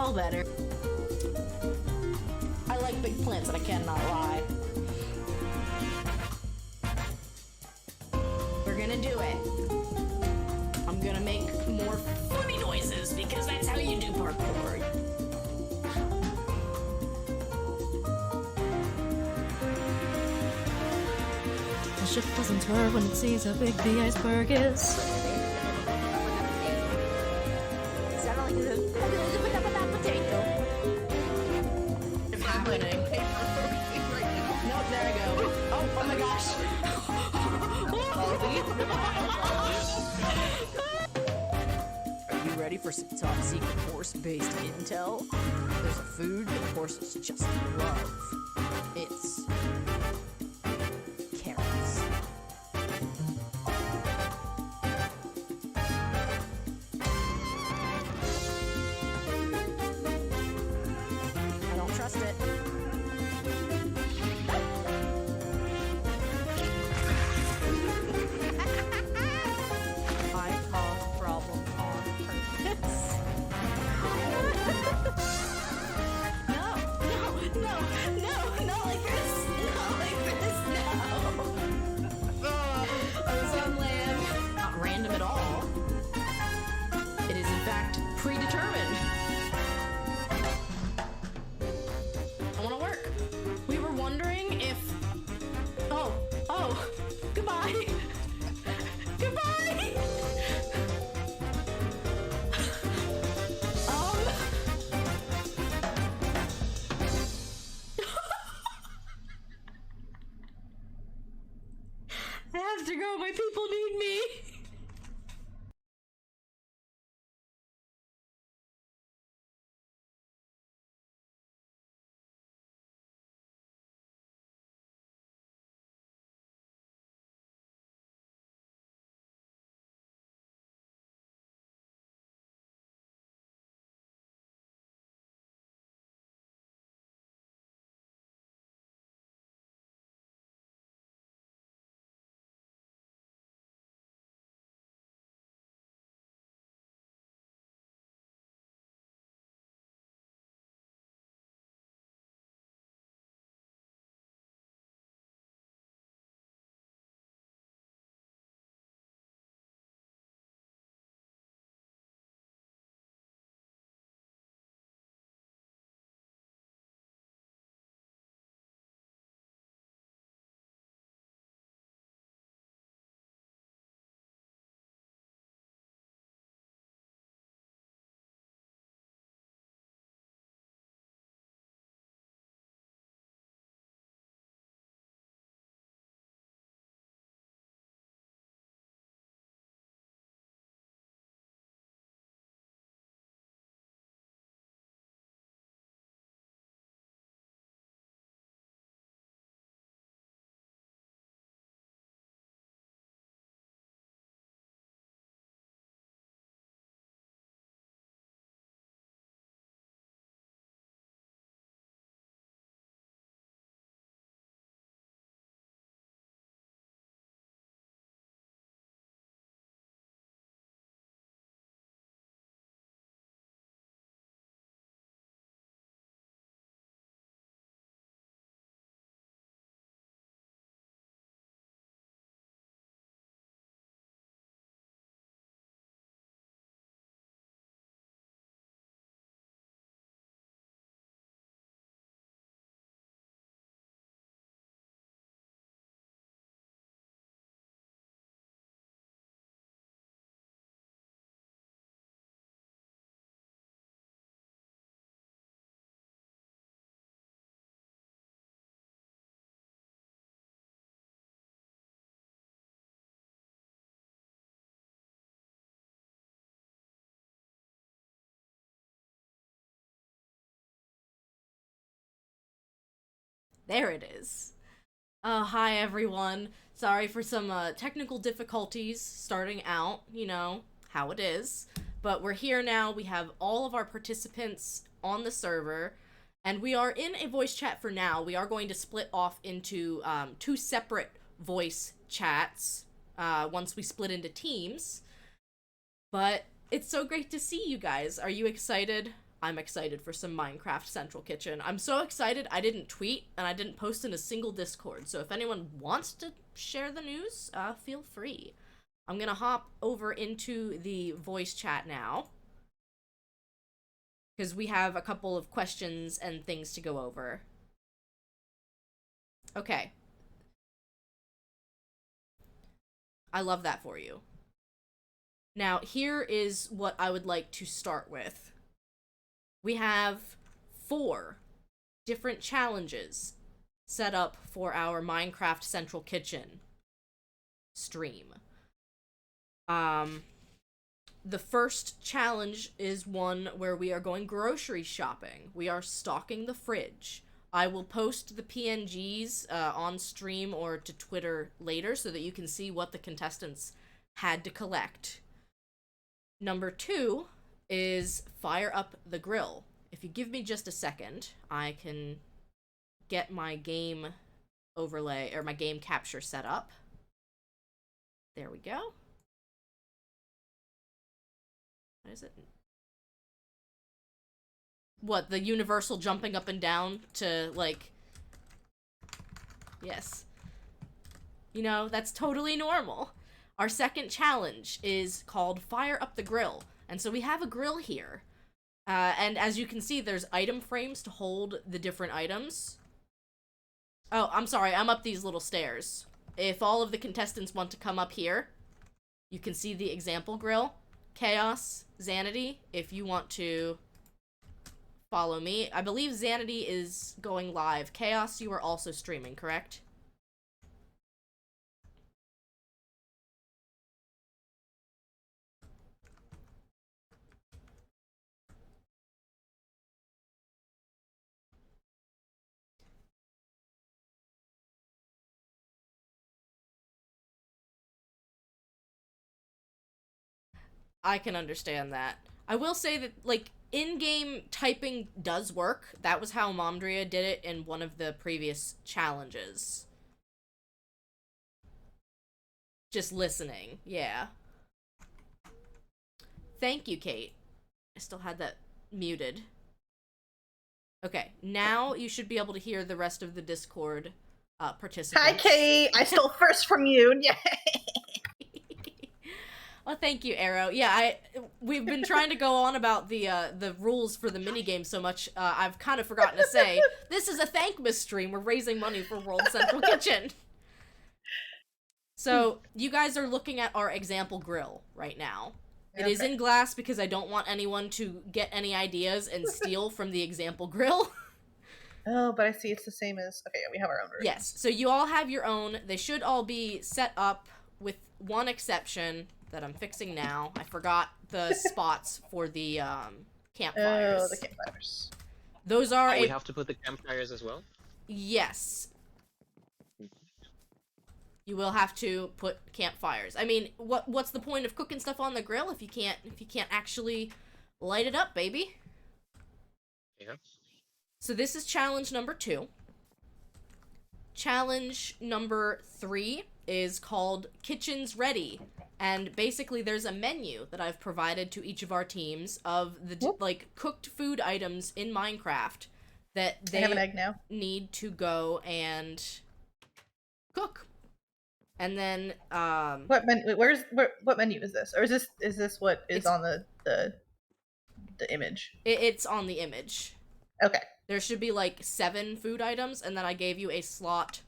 all better. I like big plants and I cannot lie. We're gonna do it. I'm gonna make more funny noises because that's how you do parkour. The ship doesn't swerve when it sees how big the iceberg is. Sounded like a potato. It's happening. Nope, there I go. Oh my gosh. Are you ready for some top secret horse-based intel? There's a food that horses just love. It's carrots. I don't trust it. I cause problems on purpose. No, not like this. Not like this, no. I was on land. Not random at all. It is in fact predetermined. I want to work. We were wondering if... Oh, goodbye. Goodbye. I have to go. My people need me. There it is. Hi everyone. Sorry for some technical difficulties starting out, you know, how it is. But we're here now. We have all of our participants on the server, and we are in a voice chat for now. We are going to split off into two separate voice chats once we split into teams. But it's so great to see you guys. Are you excited? I'm excited for some Minecraft Central Kitchen. I'm so excited I didn't tweet and I didn't post in a single Discord. So if anyone wants to share the news, feel free. I'm gonna hop over into the voice chat now, because we have a couple of questions and things to go over. Okay. I love that for you. Now, here is what I would like to start with. We have 4 different challenges set up for our Minecraft Central Kitchen stream. The first challenge is one where we are going grocery shopping. We are stocking the fridge. I will post the PNGs on stream or to Twitter later so that you can see what the contestants had to collect. Number 2 is fire up the grill. If you give me just a second, I can get my game overlay, or my game capture set up. There we go. What is it? What, the universal jumping up and down to, like... Yes. You know, that's totally normal. Our second challenge is called Fire Up the Grill. And so we have a grill here. And as you can see, there's item frames to hold the different items. Oh, I'm sorry, I'm up these little stairs. If all of the contestants want to come up here, you can see the example grill. Chaos, Xanity, if you want to follow me. I believe Xanity is going live. Chaos, you are also streaming, correct? I can understand that. I will say that, like, in-game typing does work. That was how Momdria did it in one of the previous challenges. Just listening, yeah. Thank you, Kate. I still had that muted. Okay, now you should be able to hear the rest of the Discord participants. Hi, Kate! I stole first from you, yay! Well, thank you, Arrow. Yeah, we've been trying to go on about the rules for the minigame so much, I've kind of forgotten to say, this is a Thankmas stream. We're raising money for World Central Kitchen. So, you guys are looking at our example grill right now. It is in glass because I don't want anyone to get any ideas and steal from the example grill. Oh, but I see it's the same as... Okay, we have our own version. Yes, so you all have your own. They should all be set up with one exception that I'm fixing now. I forgot the spots for the campfires. Oh, the campfires. Those are... we have to put the campfires as well? Yes. You will have to put campfires. I mean, what's the point of cooking stuff on the grill if you can't actually light it up, baby? Yeah. So this is challenge number 2. Challenge number 3 is called Kitchens Ready. And basically there's a menu that I've provided to each of our teams of the like cooked food items in Minecraft that they have an egg now. Need to go and cook. And then what menu is this? Or is this what is on the image? It's on the image. Okay. There should be like 7 food items, and then I gave you a slot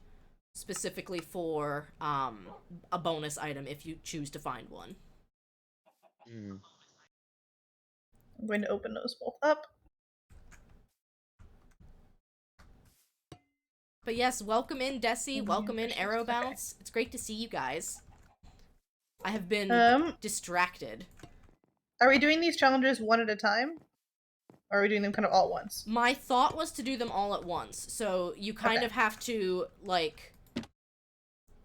specifically for a bonus item if you choose to find one. I'm going to open those both up. But yes, welcome in, Desi. Welcome in, Arrow Bounce. It's great to see you guys. I have been distracted. Are we doing these challenges one at a time? Or are we doing them kind of all at once? My thought was to do them all at once. So you kind of have to, like...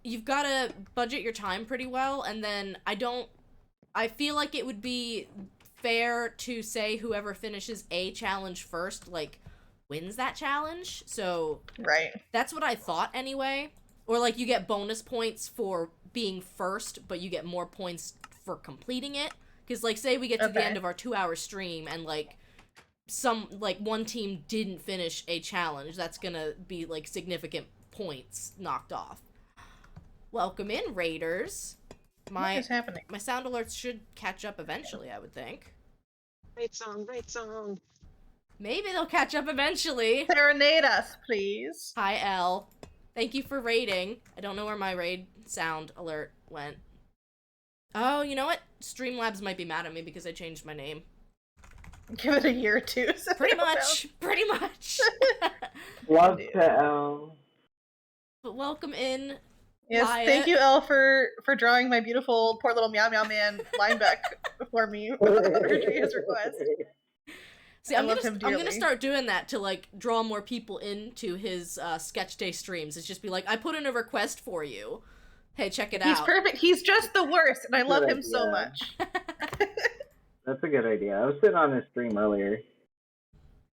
You've got to budget your time pretty well, and then I feel like it would be fair to say whoever finishes a challenge first, like, wins that challenge. So right, that's what I thought anyway. Or like you get bonus points for being first, but you get more points for completing it. Because like say we get to the end of our 2-hour stream and like some, like, one team didn't finish a challenge, that's gonna be, like, significant points knocked off. Welcome in, Raiders. What is happening? My sound alerts should catch up eventually, I would think. Great song, great song. Maybe they'll catch up eventually. Serenade us, please. Hi, Elle. Thank you for raiding. I don't know where my raid sound alert went. Oh, you know what? Streamlabs might be mad at me because I changed my name. Give it a year or two. So Pretty much. Pretty much. Love to Elle. But welcome in. Yes, Wyatt. thank you, Elle, for drawing my beautiful poor little meow meow man lineback for me under his request. See, I'm him gonna dearly. start doing that to, like, draw more people into his sketch day streams. It's just be like, I put in a request for you. Hey, check it out. He's perfect. He's just the worst, and I love him so idea. much. That's a good idea. I was sitting on his stream earlier.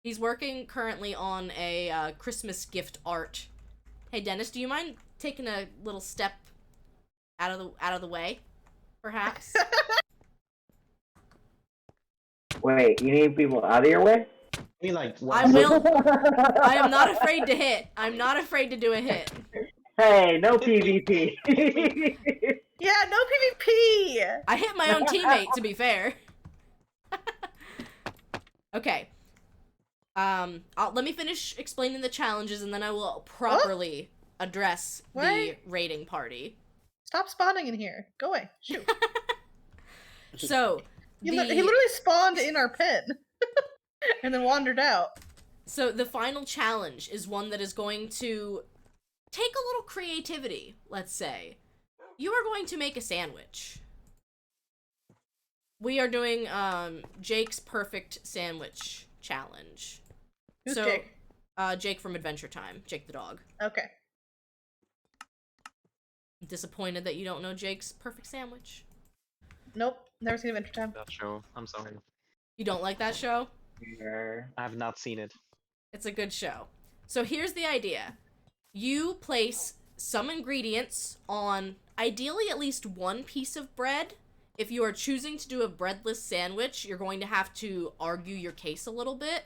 He's working currently on a Christmas gift art. Hey, Dennis, do you mind taking a little step out of the way, perhaps? Wait, you need people out of your way? I mean, like, I will. I am not afraid to hit. I'm not afraid to do a hit. Hey, no PvP. Yeah, no PvP. I hit my own teammate, to be fair. Okay. Let me finish explaining the challenges, and then I will properly address the What? raiding party. Stop spawning in here. Go away. Shoot. So, He literally spawned in our pen, and then wandered out. So the final challenge is one that is going to take a little creativity, let's say. You are going to make a sandwich. We are doing Jake's perfect sandwich challenge. Who's so, Jake? Jake from Adventure Time. Jake the dog. Okay. Disappointed that you don't know Jake's perfect sandwich. Nope. Never seen Adventure Time. that show. I'm sorry. You don't like that show? I have not seen it. It's a good show. So here's the idea. You place some ingredients on ideally at least one piece of bread. If you are choosing to do a breadless sandwich, you're going to have to argue your case a little bit.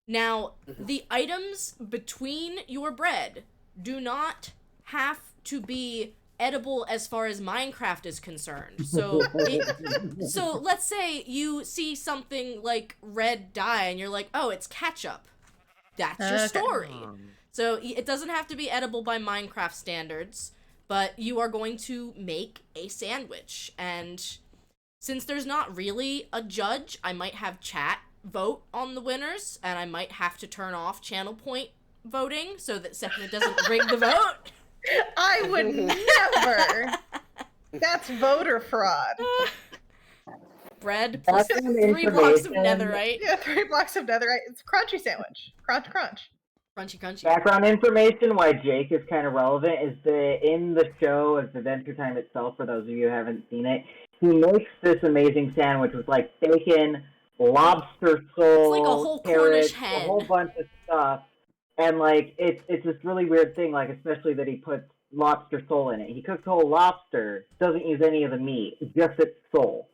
Now, the items between your bread do not have to be edible as far as Minecraft is concerned. So, so let's say you see something like red dye and you're like, oh, it's ketchup. That's your Okay. story. So it doesn't have to be edible by Minecraft standards, but you are going to make a sandwich. And since there's not really a judge, I might have chat vote on the winners, and I might have to turn off channel point voting so that Stephanie doesn't rig the vote. I would never. That's voter fraud. Bread plus Background 3 blocks of information. netherite. Yeah, 3 blocks of netherite. It's a crunchy sandwich. Crunch, crunch. Crunchy, crunchy. Background information why Jake is kind of relevant is that in the show, as Adventure Time itself, for those of you who haven't seen it, he makes this amazing sandwich with like bacon, lobster soul, It's like a whole carrots, Cornish hen. a whole bunch of stuff, and like it's this really weird thing, like especially that he puts lobster soul in it. He cooks whole lobster, doesn't use any of the meat, just its soul.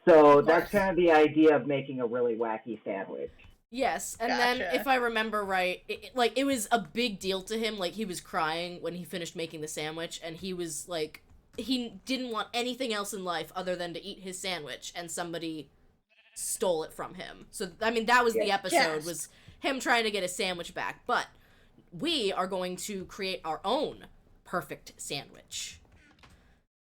So that's kind of the idea of making a really wacky sandwich. Yes, and then Gotcha. if I remember right, it was a big deal to him. Like, he was crying when he finished making the sandwich, and he was like, he didn't want anything else in life other than to eat his sandwich, and somebody stole it from him. So, I mean, that was the episode, Yes. was him trying to get his sandwich back. But we are going to create our own perfect sandwich.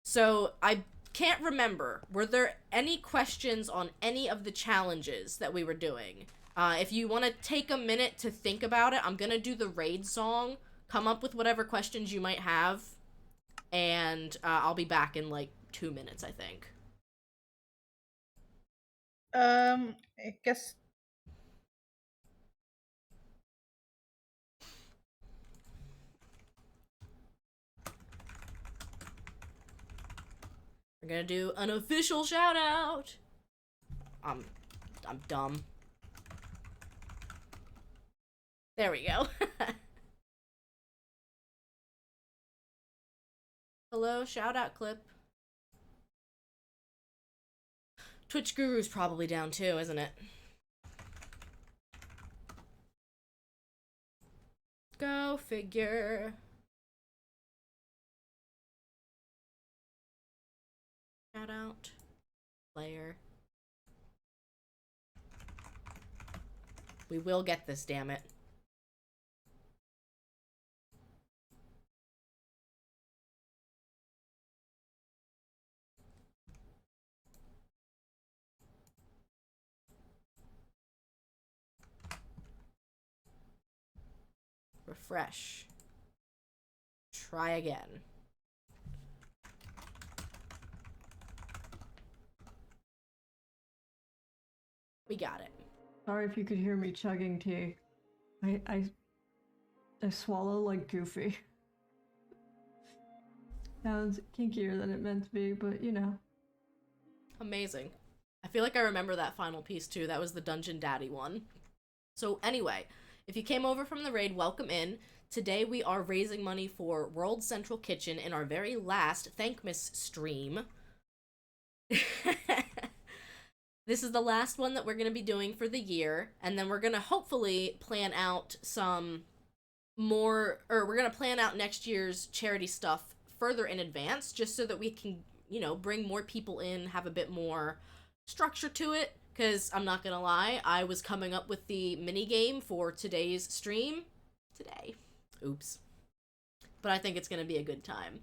So, I can't remember, were there any questions on any of the challenges that we were doing? If you want to take a minute to think about it, I'm going to do the raid song, come up with whatever questions you might have, and I'll be back in like 2 minutes, I think. I guess. We're going to do an official shout out. I'm dumb. There we go. Hello, shout out clip. Twitch Guru's probably down too, isn't it? Go figure. Shout out. Player. We will get this, damn it. Refresh. Try again. We got it. Sorry if you could hear me chugging tea. I swallow like Goofy. Sounds kinkier than it meant to be, but you know. Amazing. I feel like I remember that final piece too. That was the Dungeon Daddy one. So anyway, if you came over from the raid, welcome in. Today we are raising money for World Central Kitchen in our very last Thankmas stream. This is the last one that we're going to be doing for the year, and then we're going to hopefully plan out some more, or we're going to plan out next year's charity stuff further in advance, just so that we can, you know, bring more people in, have a bit more structure to it, because I'm not going to lie, I was coming up with the minigame for today's stream today. Oops. But I think it's going to be a good time.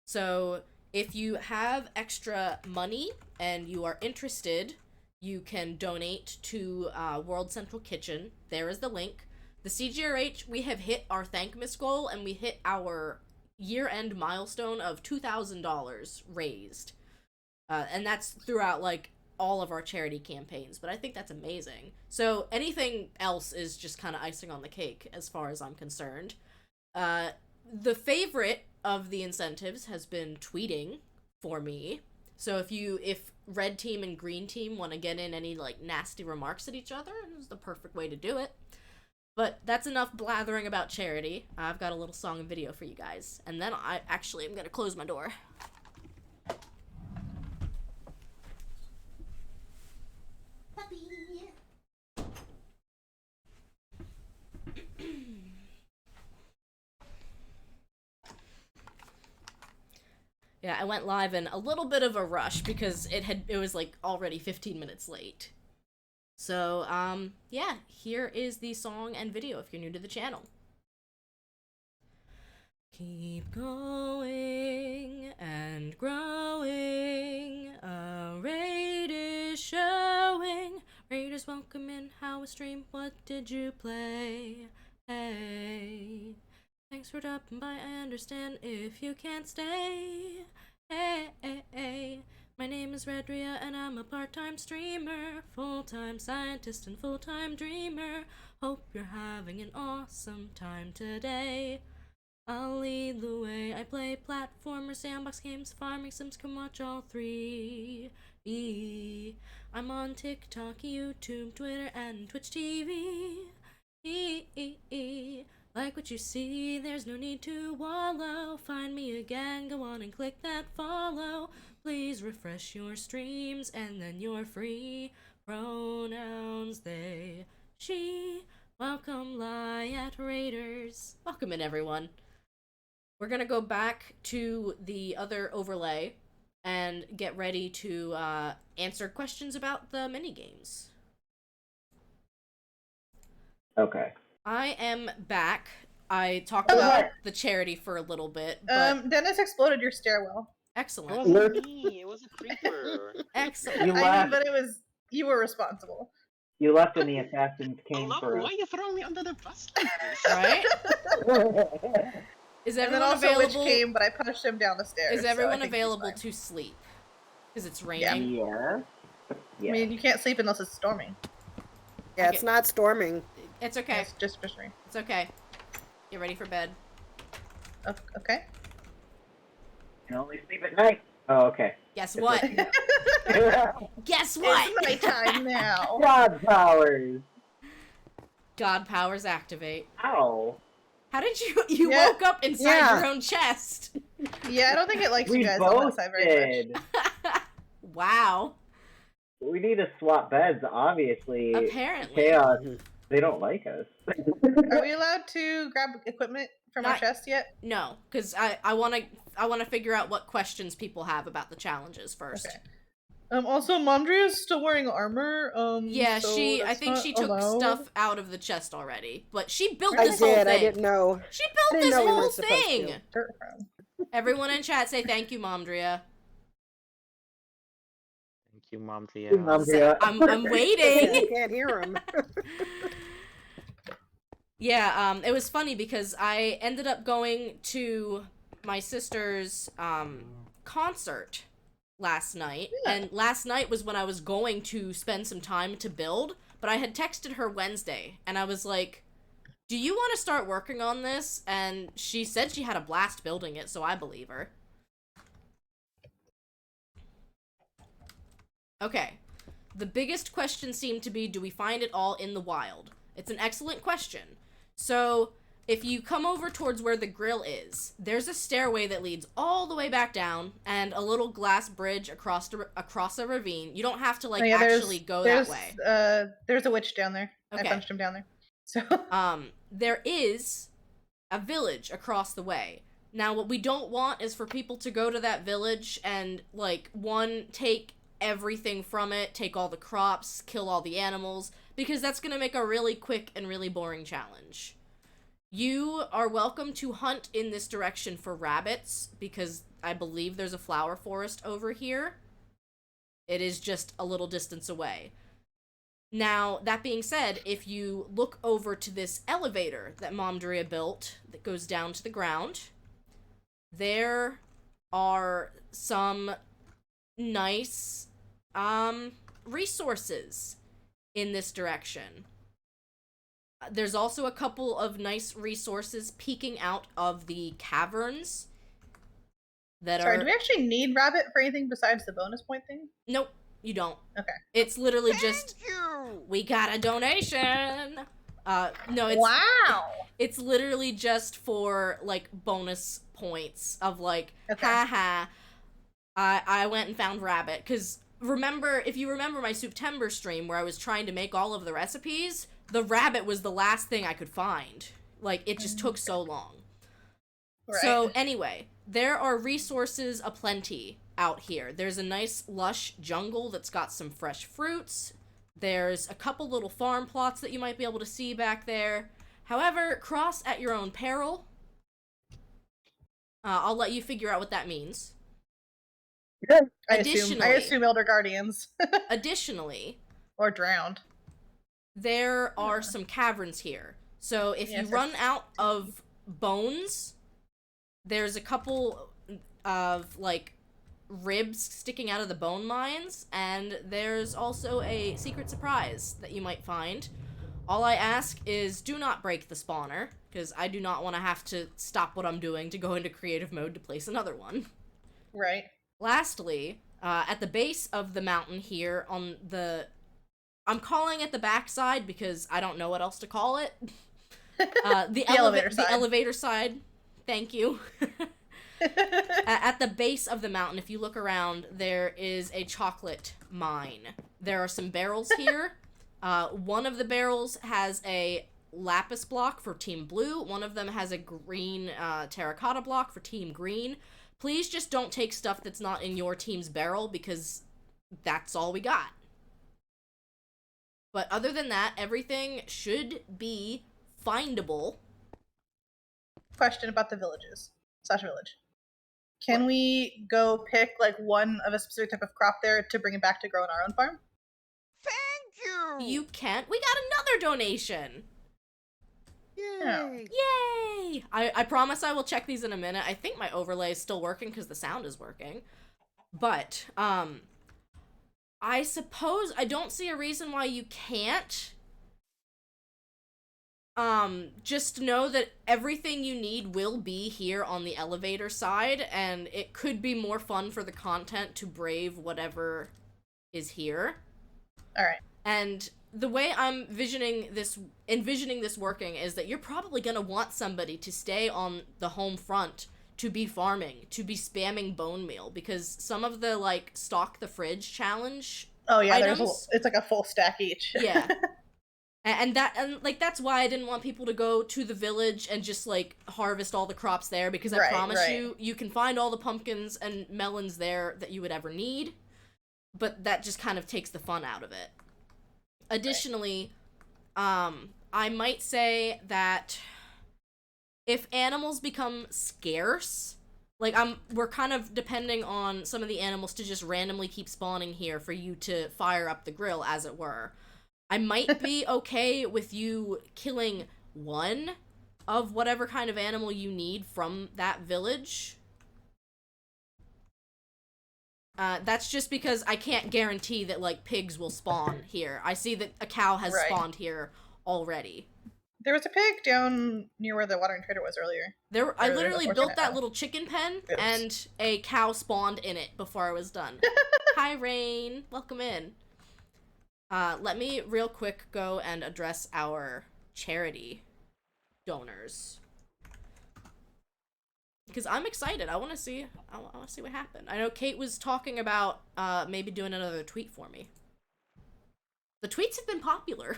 So if you have extra money and you are interested, you can donate to World Central Kitchen. There is the link. The CGRH, we have hit our Thankmas goal, and we hit our year-end milestone of $2,000 raised. And that's throughout, like, all of our charity campaigns, but I think that's amazing. So anything else is just kind of icing on the cake, as far as I'm concerned. The favorite of the incentives has been tweeting for me. So if red team and green team want to get in any, like, nasty remarks at each other, this is the perfect way to do it. But that's enough blathering about charity. I've got a little song and video for you guys. And then I'm gonna close my door. Puppy! Yeah, I went live in a little bit of a rush because it was like already 15 minutes late. So, yeah, here is the song and video if you're new to the channel. Keep going and growing, a raid is showing. Raiders welcome in, how was stream, what did you play? Hey. Thanks for dropping by, I understand if you can't stay. Hey, hey, hey. My name is Redria and I'm a part-time streamer, full-time scientist and full-time dreamer. Hope you're having an awesome time today. I'll lead the way, I play platformer, sandbox games, farming sims, can watch all three. I'm on TikTok, YouTube, Twitter, and Twitch TV. Like what you see, there's no need to wallow. Find me again, go on and click that follow. Please refresh your streams and then you're free. Pronouns they, she. Welcome, Lyat Raiders. Welcome in, everyone. We're gonna go back to the other overlay and get ready to answer questions about the minigames. Okay. I am back. I talked about the charity for a little bit, but Dennis exploded your stairwell. It excellent. wasn't me. It was a creeper. Excellent. You I mean, left. but you were responsible. You left when the assassins came Hello? for Why us. are you throwing me under the bus like this? Right? Is And then everyone also available? Witch came, but I punched him down the stairs. Is so I everyone think he's available fine. to sleep? Because it's raining. Yeah. I mean, you can't sleep unless it's storming. Yeah, Okay. it's not storming. It's okay. It's just fishery. It's okay. Get ready for bed. Okay. Can only sleep at night. Oh, okay. Guess what? Guess what? It's nighttime now. God powers. God powers activate. Ow. How did you Yeah. woke up inside Yeah. your own chest? Yeah, I don't think it likes We you guys on that both side very much. did. Wow. We need to swap beds, obviously. Apparently. Chaos They don't like us. Are we allowed to grab equipment from our Not- chest yet? No, because I want to figure out what questions people have about the challenges first. Okay. Also, Mondria's still wearing armor. Yeah, so I that's think not she took allowed. stuff out of the chest already, but she built I this whole did. thing. I didn't know. She I built didn't this know we whole weren't supposed thing. to. Dirt from. Everyone in chat say thank you, Momdria. Thank you, Mom Thea. I'm I waiting. can't hear him. Yeah, it was funny because I ended up going to my sister's concert last night, and last night was when I was going to spend some time to build, but I had texted her Wednesday, and I was like, do you want to start working on this? And she said she had a blast building it, so I believe her. Okay. The biggest question seemed to be, do we find it all in the wild? It's an excellent question. So, if you come over towards where the grill is, there's a stairway that leads all the way back down, and a little glass bridge across a ravine. You don't have to, like, actually go that way. There's a witch down there. Okay. I punched him down there. So There is a village across the way. Now, what we don't want is for people to go to that village and, like, take everything from it, take all the crops, kill all the animals, because that's gonna make a really quick and really boring challenge. You are welcome to hunt in this direction for rabbits, because I believe there's a flower forest over here. It is just a little distance away. Now, that being said, if you look over to this elevator that Momdria built that goes down to the ground, there are some nice resources in this direction. There's also a couple of nice resources peeking out of the caverns that Sorry, are... do we actually need rabbit for anything besides the bonus point thing? Nope, you don't. Okay. It's literally just... We got a donation! No, it's... Wow! It's literally just for, like, bonus points of, like, Okay. haha, I went and found rabbit. Because, if you remember my September stream where I was trying to make all of the recipes, the rabbit was the last thing I could find. Like, it just took so long. Right. So, anyway, there are resources aplenty out here. There's a nice, lush jungle that's got some fresh fruits. There's a couple little farm plots that you might be able to see back there. However, cross at your own peril. I'll let you figure out what that means. I assume Elder Guardians. Additionally, or drowned. there are some caverns here. So if you run out of bones, there's a couple of, like, ribs sticking out of the bone mines, and there's also a secret surprise that you might find. All I ask is do not break the spawner, because I do not want to have to stop what I'm doing to go into creative mode to place another one. Right. Lastly, at the base of the mountain here on I'm calling it the backside because I don't know what else to call it. The elevator side. The elevator side. Thank you. At the base of the mountain, if you look around, there is a chocolate mine. There are some barrels here. One of the barrels has a lapis block for Team Blue. One of them has a green terracotta block for Team Green. Please just don't take stuff that's not in your team's barrel, because that's all we got. But other than that, everything should be findable. Question about the villages. Slash village. Can we go pick, like, one of a specific type of crop there to bring it back to grow on our own farm? Thank you! You can't. We got another donation! Yay! Yay! I promise I will check these in a minute. I think my overlay is still working because the sound is working. But, I suppose I don't see a reason why you can't. Just know that everything you need will be here on the elevator side, and it could be more fun for the content to brave whatever is here. Alright. And the way I'm envisioning this working is that you're probably gonna want somebody to stay on the home front, to be farming, to be spamming bone meal, because some of the, like, stock the fridge challenge Oh yeah, items, it's like a full stack each. yeah. And like that's why I didn't want people to go to the village and just like harvest all the crops there, because I promise you can find all the pumpkins and melons there that you would ever need, but that just kind of takes the fun out of it. Additionally, I might say that if animals become scarce, like we're kind of depending on some of the animals to just randomly keep spawning here for you to fire up the grill, as it were. I might be okay with you killing one of whatever kind of animal you need from that village. That's just because I can't guarantee that, like, pigs will spawn here. I see that a cow has spawned here already. There was a pig down near where the watering trader was earlier. I literally built that little chicken pen, and a cow spawned in it before I was done. Hi, Rain. Welcome in. Let me real quick go and address our charity donors, because I'm excited. I want to see what happened. I know Kate was talking about maybe doing another tweet for me. The tweets have been popular.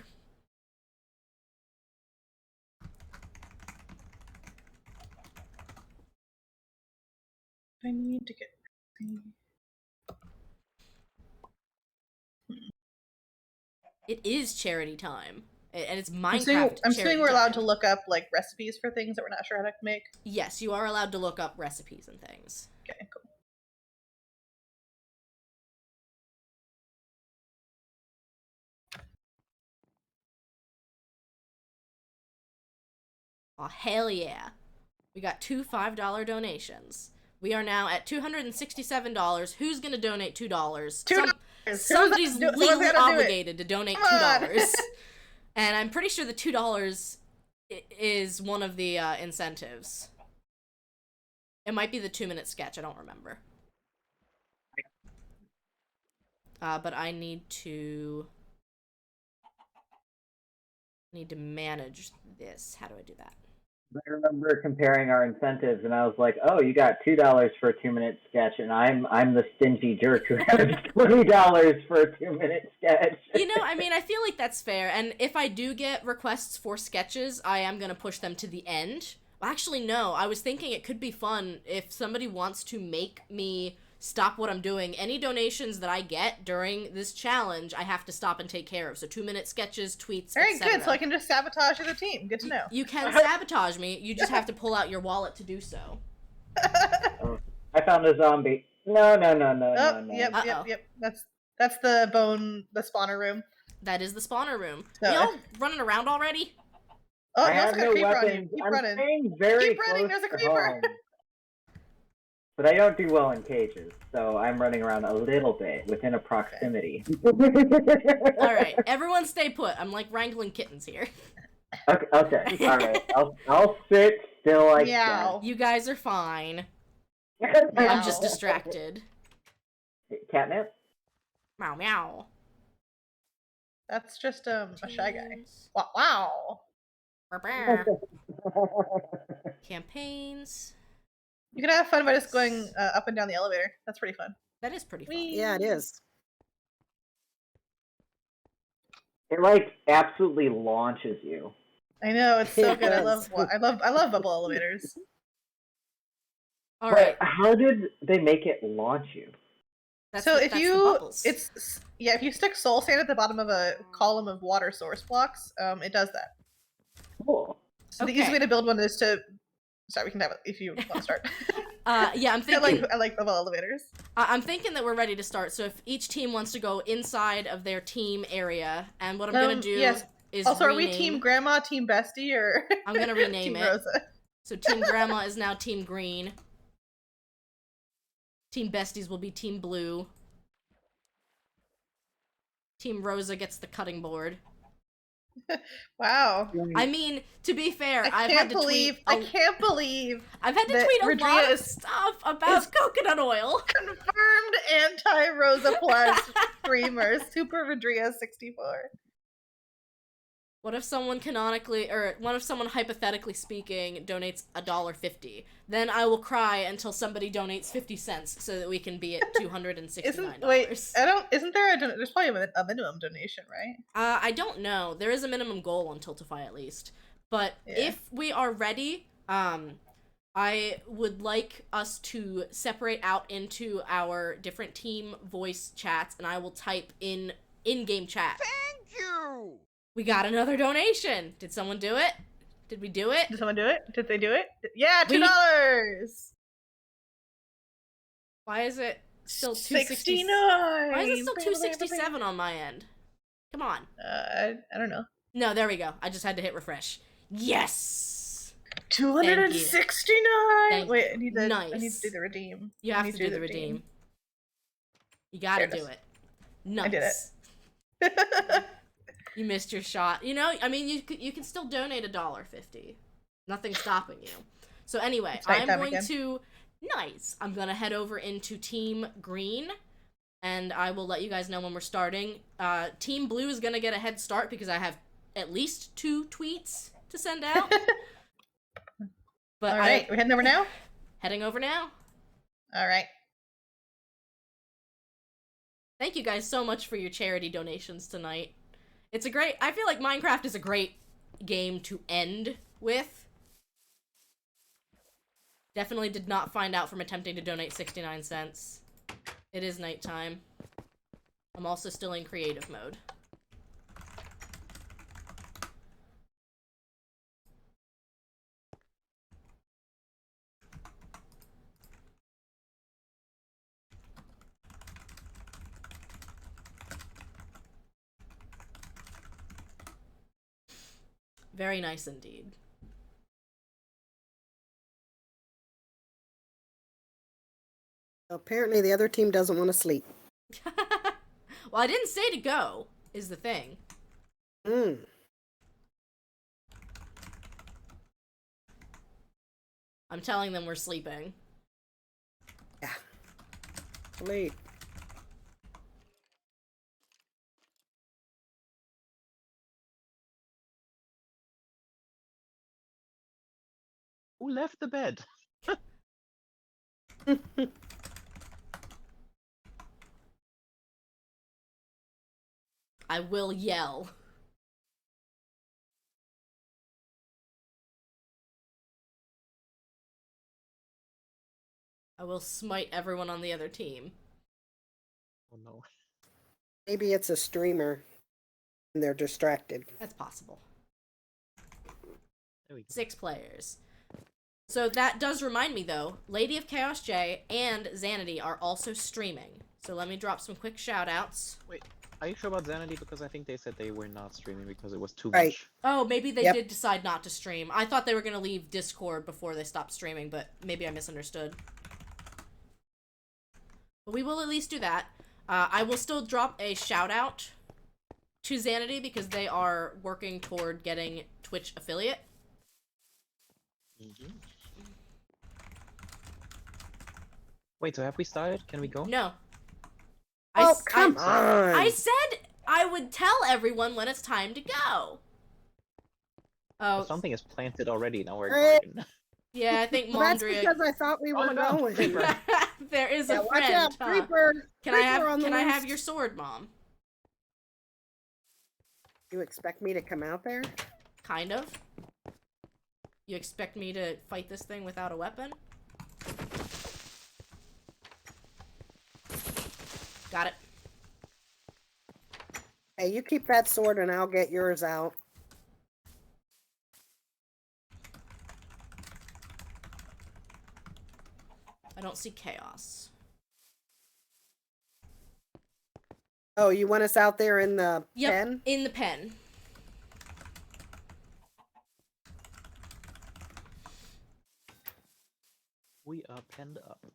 I need to get. It is charity time, and it's Minecraft. I'm assuming we're allowed to look up like recipes for things that we're not sure how to make. Yes, you are allowed to look up recipes and things. Okay, cool. Oh, hell yeah. We got 2 $5 donations. We are now at $267. Who's gonna donate $2? Somebody's legally obligated to donate $2. And I'm pretty sure the $2 is one of the incentives. It might be the 2-minute sketch, I don't remember. But I need to manage this. How do I do that? I remember comparing our incentives, and I was like, "Oh, you got $2 for a 2-minute sketch, and I'm the stingy jerk who has $20 for a 2-minute sketch." You know, I mean, I feel like that's fair. And if I do get requests for sketches, I am gonna push them to the end. Well, actually, no. I was thinking it could be fun if somebody wants to make me stop what I'm doing. Any donations that I get during this challenge, I have to stop and take care of. So 2-minute sketches, tweets, Very etc. good, so I can just sabotage the team. Good to know. You can sabotage me. You just have to pull out your wallet to do so. I found a zombie. No. Yep. That's the spawner room. That is the spawner room. So, Y'all running around already? Oh, I you also have got a no creeper on you. weapons. Keep I'm running. staying very Keep running, close there's a to creeper. home. But I don't do well in cages, so I'm running around a little bit within a proximity. Alright, everyone stay put. I'm like wrangling kittens here. Okay, alright. I'll sit still like Meow. You guys are fine. that. I'm just distracted. Catnip? Meow meow. That's just a shy guy. Wow. Campaigns. You can have fun by just going up and down the elevator. That's pretty fun. That is pretty fun. Yeah, it is. It like absolutely launches you. I know, it's so It good. I does. love bubble elevators. Alright. But how did they make it launch you? That's So if that's the you bubbles. if you stick soul sand at the bottom of a column of water source blocks, it does that. Cool. So the easy Okay. way to build one is to sorry, we can have it if you want to start. Yeah, I'm thinking I like bubble elevators. I'm thinking that we're ready to start. So if each team wants to go inside of their team area, and what I'm gonna do yes. is Also, are we rename- team grandma, team bestie, or I'm gonna rename team it. Rosa? So Team Grandma is now Team Green. Team Besties will be Team Blue. Team Rosa gets the cutting board. Wow. I mean, to be fair, I I've had can't to believe tweet. I can't believe I've had to that tweet a Rodria lot of is- stuff about coconut oil. confirmed anti-Rosa Plus streamer Super Vidria 64. What if someone hypothetically speaking donates $1.50? Then I will cry until somebody donates 50 cents so that we can be at $269. Isn't there there's probably a minimum donation, right? I don't know. There is a minimum goal on Tiltify at least. But Yeah. if we are ready, I would like us to separate out into our different team voice chats, and I will type in-game chat. Thank you. We got another donation. Did someone do it? Did we do it? Did someone do it? Did they do it? Yeah, We- $2. Why is it still 69? Why is it still 267 on my end? Come on. I don't know. No, there we go. I just had to hit refresh. Yes. 269. Thank Wait, you. I need to Nice. do the redeem. You I have need to do the redeem. You gotta There it do is. it. Nice. I did it. You missed your shot. You know, I mean, you can still donate $1.50. Nothing's stopping you. So anyway, It's I'm nighttime going again. to I'm gonna head over into Team Green, and I will let you guys know when we're starting. Team Blue is gonna get a head start because I have at least 2 tweets to send out. But All right, we're heading over now. heading over now. All right. Thank you guys so much for your charity donations tonight. I feel like Minecraft is a great game to end with. Definitely did not find out from attempting to donate 69 cents. It is nighttime. I'm also still in creative mode. Very nice indeed. Apparently, the other team doesn't want to sleep. Well, I didn't say to go, is the thing. Hmm. I'm telling them we're sleeping. Yeah. Sleep. Who left the bed? I will yell. I will smite everyone on the other team. Oh no. Maybe it's a streamer and they're distracted. That's possible. There we go. 6 players. So that does remind me, though, Lady of Chaos J and Xanity are also streaming. So let me drop some quick shout-outs. Wait, are you sure about Zanity? Because I think they said they were not streaming because it was too Right. much. Oh, maybe they Yep. did decide not to stream. I thought they were going to leave Discord before they stopped streaming, but maybe I misunderstood. But we will at least do that. I will still drop a shout-out to Xanity because they are working toward getting Twitch affiliate. Mhm. Wait, so have we started? Can we go? No. Oh, come on! I said I would tell everyone when it's time to go. Oh, Something is planted already in our Hey. garden. yeah, I think Well, that's Mondria... because I thought we Oh were my God, going. creeper. There is Yeah, a watch friend, out, huh? creeper! Can I Creeper on the have loose. your sword, Mom? You expect me to come out there? Kind of. You expect me to fight this thing without a weapon? Got it. Hey, you keep that sword and I'll get yours out. I don't see chaos. Oh, you want us out there in the Yep, pen? in the pen. We are penned up.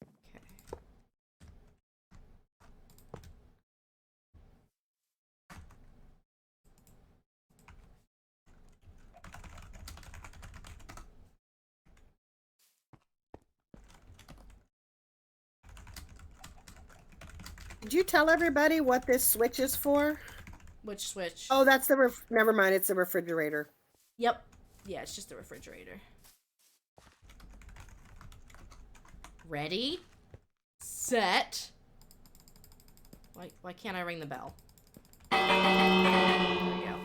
Okay. Did you tell everybody what this switch is for? Which switch? Oh, that's the never mind, it's the refrigerator. Yep. Yeah, it's just the refrigerator. Ready? Set. Why can't I ring the bell? There we go.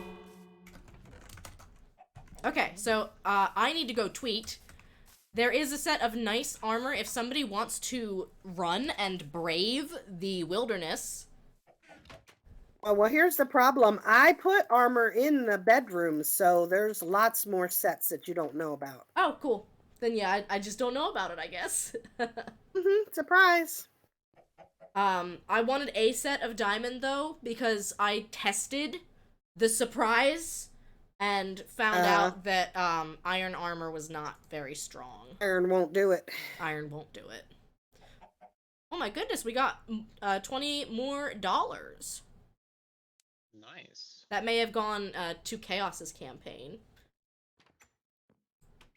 Okay, so I need to go tweet. There is a set of nice armor if somebody wants to run and brave the wilderness. Well, here's the problem. I put armor in the bedrooms, so there's lots more sets that you don't know about. Oh, cool. Then yeah, I just don't know about it, I guess. Surprise. I wanted a set of diamond, though, because I tested the surprise and found out that iron armor was not very strong. Iron won't do it. Iron won't do it. Oh my goodness, we got $20 more. Nice. That may have gone to Chaos's campaign.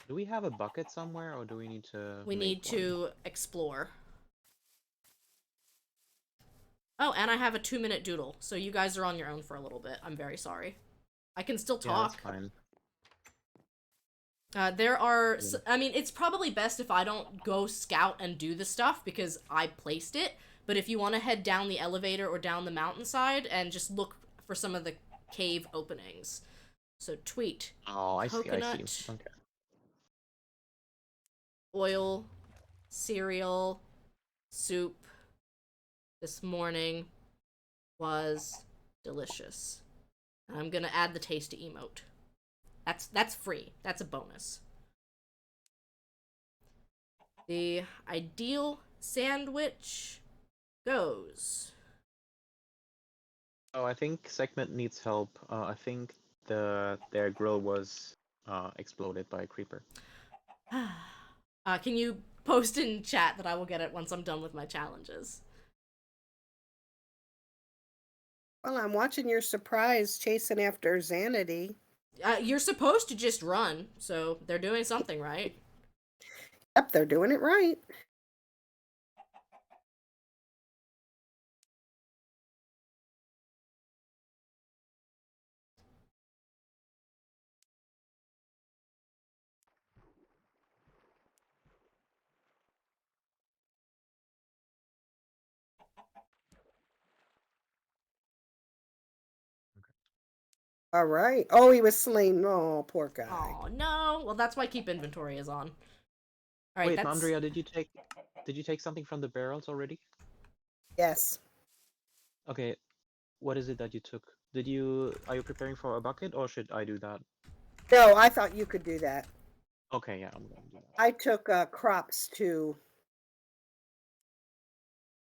Do we have a bucket somewhere, or do we need to? We make need one? to explore. Oh, and I have a 2-minute doodle, so you guys are on your own for a little bit. I'm very sorry. I can still Yeah, talk. that's fine. There are, I mean, it's probably best if I don't go scout and do the stuff because I placed it, but if you want to head down the elevator or down the mountainside and just look for some of the cave openings. So tweet. Oh, I see. I Coconut. see. Okay. Oil, cereal, soup this morning was delicious. I'm gonna add the tasty emote. That's free. That's a bonus. The ideal sandwich goes. Oh, I think Segment needs help. I think their grill was exploded by a creeper. Can you post in chat that I will get it once I'm done with my challenges? Well, I'm watching your surprise chasing after Xanity. You're supposed to just run, so they're doing something right. Yep, they're doing it right. All right. Oh, he was slain. Oh, poor guy. Oh no! Well, that's why keep inventory is on. All right, Wait, that's Andrea, did you take something from the barrels already? Yes. Okay, what is it that you took? Are you preparing for a bucket, or should I do that? No, I thought you could do that. Okay, yeah, I'm gonna do that. I took crops to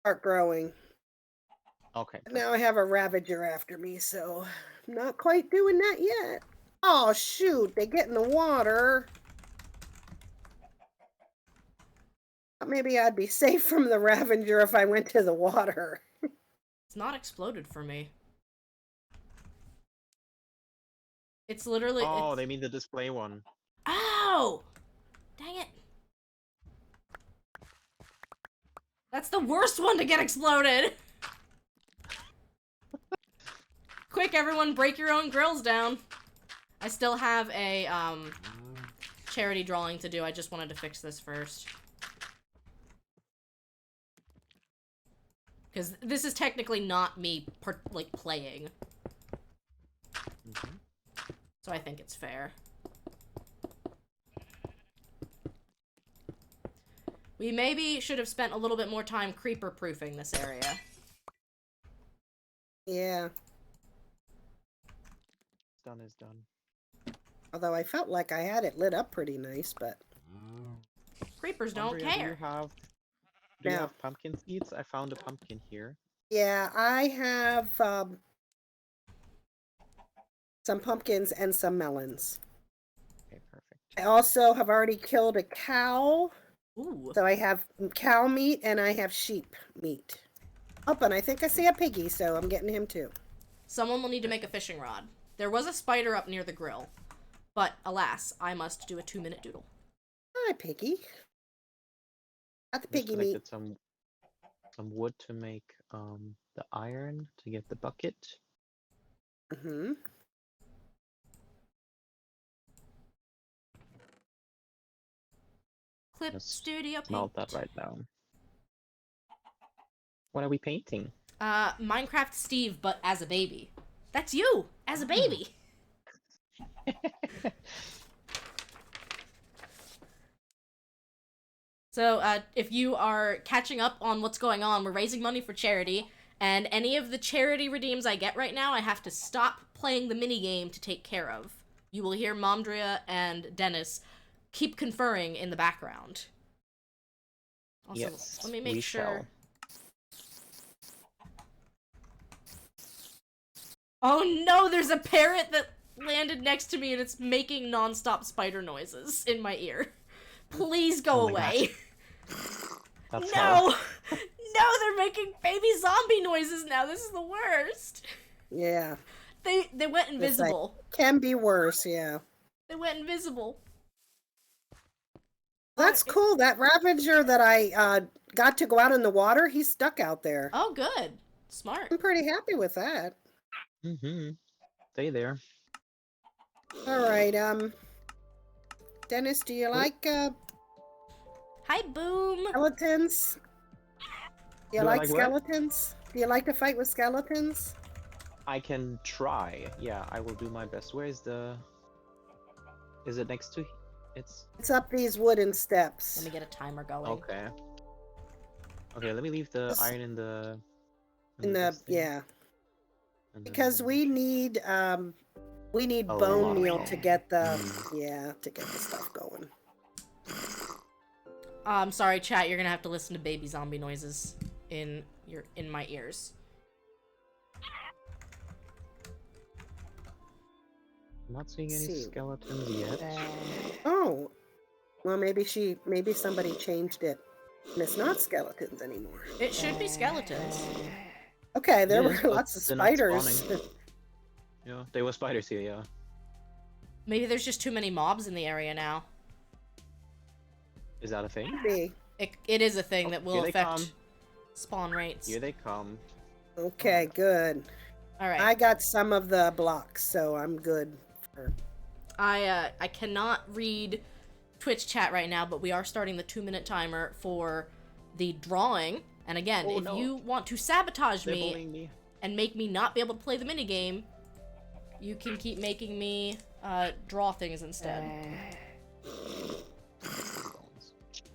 start growing. Okay. Now I have a Ravager after me, so I'm not quite doing that yet. Oh, shoot. They get in the water. Maybe I'd be safe from the Ravager if I went to the water. it's not exploded for me. It's literally. Oh, it's... they mean the display one. Ow! Dang it! That's the worst one to get exploded. Quick, everyone, break your own grills down. I still have a charity drawing to do. I just wanted to fix this first. Because this is technically not me, playing. So I think it's fair. We maybe should have spent a little bit more time creeper-proofing this area. Yeah. Done is done. Although I felt like I had it lit up pretty nice, but... Creepers don't Andrea, care. Do you No. have pumpkin seeds? I found a pumpkin here. Yeah, I have some pumpkins and some melons. Okay, perfect. I also have already killed a cow. Ooh. So I have cow meat and I have sheep meat. Oh, and I think I see a piggy, so I'm getting him too. Someone will need to make a fishing rod. There was a spider up near the grill. But, alas, I must do a 2-minute doodle. Hi, piggy. Got the Just piggy meat. collected some wood to make the iron to get the bucket. Mm-hmm. Clip Let's Studio Paint. Melt that right now. What are we painting? Minecraft Steve, but as a baby. That's you, as a baby. So, if you are catching up on what's going on, we're raising money for charity, and any of the charity redeems I get right now, I have to stop playing the minigame to take care of. You will hear Momdria and Dennis keep conferring in the background. Also, Yes, let me make we sure. shall. Oh no, there's a parrot that landed next to me and it's making non-stop spider noises in my ear. Please go Oh my away. That's No! No, they're making baby zombie noises now. This is the worst. Yeah. They went invisible. Can be worse, yeah. They went invisible. That's cool. That Ravager that I got to go out in the water, he's stuck out there. Oh, good. Smart. I'm pretty happy with that. Mm-hmm. Stay there. All right, Dennis, do you like Hi, Boom. skeletons? Do you Do I like like what? skeletons? Do you like to fight with skeletons? I can try. Yeah, I will do my best. Where is the... Is it next to... It's up these wooden Let steps. me get a timer going. Okay. Okay, let me leave the This- iron in the... In the this thing, yeah, and then because we need a lot bone of meal bone. to get the Mm. to get the stuff going. I'm sorry, chat. You're gonna have to listen to baby zombie noises in my ears. I'm not seeing any See. skeletons yet. Oh, well maybe somebody changed it, and it's not skeletons anymore. It should be skeletons. Okay, there It is, were but lots of they're not spiders. spawning. Yeah, there were spiders here, yeah. Maybe there's just too many mobs in the area now. Is that a thing? See. It is a thing Oh, that will here they affect come. spawn rates. Here they come. Okay, good. All right. I got some of the blocks, so I'm good. I cannot read Twitch chat right now, but we are starting the 2-minute timer for the drawing. And again, Oh, if no. you want to sabotage They're me bullying me. and make me not be able to play the minigame, you can keep making me draw things instead.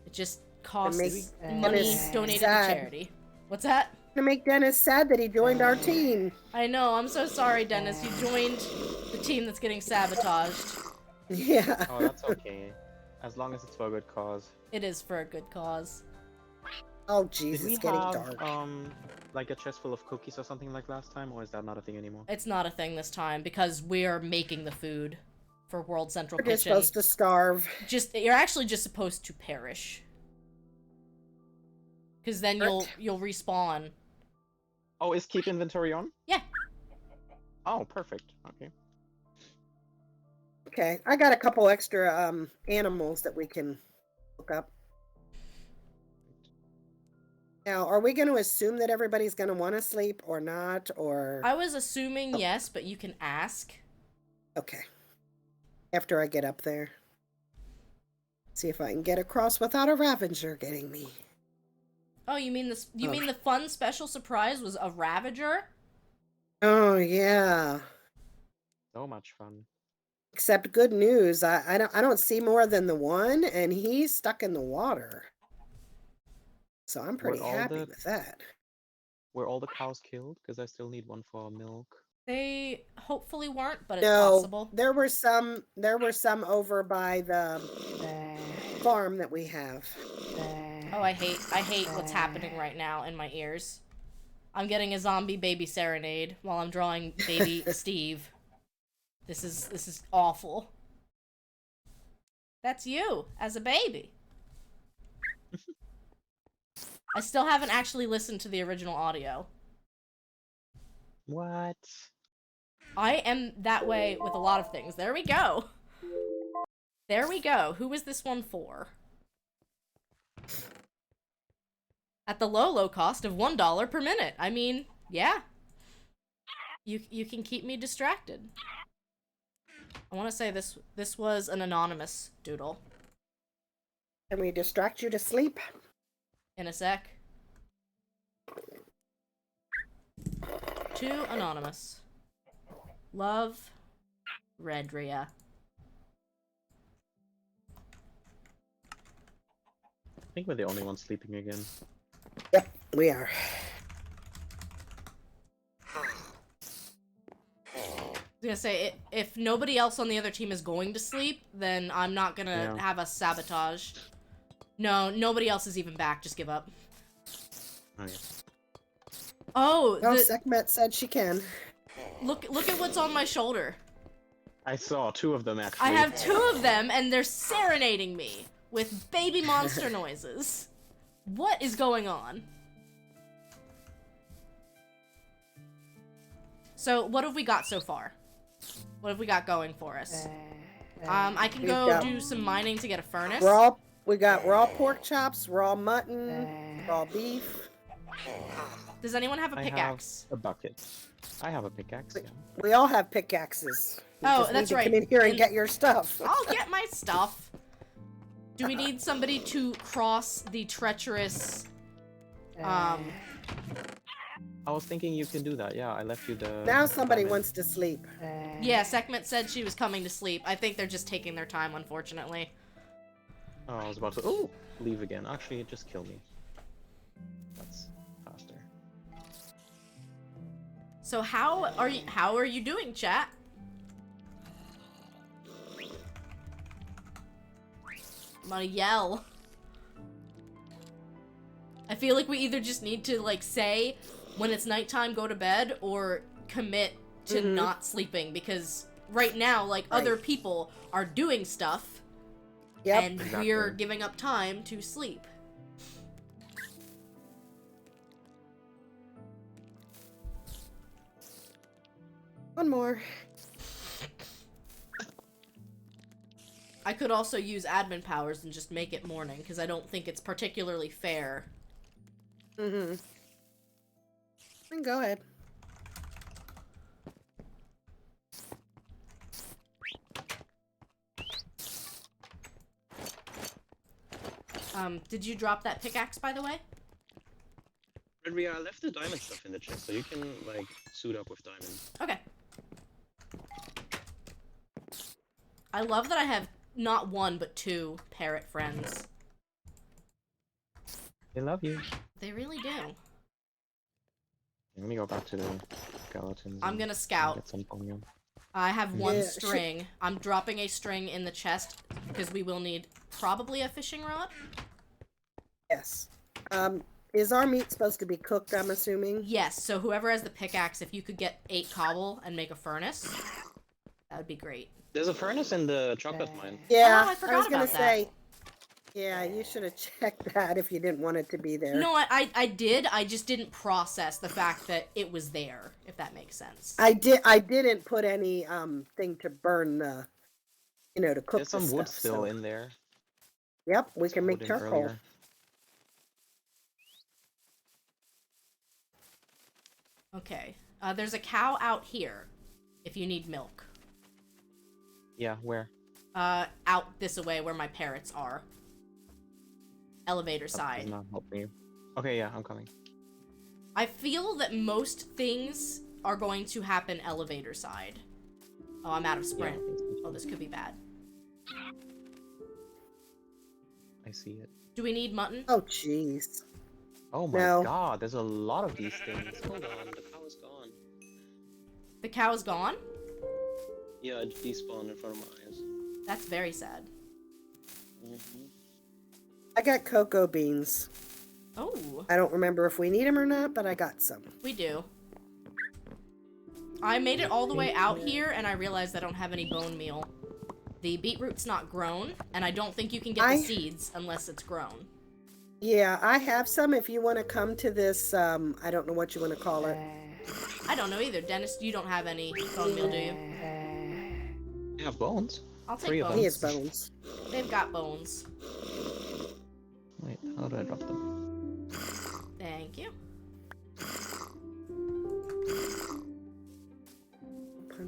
It just costs make money Dennis donated sad. to charity. What's that? To make Dennis sad that he joined our team. I know, I'm so sorry, Dennis. You joined the team that's getting sabotaged. Yeah. Oh, that's okay. As long as it's for a good cause. It is for a good cause. Oh Did jeez, we it's getting have, dark. like a chest full of cookies or something like last time, or is that not a thing anymore? It's not a thing this time because we're making the food for World Central We're just Kitchen. supposed to starve. You're actually just supposed to perish. Because then you'll respawn. Oh, is keep inventory on? Yeah. Oh, perfect. Okay. Okay, I got a couple extra animals that we can look up. Now, are we going to assume that everybody's going to want to sleep or not, or I was assuming yes, but you can ask. okay? After I get up there, see if I can get across without a Ravager getting me. Oh, you mean this? You mean the fun special surprise was a Ravager? Oh yeah. So much fun. Except good news, I don't see more than the one, and he's stuck in the water. So I'm pretty all happy the- with that. Were all the cows killed? Because I still need one for milk. They hopefully weren't, but it's No, possible. there were some over by the farm that we have. Oh, I hate what's happening right now in my ears. I'm getting a zombie baby serenade while I'm drawing baby Steve. This is awful. That's you as a baby. I still haven't actually listened to the original audio. What? I am that way with a lot of things. There we go. There we go. Who is this one for? At the low cost of $1 per minute. I mean, Yeah. You can keep me distracted. I want to say this was an anonymous doodle. Can we distract you to sleep? In a sec. To anonymous. Love, Redria. I think we're the only ones sleeping again. Yep, we are. I was gonna say, if nobody else on the other team is going to sleep, then I'm not gonna have us sabotage. No, nobody else is even back. Just give up. Okay. Oh, Well, Sekhmet said she can. look at what's on my shoulder. I saw 2 of them actually. I have 2 of them, and they're serenading me with baby monster noises. What is going on? So, what have we got so far? What have we got going for us? I can go do some mining to get a furnace. We got raw pork chops, raw mutton, raw beef. Does anyone have a pickaxe? I have a bucket. I have a pickaxe. Yeah. We all have pickaxes. You Oh, just that's need to right. Come in here and get your stuff. I'll get my stuff. Do we need somebody to cross the treacherous, I was thinking you can do that. Yeah, I left you the. Now somebody diamond. wants to sleep. Yeah, Sekhmet said she was coming to sleep. I think they're just taking their time, unfortunately. Oh, I was about to. Leave again. Actually, just kill me. That's faster. So how are you doing, chat? I'm gonna yell. I feel like we either just need to, like, say when it's nighttime, go to bed, or commit to not sleeping, because right now, like, other people are doing stuff, and we're giving up time to sleep. One more. I could also use admin powers and just make it morning, because I don't think it's particularly fair. Then go ahead. Did you drop that pickaxe, by the way? Redria, I left the diamond stuff in the chest, so you can like suit up with diamond. Okay. I love that I have not 1, but 2 parrot friends. They love you. They really do. Let me go back to the skeletons. I'm gonna scout. Get some from you. I have 1 Yeah, string. I'm dropping a string in the chest, because we will need probably a fishing rod. Yes. Is our meat supposed to be cooked, I'm assuming? Yes, so whoever has the pickaxe, if you could get 8 cobble and make a furnace, that would be great. There's a furnace in the chocolate mine. Yeah, Oh, I forgot was gonna about that. say. Yeah, you should have checked that if you didn't want it to be there. No, I did. I just didn't process the fact that it was there, if that makes sense. I didn't put any thing to burn the, to cook There's some the wood stuff, still so. in there. Yep, we can Some make wood in charcoal. earlier. Okay. There's a cow out here, if you need milk. Yeah, where? Out this way where my parrots are. Elevator That side. does not help me. Okay, yeah, I'm coming. I feel that most things are going to happen elevator side. Oh, I'm out of sprint. Yeah, Oh, this could be bad. I see it. Do we need mutton? Oh, jeez. Oh my No. god, there's a lot of these things. Hold on, the cow is gone. The cow's gone? Yeah, it despawned in front of my eyes. That's very sad. I got cocoa beans. Oh, I don't remember if we need them or not, but I got some. we do. I made it all the way out here, and I realized I don't have any bone meal. The beetroot's not grown, and I don't think you can get the seeds unless it's grown. Yeah, I have some if you want to come to this, I don't know what you want to call it. I don't know either. Dennis, you don't have any bone meal, do you? You have bones? I'll take 3 of bones. them. He has bones. They've got bones. Wait, how do I drop them? Thank you.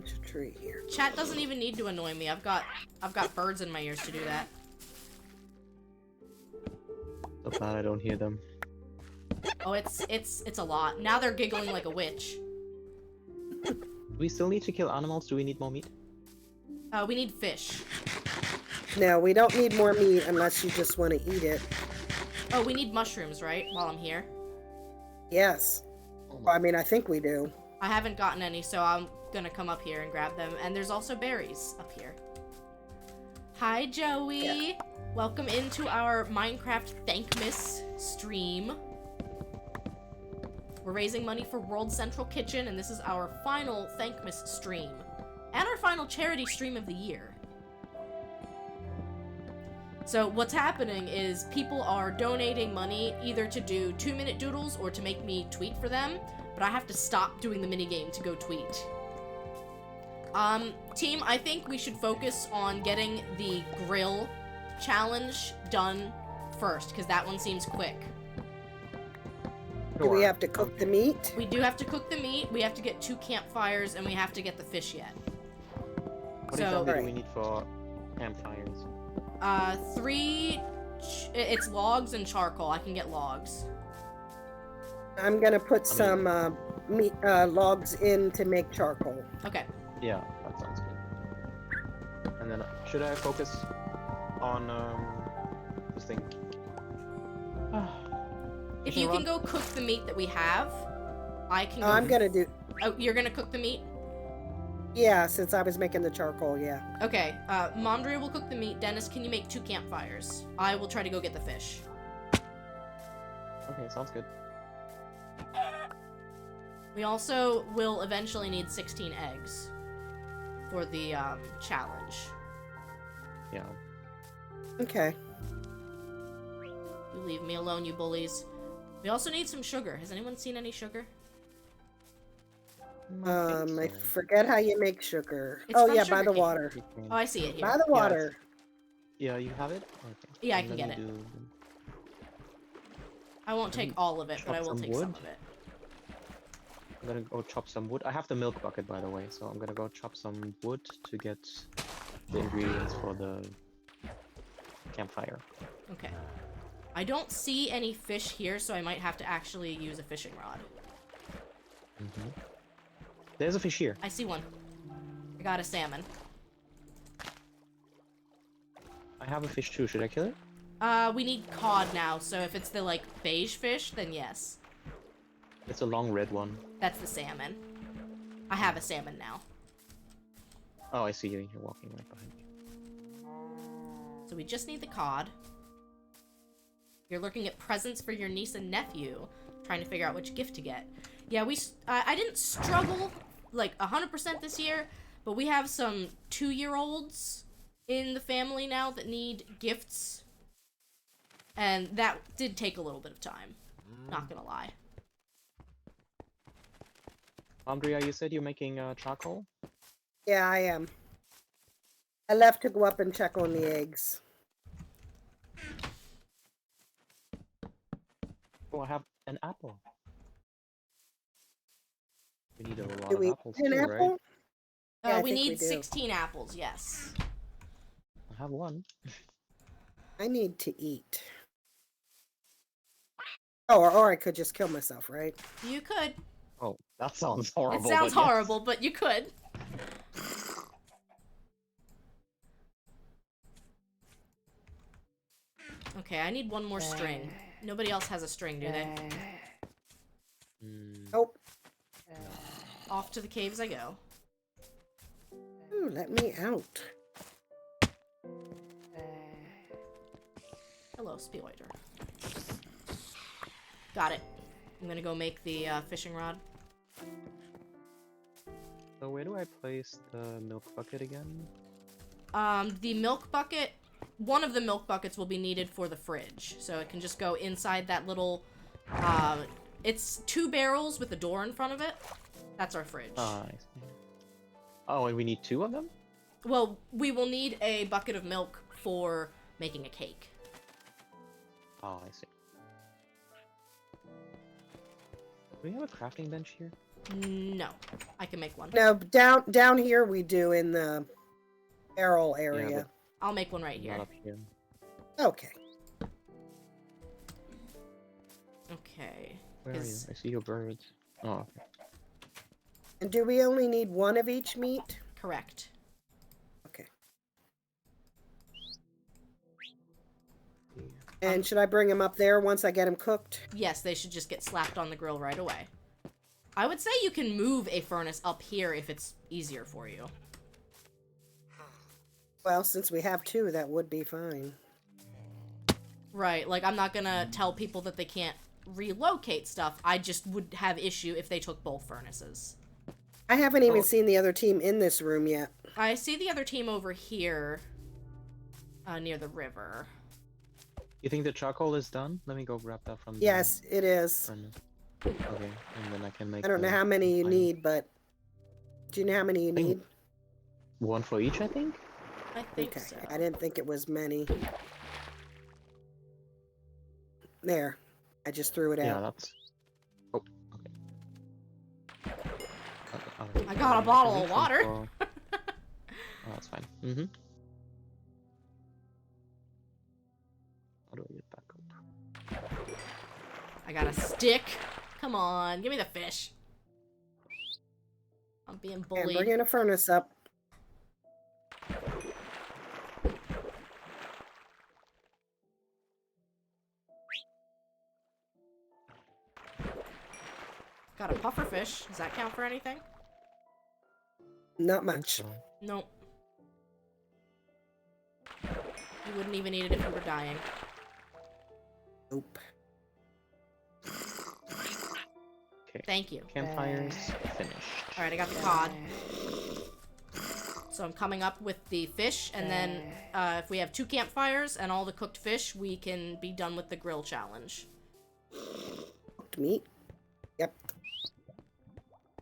bunch of tree here. Chat doesn't even need to annoy me. I've got birds in my ears to do that. So glad I don't hear them. Oh, it's a lot. Now they're giggling like a witch. Do we still need to kill animals? Do we need more meat? We need fish. No, we don't need more meat unless you just want to eat it. Oh, we need mushrooms, right? While I'm here. Yes. Well, I mean, I think we do. I haven't gotten any, so I'm gonna come up here and grab them. And there's also berries up here. Hi, Joey. Yeah. Welcome into our Minecraft Thankmas stream. We're raising money for World Central Kitchen, and this is our final Thankmas stream. And our final charity stream of the year. So what's happening is people are donating money either to do 2-minute doodles or to make me tweet for them, but I have to stop doing the minigame to go tweet. Team, I think we should focus on getting the grill challenge done first, because that one seems quick. Do we have to cook the meat? We do have to cook the meat, we have to get 2 campfires, and we have to get the fish yet. What So- exactly do Right. we need for campfires? 3... It's logs and charcoal. I can get logs. I'm gonna put some meat logs in to make charcoal. Okay. Yeah, that sounds good. And then should I focus on this thing? If you can go cook the meat that we have, I can go... I'm gonna do. Oh, you're gonna cook the meat? Yeah, since I was making the charcoal. Yeah. Okay, Mondria will cook the meat. Dennis, can you make 2 campfires? I will try to go get the fish. Okay, sounds good. We also will eventually need 16 eggs for the challenge. Yeah. Okay. You leave me alone, you bullies. We also need some sugar. Has anyone seen any sugar? I forget how you make sugar. It's Oh from yeah, by the sugarcane. water. Oh, I see it here. By the water. Yeah, you have it? Okay. Yeah, I Then can let get me it. do- I won't take all of it, but I chop will some take some wood. of it. I'm gonna go chop some wood. I have the milk bucket, by the way, so I'm gonna go chop some wood to get the ingredients for the campfire. Okay. I don't see any fish here, so I might have to actually use a fishing rod. There's a fish here. I see one. I got a salmon. I have a fish too. Should I kill it? We need cod now, so if it's the, like, beige fish, then yes. It's a long red one. That's the salmon. I have a salmon now. Oh, I see you. You're walking right behind me. So we just need the cod. You're looking at presents for your niece and nephew, trying to figure out which gift to get. Yeah, I didn't struggle, like, 100% this year, but we have some 2-year-olds in the family now that need gifts. And that did take a little bit of time. Not gonna lie. Andrea, you said you're making charcoal? Yeah, I am. I left to go up and check on the eggs. Oh, I have an apple. We need a lot Do of we apples eat an too, apple? right? Yeah, I We think we need do. 16 apples, yes. I have one. I need to eat. Oh, or I could just kill myself, right? You could. Oh, that sounds horrible. It sounds but yes. horrible, but you could. Okay, I need one more string. Nobody else has a string, do they? Nope. Off to the caves I go. Ooh, let me out. Hello, Spider. Got it. I'm gonna go make the fishing rod. So where do I place the milk bucket again? The milk bucket, one of the milk buckets will be needed for the fridge. So it can just go inside that little, it's 2 barrels with a door in front of it. That's our fridge. I see. Oh, and we need 2 of them? Well, we will need a bucket of milk for making a cake. Oh, I see. Do we have a crafting bench here? No, I can make one. No, down here we do in the barrel area. I'll make one right Not here. up here. Okay. Okay. Where are you? 'cause- I see your birds. Oh, okay. And do we only need one of each meat? Correct. Okay. And should I bring them up there once I get them cooked? Yes, they should just get slapped on the grill right away. I would say you can move a furnace up here if it's easier for you. Well, since we have two, that would be fine. Right, like I'm not gonna tell people that they can't relocate stuff. I just would have issue if they took both furnaces. I haven't even Oh. seen the other team in this room yet. I see the other team over here, near the river. You think the charcoal is done? Let me go grab that from the Yes, it is. furnace. Okay, and then I can make. I don't know how many you need, but do you know how many you think- need? One for each, I think. I think Okay, so. I didn't think it was many. There, I just threw it Yeah, out. that's. Oh, okay. I got a bottle of water. Oh, that's fine. Mm-hmm. How do I get back up? I got a stick. Come on, give me the fish. I'm being And bullied. bringing a furnace up. Got a puffer fish. Does that count for anything? Not much. So, Nope. You wouldn't even eat it if you were dying. Nope. okay. Thank you. Campfires finished. Alright, I got the cod. So I'm coming up with the fish, and then if we have 2 campfires and all the cooked fish, we can be done with the grill challenge. Cooked meat. Yep.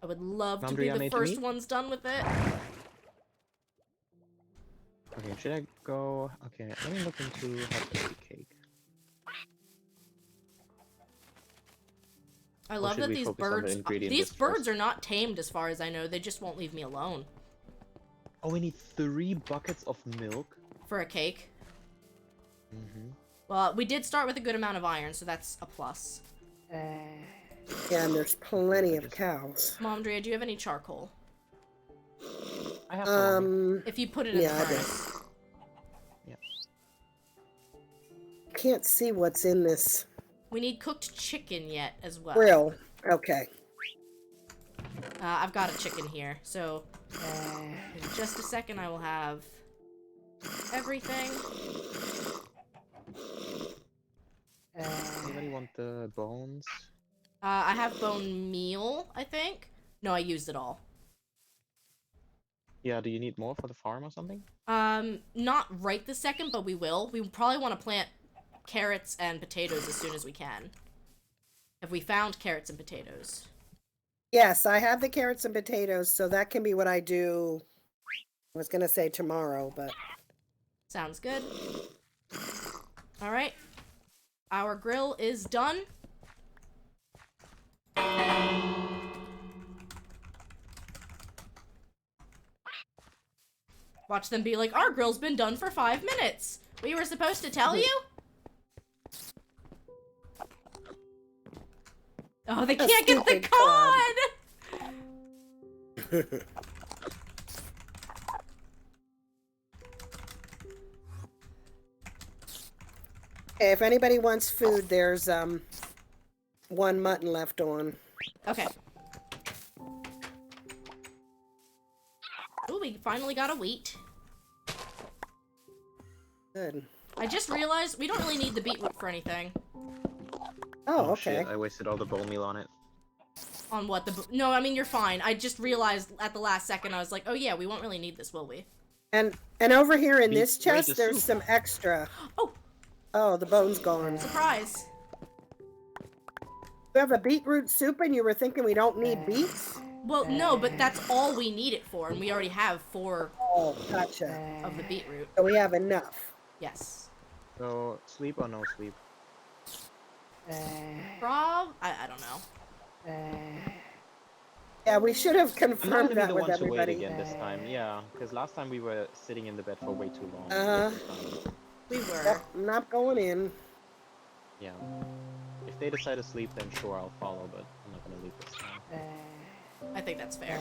I would love to Laundry be I the made first meat? ones done with it. Okay, should I go? Okay, let me look into how to make a cake. I Or love should that we these focus on the birds. ingredient These list birds first? are not tamed, as far as I know. They just won't leave me alone Oh, we need 3 buckets of milk. for a cake. Mm-hmm. Well, we did start with a good amount of iron, so that's a plus. Yeah, and there's plenty of cows. Mom, Drea, do you have any charcoal? I have some. If you put it in Yeah, the I do. furnace. Can't see what's in this We need cooked chicken yet as well. grill. Okay. I've got a chicken here, so in just a second I will have everything. Anybody want the bones? I have bone meal, I think. No, I used it all. Yeah, do you need more for the farm or something? Not right this second, but we will. We probably want to plant carrots and potatoes as soon as we can. If we found carrots and potatoes. Yes, I have the carrots and potatoes, so that can be what I do. I was gonna say tomorrow, but Sounds good. Alright. Our grill is done. Watch them be like, our grill's been done for 5 minutes. We were supposed to tell you? Oh, they A can't get the stupid cod! okay, if anybody wants food, there's 1 mutton left on. Okay. Ooh, we finally got a wheat. Good. I just realized we don't really need the beetroot for anything. Oh, okay. Shit, I wasted all the bone meal on it. On what? No, I mean, you're fine. I just realized at the last second, I was like, oh yeah, we won't really need this, will we? And over here in Beef this chest, Regis there's soup. some extra. Oh, Oh, the bone's gone. surprise. You have a beetroot soup and you were thinking we don't need beets? Well, no, but that's all we need it for, and we already have 4 Oh, gotcha. of the beetroot. So we have enough. Yes. So, sleep or no sleep? I don't know. Yeah, we should have I'm not confirmed gonna be that the with one to wait everybody. again this time. Yeah, because last time we were sitting in the bed for way too long. Uh-huh. We were. Yep, I'm not going in. Yeah. If they decide to sleep, then sure, I'll follow, but I'm not gonna leave this time. I think that's fair.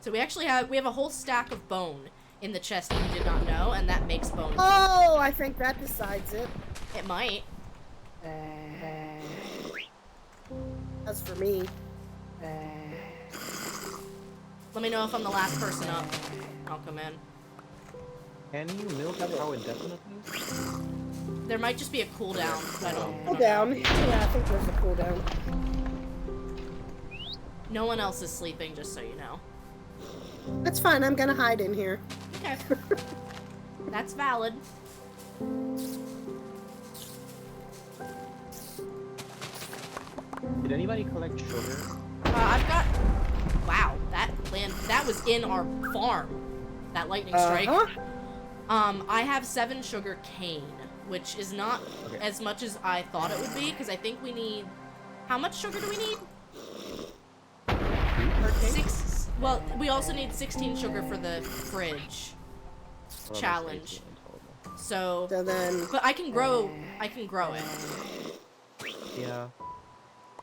So we actually have a whole stack of bone in the chest that we did not know, and that makes bone. Oh, I think that decides it. It might. As for me. Let me know if I'm the last person up. I'll come in. Can you milk a cow indefinitely? There might just be a cooldown. I don't Cool know. down. Yeah, I think there's a cooldown. No one else is sleeping, just so you know. That's fine, I'm gonna hide in here. Okay. That's valid. Did anybody collect sugar? I've got... Wow, that was in our farm. That lightning strike. I have 7 sugar cane, which is not as much as I thought it would be, because I think we need... How much sugar do we need? 6... Well, we also need 16 sugar for the fridge Well, that's challenge. 18 in total. So then... But I can grow it. Yeah.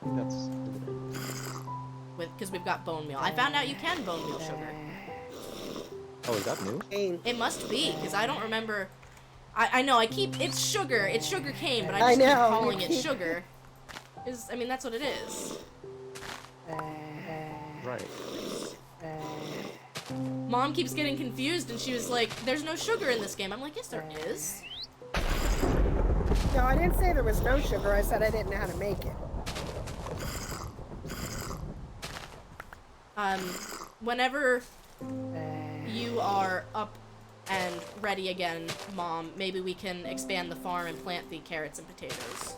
I think that's good. Because we've got bone meal. I found out you can bone meal sugar. Oh, is that new? Cane. It must be, because I don't remember... I know, it's sugar cane, but I I just keep know, calling you it keep- sugar. I mean, that's what it is. Right. Mom keeps getting confused, and she was like, there's no sugar in this game. I'm like, yes, there is. No, I didn't say there was no sugar, I said I didn't know how to make it. Whenever you are up and ready again, Mom, maybe we can expand the farm and plant the carrots and potatoes.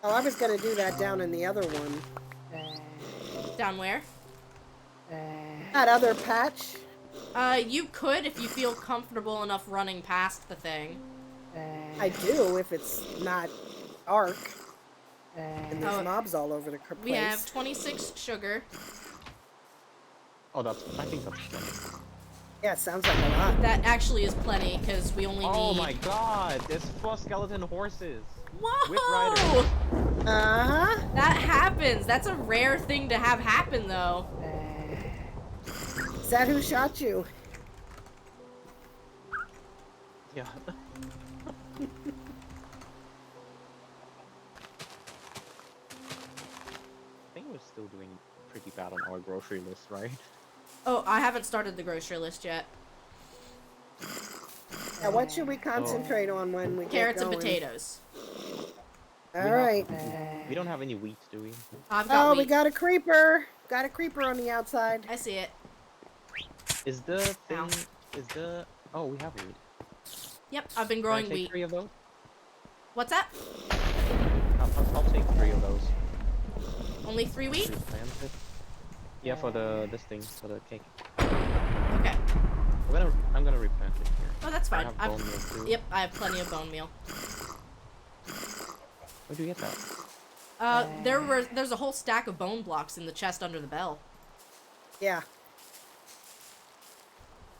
Oh, I was gonna do that down in the other one. Down where? That other patch? You could if you feel comfortable enough running past the thing. I do, if it's not dark. And there's mobs all over the place. We have 26 sugar. Oh, I think that's plenty. Yeah, it sounds like a lot. That actually is plenty, because we only Oh need... my god, there's 4 skeleton horses. With Whoa! riders. Uh-huh. That happens. That's a rare thing to have happen, though. Is that who shot you? Yeah. I think we're still doing pretty bad on our grocery list, right? Oh, I haven't started the grocery list yet. Now, what should we concentrate on when we Carrots get and going? potatoes. Alright. We don't have any wheat, do we? I've got Oh, we wheat. got a creeper! Got a creeper on the outside. I see it. Is the thing... Ow. Is the... Oh, we have wheat. Yep, I've been Can I growing take wheat. 3 of those? What's that? I'll take 3 of those. Only 3 wheat? Replant it. Yeah, for this thing, for the cake. Okay. I'm gonna replant it here. Oh, that's fine. I have bone meal too. Yep, I have plenty of bone meal. Where'd you get that? There's a whole stack of bone blocks in the chest under the bell. Yeah.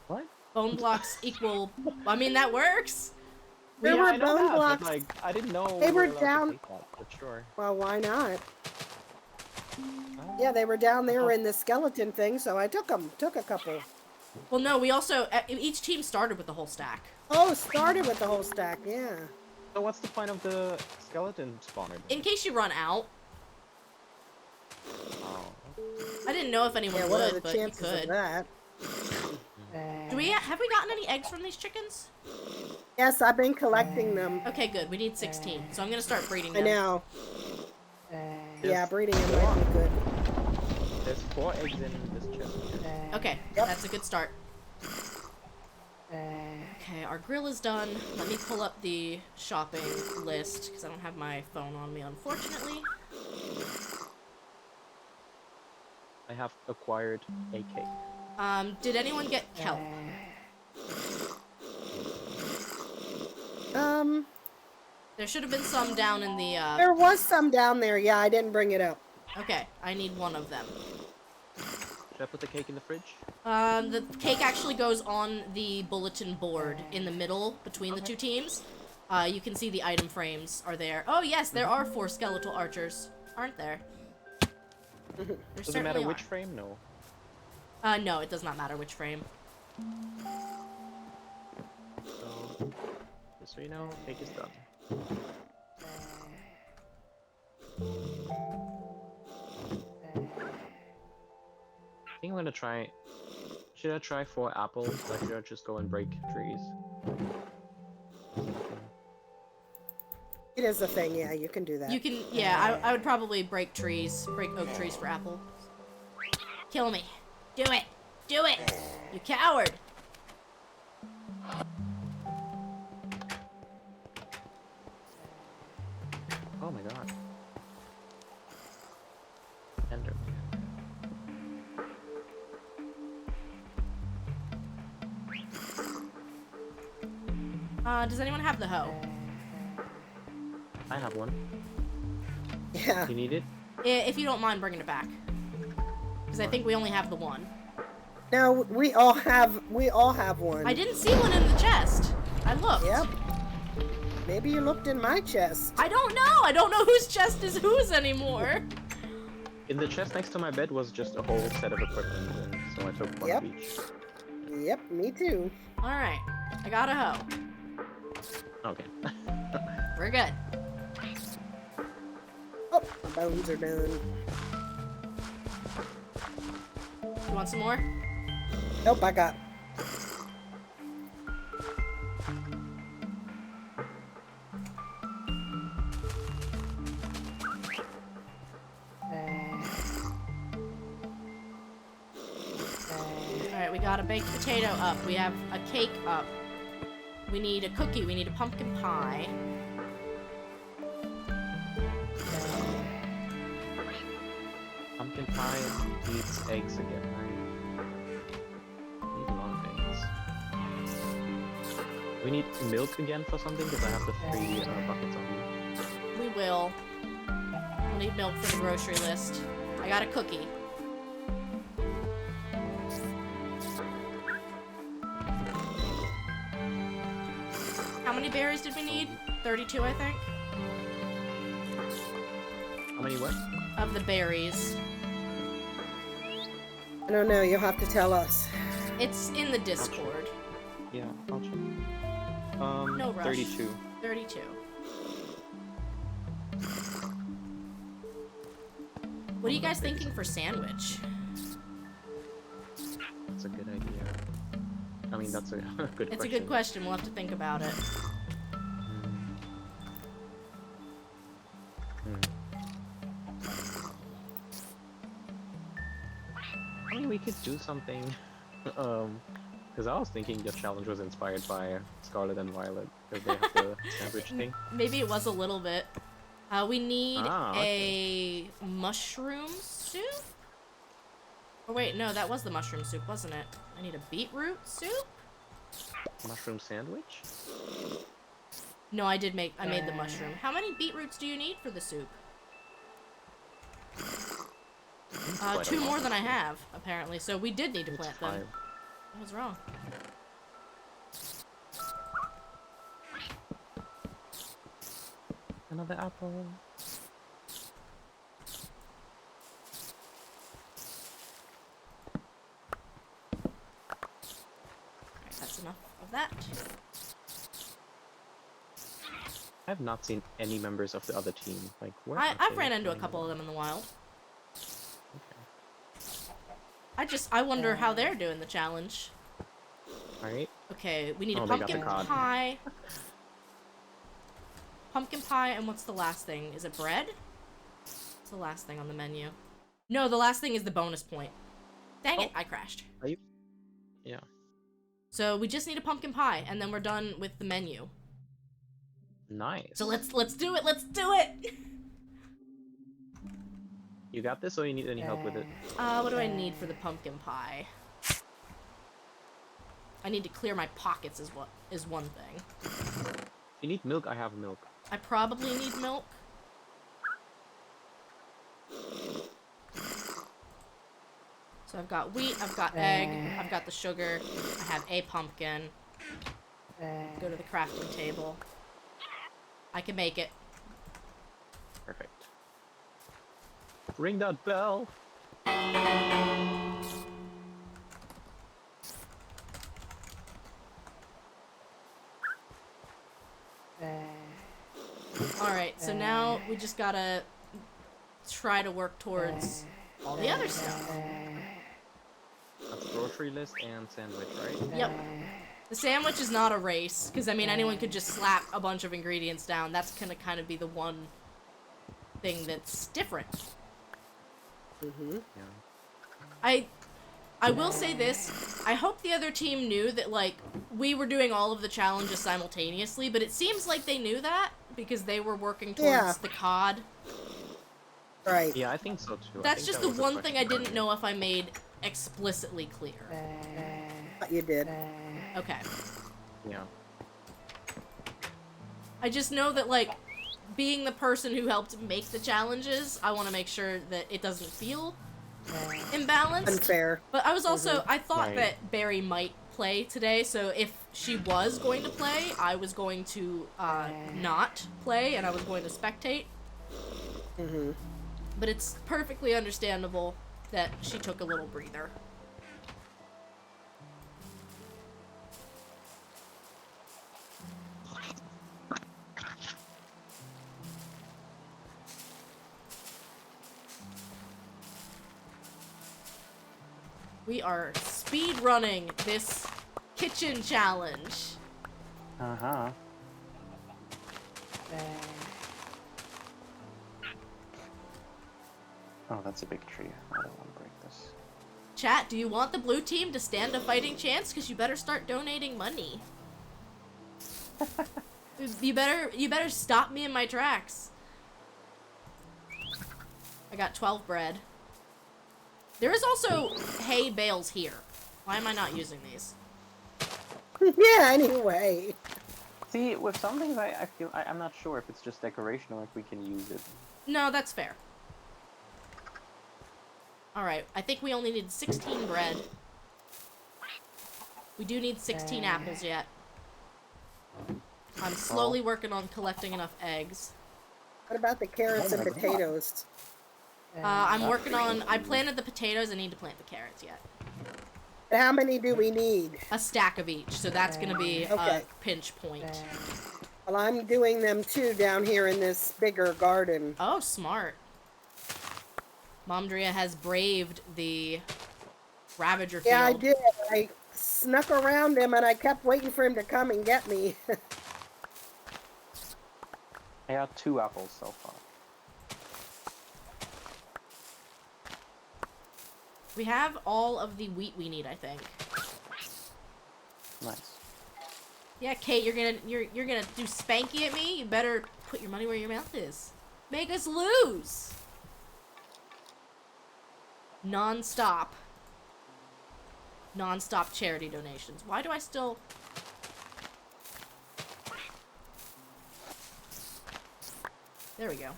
What? Bone blocks equal... I mean, that works! There were I know bone that, but, blocks. like, I didn't know They we were allowed to down- take that, but sure. Well, why not? Oh. Yeah, they were down there in the skeleton thing, so I took them. Took a couple. Well, no, we also... Each team started with the whole stack. Oh, started with the whole stack, yeah. So what's the point of the skeleton spawner? then? In case you run out. Oh. I didn't know if anyone Yeah, what are would, the but you chances of could. that? Have we gotten any eggs from these chickens? Yes, I've been collecting them. Okay, good. We need 16, so I'm gonna start breeding I them. know. Yeah, Yes. breeding them might be good. There's 4 eggs in this chest here. Okay, Yep. that's a good start. Okay, our grill is done. Let me pull up the shopping list, because I don't have my phone on me, unfortunately. I have acquired a cake. Did anyone get kelp? There should have been some down in the, There was some down there. Yeah, I didn't bring it up. Okay, I need one of them. Should I put the cake in the fridge? The cake actually goes on the bulletin board in the middle between the two teams. You can see the item frames are there. Oh yes, there are 4 skeletal archers, aren't there? There Does it matter certainly which frame? No. are. No, it does not matter which frame. So, just so you know, cake is done. I think I'm gonna try. Should I try 4 apples, or should I just go and break trees? It is a thing, yeah, you can do that. You can, yeah, I would probably break trees, break oak trees for apple. Kill me. Do it. Do it. You coward. Oh my god. Ender. Does anyone have the hoe? I have one. Yeah. You need it? If you don't mind bringing it back. Because I think we only have the one. No, we all have one. I didn't see one in the chest. I looked. Yep. Maybe you looked in my chest. I don't know. I don't know whose chest is whose anymore. In the chest next to my bed was just a whole set of equipment, and so I took one Yep. of each. Yep, me too. Alright. I got a hoe. Okay. We're good. Oh, my bones are done. You want some more? Nope, I got. Alright, we got a baked potato up. We have a cake up. We need a cookie. We need a pumpkin pie. Pumpkin pie eats eggs again, right? Need a lot of eggs. We need milk again for something, because I have the 3 buckets on me. We will. We'll need milk for the grocery list. I got a cookie. How many berries did we need? 32, I think. How many what? Of the berries. I don't know, you'll have to tell us. It's in the Discord. Yeah, I'll check. No rush. 32. 32. What are you guys thinking for sandwich? That's a good idea. I mean, that's a good It's question. a good question. We'll have to think about it. I mean, we could do something. Because I was thinking the challenge was inspired by Scarlet and Violet, because they have the sandwich thing. Maybe it was a little bit. We need okay. a mushroom soup? Oh wait, no, that was the mushroom soup, wasn't it? I need a beetroot soup? Mushroom sandwich? No, I made the mushroom. How many beetroots do you need for the soup? Quite a 2 more lot. than I have, apparently, so we did need to It's plant them. 5. I was wrong. Another apple. Alright, that's enough of that. I have not seen any members of the other team. Like, where? I've ran into a couple of them in the wild. I wonder how they're doing the challenge. Alright. Okay, we need a Oh, they got the pumpkin cod. pie. Pumpkin pie, and what's the last thing? Is it bread? What's the last thing on the menu? No, the last thing is the bonus point. Dang it, I crashed. Are you? Yeah. So we just need a pumpkin pie, and then we're done with the menu. Nice. So let's do it. Let's do it. You got this, or you need any help with it? What do I need for the pumpkin pie? I need to clear my pockets is one thing. If you need milk, I have milk. I probably need milk. So I've got wheat, I've got egg, I've got the sugar, I have a pumpkin. Go to the crafting table. I can make it. Perfect. Ring that bell. Alright, so now we just gotta try to work towards all the other stuff. That's grocery list and sandwich, right? Yep. The sandwich is not a race, because, I mean, anyone could just slap a bunch of ingredients down. That's gonna kind of be the one thing that's different. Mm-hmm. Yeah. I will say this, I hope the other team knew that, like, we were doing all of the challenges simultaneously, but it seems like they knew that, because they were working towards the COD. Right. Yeah, I think so too. That's I think just that the was a one thing I question didn't know if I made explicitly clear. You did. Okay. Yeah. I just know that, like, being the person who helped make the challenges, I want to make sure that it doesn't feel imbalanced. Unfair. But I was also, I thought Right. that Barry might play today, so if she was going to play, I was going to not play, and I was going to spectate. Mm-hmm. But it's perfectly understandable that she took a little breather. We are speed running this kitchen challenge. Uh-huh. Oh, that's a big tree. I don't want to break this. Chat, do you want the blue team to stand a fighting chance? Because you better start donating money. you better stop me in my tracks. I got 12 bread. There is also hay bales here. Why am I not using these? Yeah, anyway. See, with some things, I feel I'm not sure if it's just decoration or if we can use it. No, that's fair. Alright, I think we only need 16 bread. We do need 16 apples yet. I'm slowly working on collecting enough eggs. What about the carrots and potatoes? I'm working on... I planted the potatoes, I need to plant the carrots yet. How many do we need? A stack of each, so that's gonna be a Okay. pinch point. Well, I'm doing them too down here in this bigger garden. Oh, smart. Momdria has braved the Ravager field. Yeah, I did. I snuck around him and I kept waiting for him to come and get me. I got 2 apples so far. We have all of the wheat we need, I think. Nice. Yeah, Kate, you're gonna do spanky at me? You better put your money where your mouth is. Make us lose! Non-stop. Non-stop charity donations. Why do I still... There we go.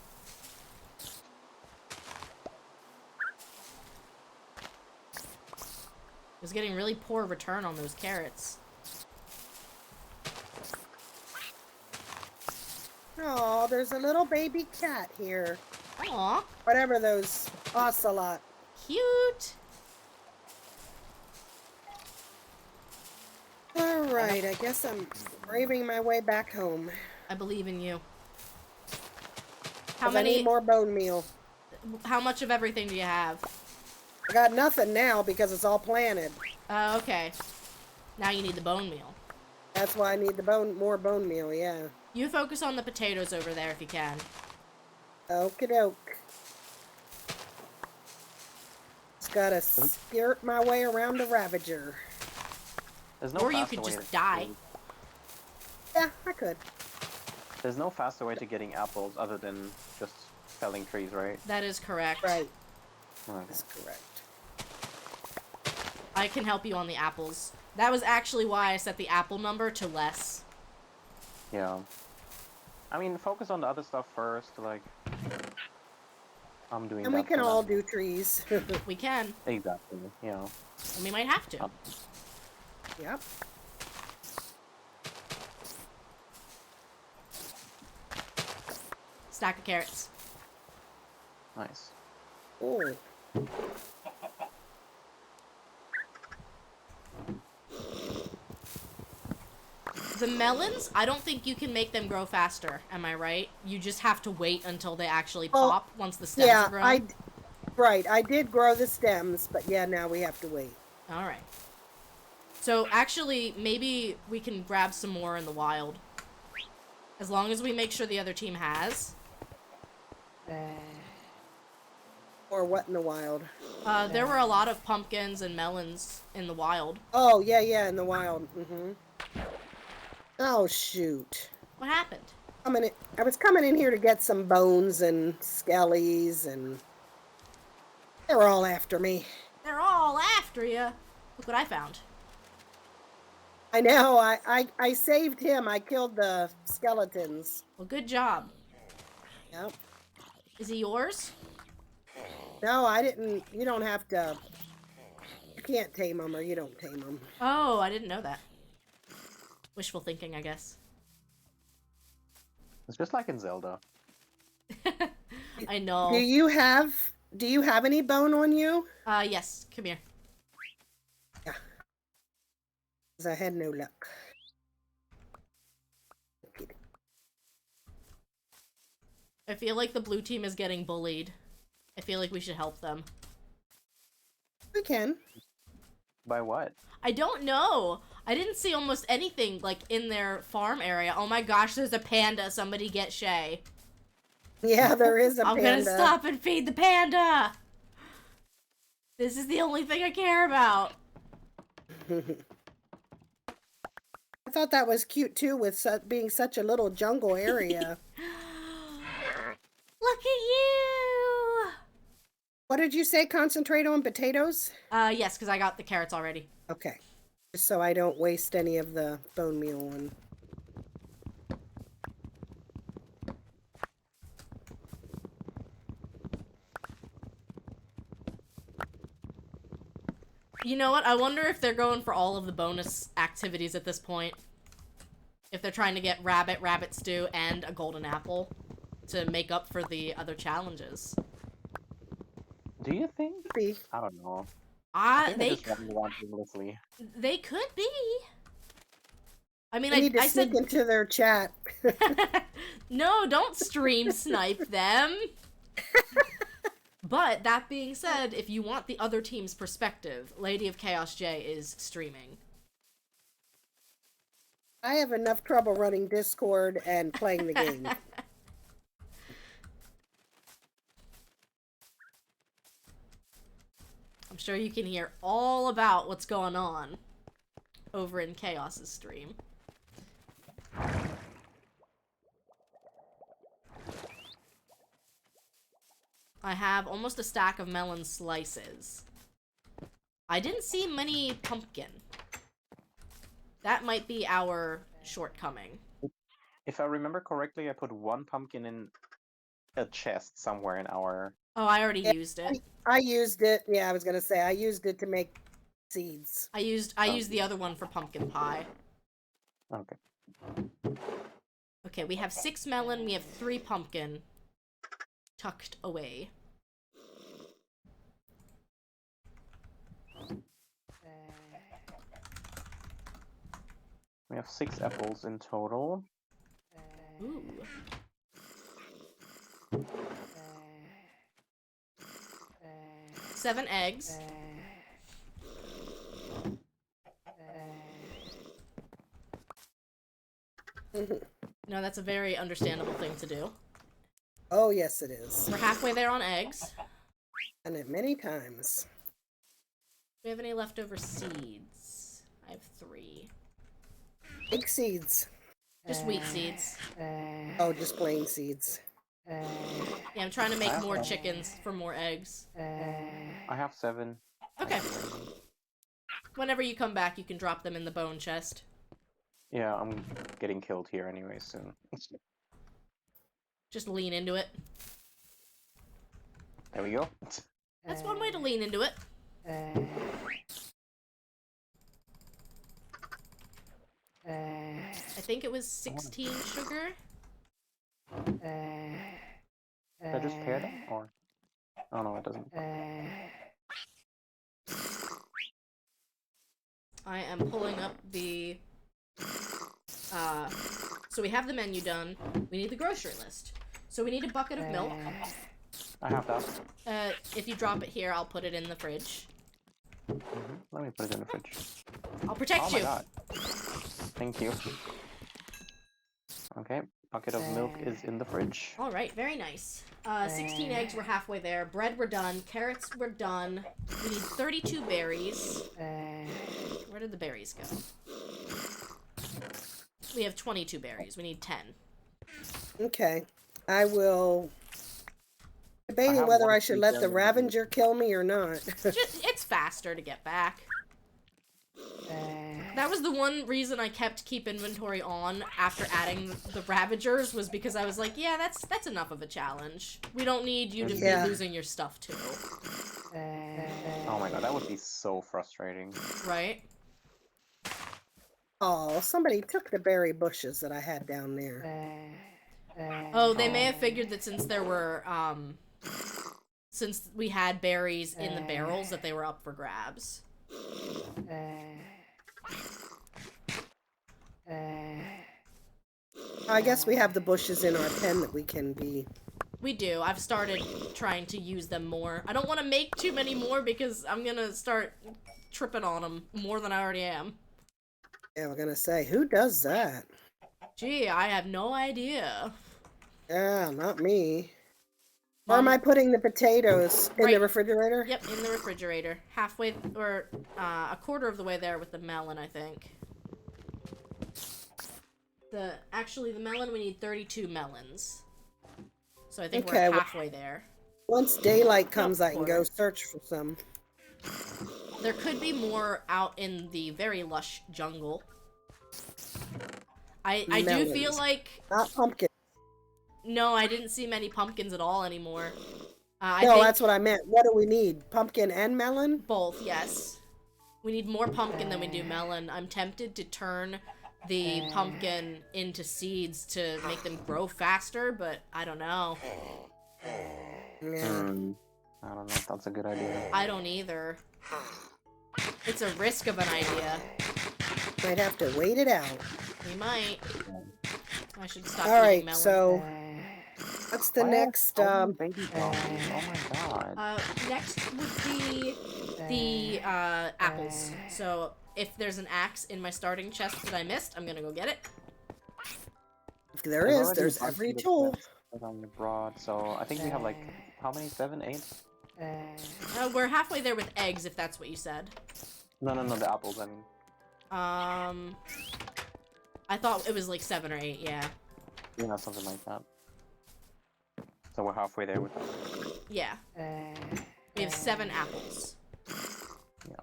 I was getting really poor return on those carrots. Oh, there's a little baby cat here. Aw, Whatever those ocelot. cute! Alright, I guess I'm braving my way back home. I believe in you. How 'Cause I many... need more bone meal. How much of everything do you have? I got nothing now because it's all planted. Okay. Now you need the bone meal. That's why I need the more bone meal, yeah. You focus on the potatoes over there if you can. Okie doke. Just gotta skirt my way around the Ravager. There's no Or you faster could way just to- die. Yeah, I could. There's no faster way to getting apples other than just felling trees, right? That is correct. Right, Okay. that's correct. I can help you on the apples. That was actually why I set the apple number to less. Yeah. I mean, focus on the other stuff first. Like, I'm doing And that we can for all now. do trees. We can. Exactly. You know. And we might have to. Yep. Stack of carrots. Nice. Oh. The melons, I don't think you can make them grow faster. Am I right? You just have to wait until they actually Well, pop once the stems Yeah, are grown. right. I did grow the stems, but yeah, now we have to wait. All right. So actually, maybe we can grab some more in the wild. As long as we make sure the other team has. Or what in the wild? There were a lot of pumpkins and melons in the wild. Oh, yeah, in the wild. Oh, shoot. What happened? I was coming in here to get some bones and skellies, and they were all after me. They're all after you. Look what I found. I know. I saved him. I killed the skeletons. Well, good job. Yep. Is he yours? No, I didn't. You don't have to. You can't tame them, or you don't tame them. Oh, I didn't know that. Wishful thinking, I guess. It's just like in Zelda. I know. Do you have any bone on you? Yes. Come here. Yeah. 'Cause I had no luck. I feel like the blue team is getting bullied. I feel like we should help them. We can. By what? I don't know. I didn't see almost anything, like, in their farm area. Oh my gosh, there's a panda. Somebody get Shay. Yeah, there is a I'm panda. gonna stop and feed the panda! This is the only thing I care about. I thought that was cute too, with being such a little jungle area. Look at you! What did you say? Concentrate on potatoes? Yes, because I got the carrots already. Okay. Just so I don't waste any of the bone meal on. You know what? I wonder if they're going for all of the bonus activities at this point. If they're trying to get rabbit, rabbit stew, and a golden apple to make up for the other challenges. Do you think? Be. I don't know. I think They just running around aimlessly. they could be. I mean, I need to I sneak said into their chat. no. Don't stream snipe them. But that being said, if you want the other team's perspective, Lady of Chaos J is streaming. I have enough trouble running Discord and playing the game. I'm sure you can hear all about what's going on over in Chaos's stream. I have almost a stack of melon slices. I didn't see many pumpkin. That might be our shortcoming. If I remember correctly, I put one pumpkin in a chest somewhere in our... Oh, I already used it. I used it. Yeah, I was gonna say I used it to make seeds. I used the other one for pumpkin pie. Okay. Okay, we have 6 melon, we have 3 pumpkin tucked away. We have 6 apples in total. Ooh. Seven eggs. No, that's a very understandable thing to do. Oh, yes, it is. We're halfway there on eggs. Done it many times. Do we have any leftover seeds? I have 3. Big seeds. Just wheat seeds. Oh, just plain seeds. Yeah, I'm trying to make more chickens for more eggs. I have 7. Okay. Whenever you come back, you can drop them in the bone chest. Yeah, I'm getting killed here anyway soon. Just lean into it. There we go. That's one way to lean into it. I think it was 16 sugar. Should I just pair them, or? Oh no, it doesn't. I am pulling up the... So we have the menu done. We need the grocery list. So we need a bucket of milk. I have that. If you drop it here, I'll put it in the fridge. Let me put it in the fridge. I'll protect Oh my you. god. Thank you. Okay, bucket of milk is in the fridge. All right, very nice. 16 eggs, we're halfway there. Bread, we're done. Carrots, we're done. We need 32 berries. Where did the berries go? We have 22 berries. We need 10. Okay. I will... Debating have whether one I should let the sweet berry. Ravager kill me or not. It's faster to get back. That was the one reason I kept keep inventory on after adding the Ravagers, was because I was like, yeah, that's enough of a challenge. We don't need you to Yeah. be losing your stuff too. Oh my god, that would be so frustrating. Right? Oh, somebody took the berry bushes that I had down there. Oh, they may have figured that since there were, since we had berries in the barrels, that they were up for grabs. I guess we have the bushes in our pen that we can be... We do. I've started trying to use them more. I don't want to make too many more because I'm gonna start tripping on them more than I already am. Yeah, we're gonna say, who does that? Gee, I have no idea. Yeah, not me. Or am I putting the potatoes in the Right. refrigerator? Yep, in the refrigerator. Halfway, or a quarter of the way there with the melon, I think. Actually, the melon, we need 32 melons. So I think Okay, we're well- halfway there. Once daylight comes, I can go quarter. search for some. There could be more out in the very lush jungle. I do feel Melons. like... Not pumpkin. No, I didn't see many pumpkins at all anymore. I No, think that's what I meant. What do we need? Pumpkin and melon? both, yes. We need more pumpkin than we do melon. I'm tempted to turn the pumpkin into seeds to make them grow faster, but I don't know. Yeah. I don't know if that's a good idea. I don't either. It's a risk of an idea. Might have to wait it out. We might. I should stop All eating right, melon. so what's the Why are next? so many baby zombies? Oh my god. Next would be the apples. So if there's an axe in my starting chest that I missed, I'm gonna go get it. If there There's is, already there's a bunch every of the tool. clips that I brought, so I think we have like, how many? 7, 8? We're halfway there with eggs, if that's what you said. No, the apples, I mean. I thought it was like 7 or 8, yeah. Yeah, something like that. So we're halfway there with that. Yeah. We have 7 apples. Yeah.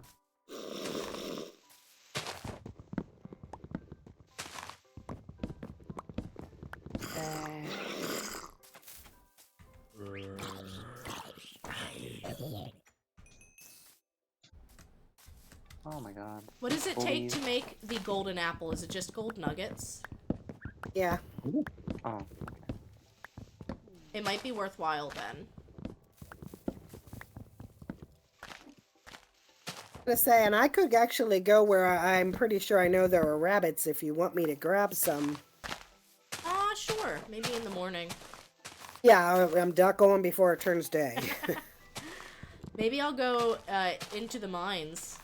Oh my god. What does it take Please. to make the golden apple? Is it just gold nuggets? Yeah. Oh. It might be worthwhile then. I'm gonna say, and I could actually go where I'm pretty sure I know there are rabbits if you want me to grab some. Sure. Maybe in the morning. Yeah, I'm not going before it turns day. Maybe I'll go into the mines.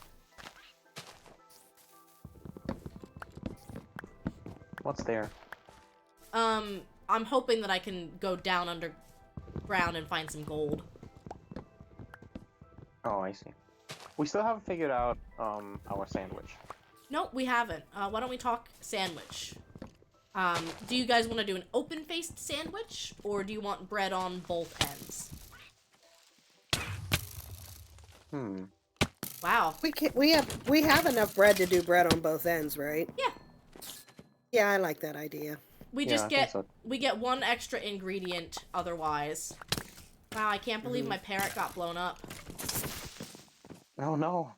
What's there? I'm hoping that I can go down underground and find some gold. Oh, I see. We still haven't figured out our sandwich. Nope, we haven't. Why don't we talk sandwich? Do you guys want to do an open-faced sandwich, or do you want bread on both ends? Wow. We have enough bread to do bread on both ends, right? Yeah. Yeah, I like that idea. we Yeah, just I think get so. we get one extra ingredient otherwise. Wow, I can't believe my parrot got blown up. Oh no.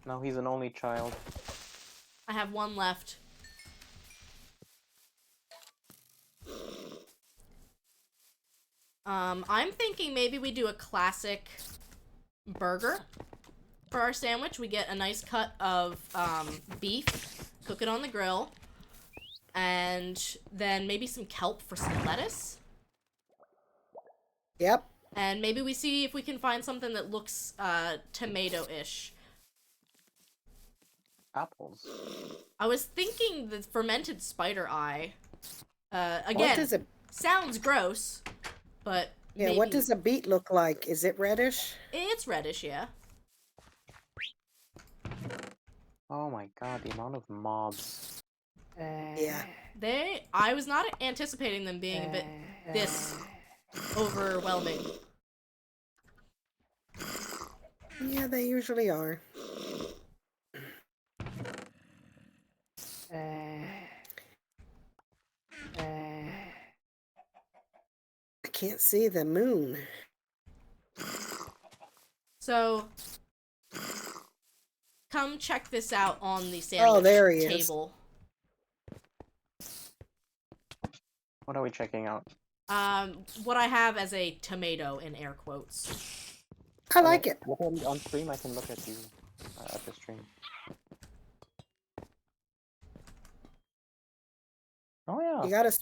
Now he's an only child. I have one left. I'm thinking maybe we do a classic burger for our sandwich. We get a nice cut of beef, cook it on the grill, and then maybe some kelp for some lettuce. Yep. And maybe we see if we can find something that looks tomato-ish. Apples. I was thinking the fermented spider eye. What Again, does it? sounds gross, but Yeah. maybe... What does a beet look like? Is it reddish? It's reddish, yeah. Oh my god, the amount of mobs. Yeah. I was not anticipating them being a bit this overwhelming. Yeah, they usually are. I can't see the moon. So, come check this out on the sandwich there he is. table. What are we checking out? What I have as a tomato in air quotes. I like it. On stream, I can look at you at the stream. Oh yeah. You got a.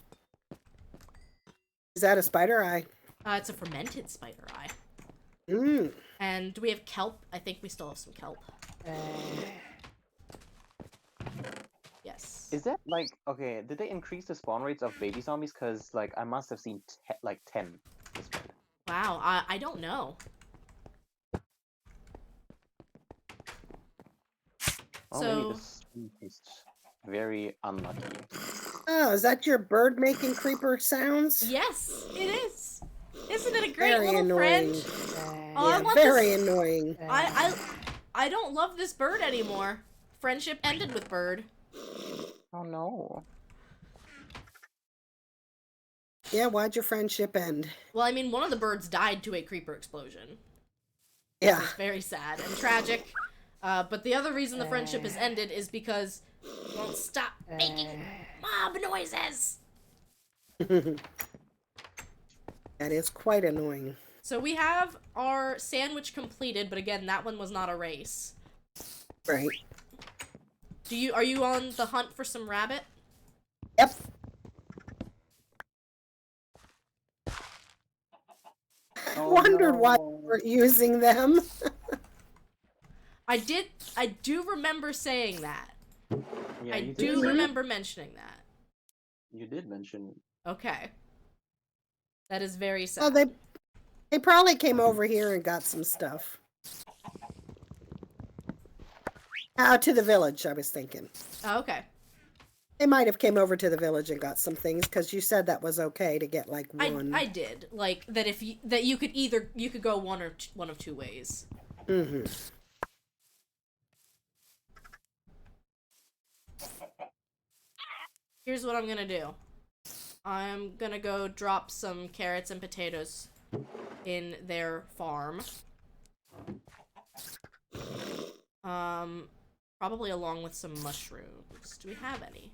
Is that a spider eye? It's a fermented spider eye. Mmm. And do we have kelp? I think we still have some kelp. Yes. Is that like okay? Did they increase the spawn rates of baby zombies? Cause like I must have seen like 10 this month. Wow, I don't know. Oh, So- maybe this is very unlucky. Oh, is that your bird making creeper sounds? Yes, it is. Isn't it a great Very little annoying. friend? Oh, I Yeah, want very this. annoying. I don't love this bird anymore. Friendship ended with bird. Oh no. Yeah, why'd your friendship end? Well, I mean, one of the birds died to a creeper explosion. Yeah. It's very sad and tragic. But the other reason the friendship has ended is because you won't stop making mob noises. That is quite annoying. So we have our sandwich completed, but again, that one was not a race. Right. Are you on the hunt for some rabbit? Yep. Oh, Wondered why no. you weren't using them. I do remember saying that. Yeah, I you do did. remember mentioning that. You did mention. Okay. That is very sad. Oh, they probably came over here and got some stuff. To the village, I was thinking. Oh, okay. They might have came over to the village and got some things because you said that was okay to get like one. I did like that. If you could go one of two ways. Mm-hmm. Here's what I'm gonna do. I'm gonna go drop some carrots and potatoes in their farm. Probably along with some mushrooms. Do we have any?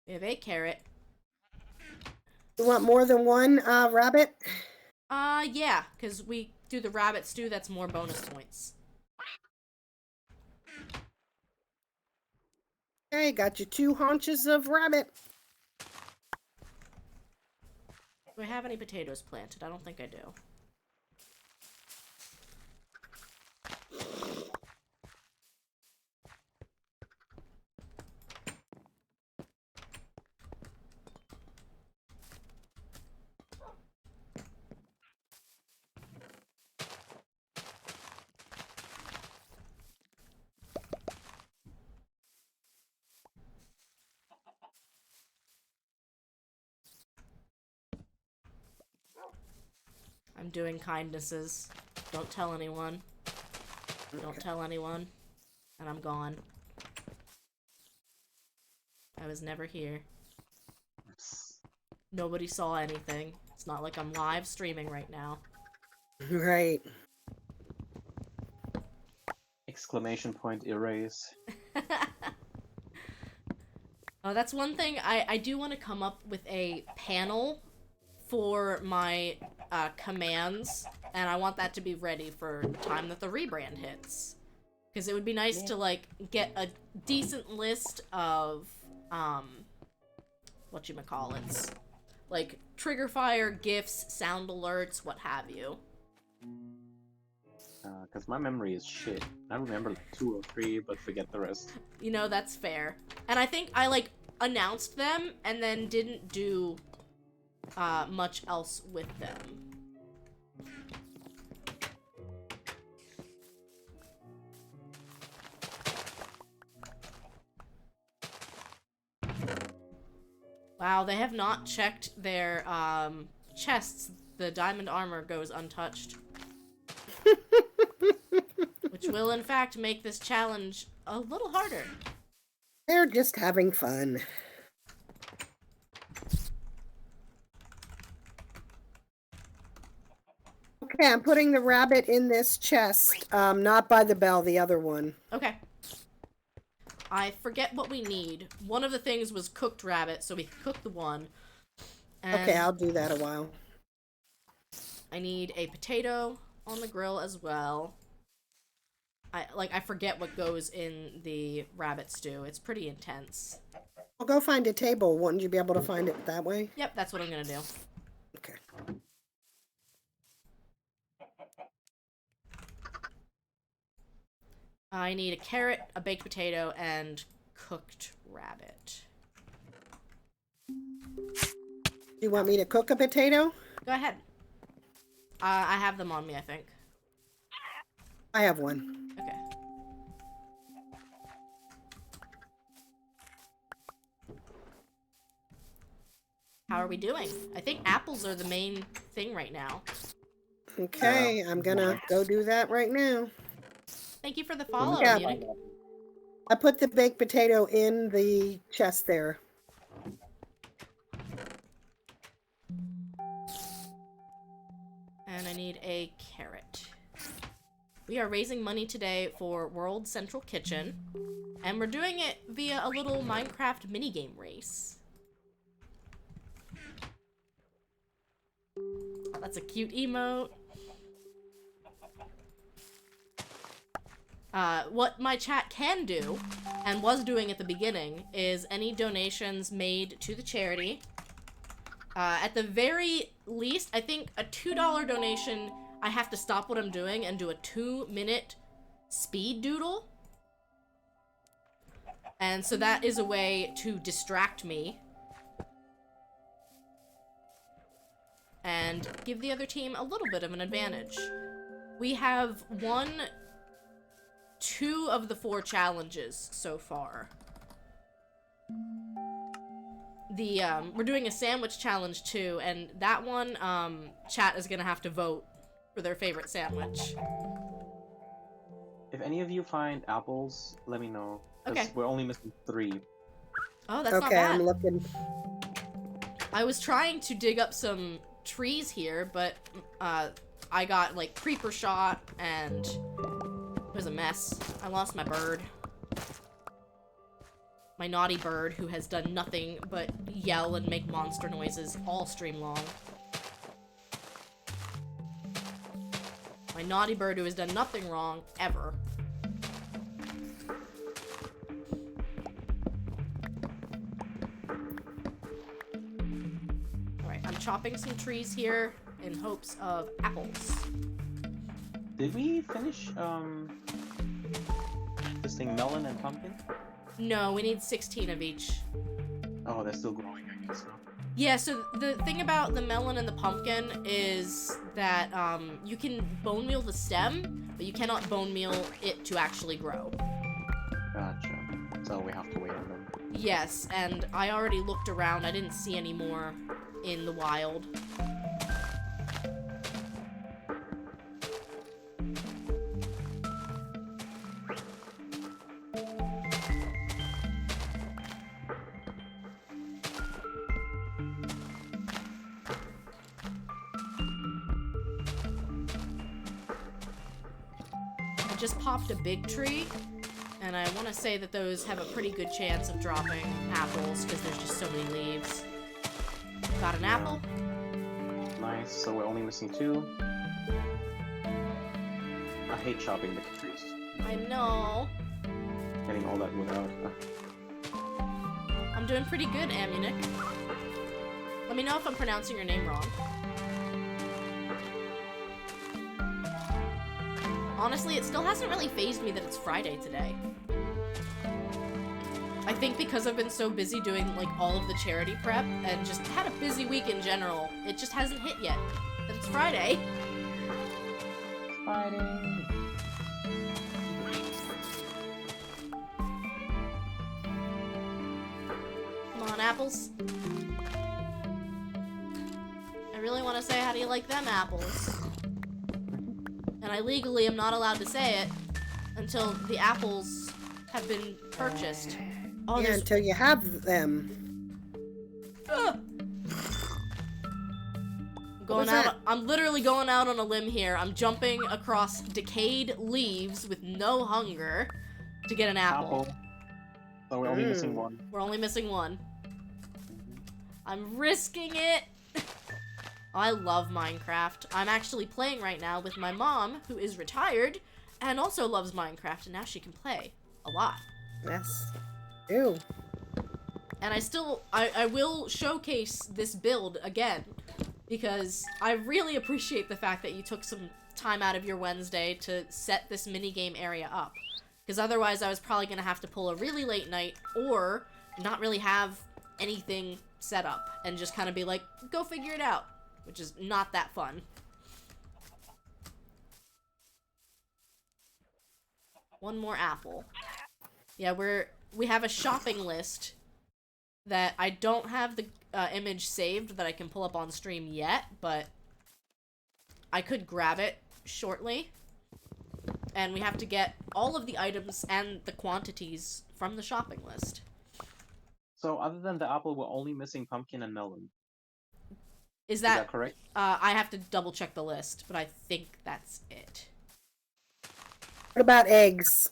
We have a carrot. You want more than one rabbit? Yeah, because we do the rabbit stew, that's more bonus points. Okay, got you 2 haunches of rabbit. Do I have any potatoes planted? I don't think I do. I'm doing kindnesses. Don't tell anyone. Don't tell anyone. And I'm gone. I was never here. Nobody saw anything. It's not like I'm live streaming right now. Right. Exclamation point erase. Oh, that's one thing. I do want to come up with a panel for my commands, and I want that to be ready for time that the rebrand hits. Because it would be nice to, like, get a decent list of, whatchamacallits. Like, trigger fire, gifts, sound alerts, what have you. Because my memory is shit. I remember like 2 or 3, but forget the rest. You know, that's fair. And I think I, like, announced them and then didn't do much else with them. Wow, they have not checked their chests. The diamond armor goes untouched. Which will, in fact, make this challenge a little harder. They're just having fun. Okay, I'm putting the rabbit in this chest. Not by the bell, the other one. Okay. I forget what we need. One of the things was cooked rabbit, so we cooked the one. And Okay, I'll do that a while. I need a potato on the grill as well. I forget what goes in the rabbit stew. It's pretty intense. I'll go find a table. Wouldn't you be able to find it that way? Yep, that's what I'm gonna do. Okay. I need a carrot, a baked potato, and cooked rabbit. You want me to cook a potato? Go ahead. I have them on me, I think. I have one. Okay. How are we doing? I think apples are the main thing right now. Okay, I'm gonna go do that right now. Thank you for the follow, Yeah. Munich. I put the baked potato in the chest there. And I need a carrot. We are raising money today for World Central Kitchen, and we're doing it via a little Minecraft minigame race. Oh, that's a cute emote. What my chat can do, and was doing at the beginning, is any donations made to the charity. At the very least, I think a $2 donation, I have to stop what I'm doing and do a 2-minute speed doodle. And so that is a way to distract me. And give the other team a little bit of an advantage. We have won 2 of the 4 challenges so far. We're doing a sandwich challenge too, and that one, chat is gonna have to vote for their favorite sandwich. If any of you find apples, let me know. 'Cause Okay. we're only missing 3. Oh, that's not Okay, bad. I'm looking. I was trying to dig up some trees here, but I got like creeper shot and it was a mess. I lost my bird. My naughty bird who has done nothing but yell and make monster noises all stream long. My naughty bird who has done nothing wrong ever. Alright, I'm chopping some trees here in hopes of apples. Did we finish, this thing melon and pumpkin? No, we need 16 of each. Oh, they're still growing, I guess. So. Yeah, so the thing about the melon and the pumpkin is that you can bone meal the stem, but you cannot bone meal it to actually grow. Gotcha. So we have to wait on them. Yes, and I already looked around. I didn't see any more in the wild. just popped a big tree, and I want to say that those have a pretty good chance of dropping apples because there's just so many leaves. Got an apple? Nice, so we're only missing 2. I hate chopping the trees. I know. Getting all that wood out. I'm doing pretty good, Amunic. Let me know if I'm pronouncing your name wrong. Honestly, it still hasn't really fazed me that it's Friday today. I think because I've been so busy doing, like, all of the charity prep and just had a busy week in general, it just hasn't hit yet that it's Friday. Friday. Come on, apples. I really want to say, how do you like them apples? And I legally am not allowed to say it until the apples have been purchased. Oh, Yeah, there's... until you have them. Ugh. was that? I'm literally going out on a limb here. I'm jumping across decayed leaves with no hunger to get an apple. So we're only missing 1. We're only missing 1. I'm risking it. I love Minecraft. I'm actually playing right now with my mom, who is retired, and also loves Minecraft, and now she can play a lot. Yes. Ew. And I will showcase this build again, because I really appreciate the fact that you took some time out of your Wednesday to set this minigame area up. Because otherwise I was probably going to have to pull a really late night, or not really have anything set up, and just kind of be like, go figure it out. Which is not that fun. One more apple. Yeah, we have a shopping list that I don't have the image saved that I can pull up on stream yet, but I could grab it shortly. And we have to get all of the items and the quantities from the shopping list. So other than the apple, we're only missing pumpkin and melon. Is Is that that correct? I have to double check the list, but I think that's it. What about eggs?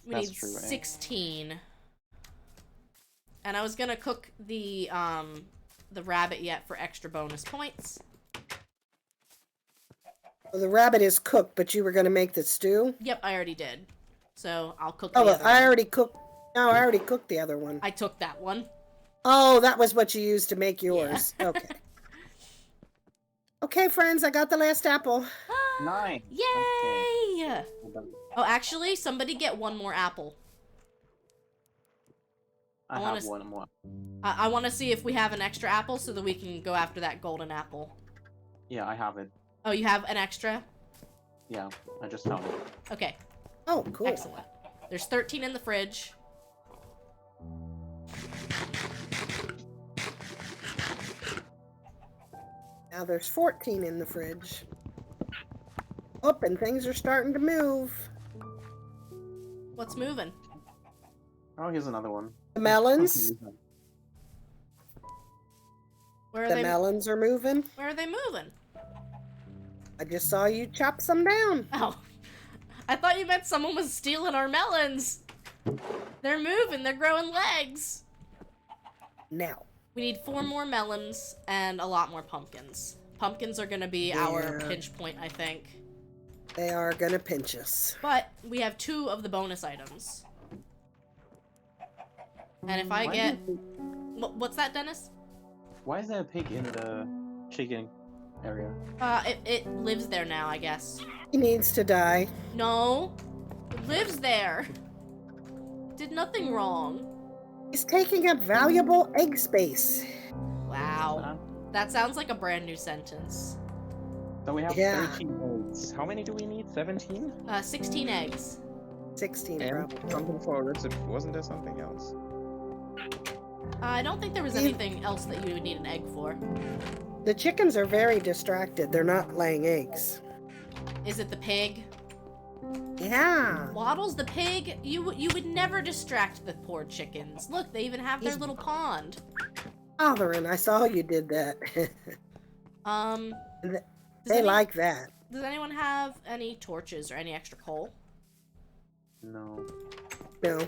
We That's need true, eh? 16. And I was gonna cook the rabbit yet for extra bonus points. Well, the rabbit is cooked, but you were going to make the stew? Yep, I already did. So I'll cook Oh, the well, other I one. already cooked. No, I already cooked the other one. I took that one. Oh, that was what you used to make yours. Okay. Okay, friends, I got the last apple. 9. Yay! Okay. Oh, actually, somebody get one more apple. I wanna have 1 more. I want to see if we have an extra apple so that we can go after that golden apple. Yeah, I have it. Oh, you have an extra? Yeah, I just found it. Okay, Oh, cool. excellent. There's 13 in the fridge. Now there's 14 in the fridge. Oh, and things are starting to move. What's moving? Oh, here's another one. The melons. Where are The they? melons are moving. Where are they moving? I just saw you chop some down. Oh, I thought you meant someone was stealing our melons. They're moving. They're growing legs. Now. We need 4 more melons and a lot more pumpkins. Pumpkins are gonna be our Yeah. pinch point, I think. They are gonna pinch us. But we have 2 of the bonus items. And if I Why get... did- What's that, Dennis? Why is there a pig in the chicken area? It lives there now, I guess. He needs to die. No. It lives there. Did nothing wrong. He's taking up valuable egg space. Wow. That sounds like a brand new sentence. So we have Yeah. 13 eggs. How many do we need? 17? 16 eggs. 16 And probably. something for a recipe. Wasn't there something else? I don't think there was anything else that you would need an egg for. The chickens are very distracted. They're not laying eggs. Is it the pig? Yeah. Waddles the pig? You would never distract the poor chickens. Look, they even have their He's- little pond. Alvarin, I saw you did that. Does They any- like that. Does anyone have any torches or any extra coal? No. No,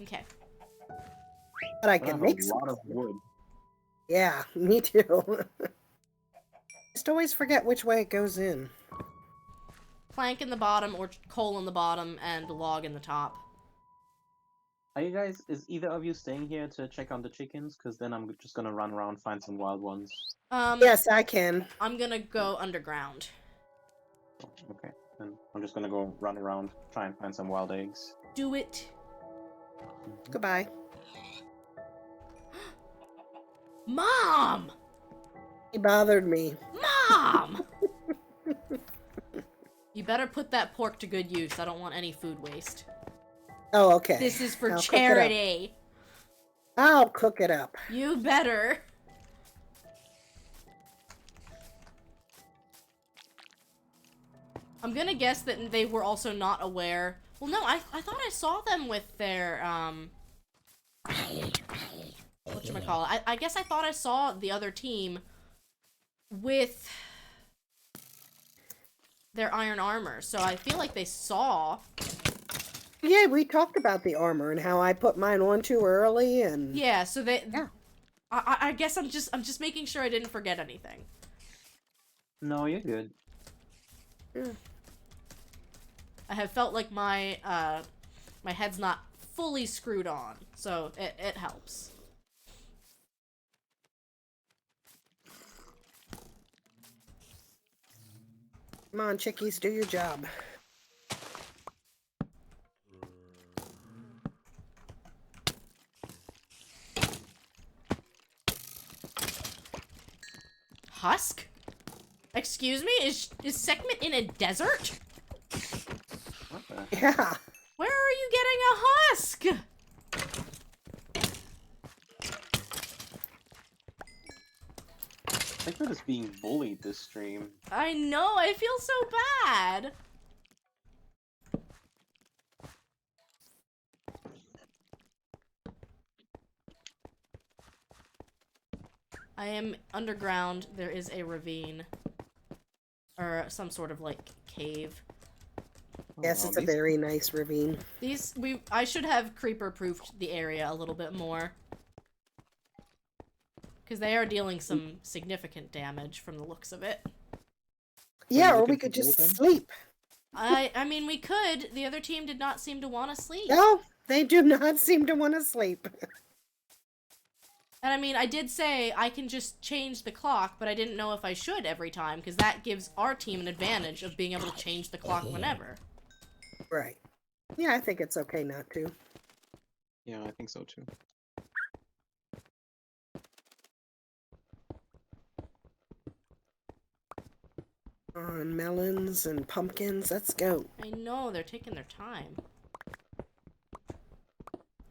Okay. but I I can have make a some. lot of wood. Yeah, me too. Just always forget which way it goes in. Plank in the bottom, or coal in the bottom, and log in the top. Are you guys? Is either of you staying here to check on the chickens? Because then I'm just gonna run around find some wild ones. Yes, I can. I'm gonna go underground. Okay. Then I'm just gonna go run around, try and find some wild eggs. Do it. Goodbye. Mom! He bothered me. Mom! You better put that pork to good use. I don't want any food waste. Oh, okay. This is for I'll cook it up. charity. I'll cook it up. You better. I'm gonna guess that they were also not aware. Well, no, I thought I saw them with their, whatchamacallit. I guess I thought I saw the other team with their iron armor, so I feel like they saw. Yeah, we talked about the armor and how I put mine on too early and... Yeah, so they... Yeah. I guess I'm just making sure I didn't forget anything. No, you're good. Yeah. I have felt like my my head's not fully screwed on, so it helps. Come on, chickies, do your job. Husk? Excuse me? Is Sekhmet in a desert? What the? Yeah. Where are you getting a husk? I think we're just being bullied this stream. I know, I feel so bad. I am underground. There is a ravine. Or some sort of, like, cave. Yes, Oh, it's a very nice ravine. I should have creeper-proofed the area a little bit more. Because they are dealing some significant damage from the looks of it. Yeah, you or looking we could for just gold then? sleep. I mean, we could. The other team did not seem to want to sleep. No, they do not seem to want to sleep. And I mean, I did say I can just change the clock, but I didn't know if I should every time, because that gives our team an advantage of being able to change the clock whenever. Right. Yeah, I think it's okay not to. Yeah, I think so too. On melons and pumpkins, let's go. I know, they're taking their time.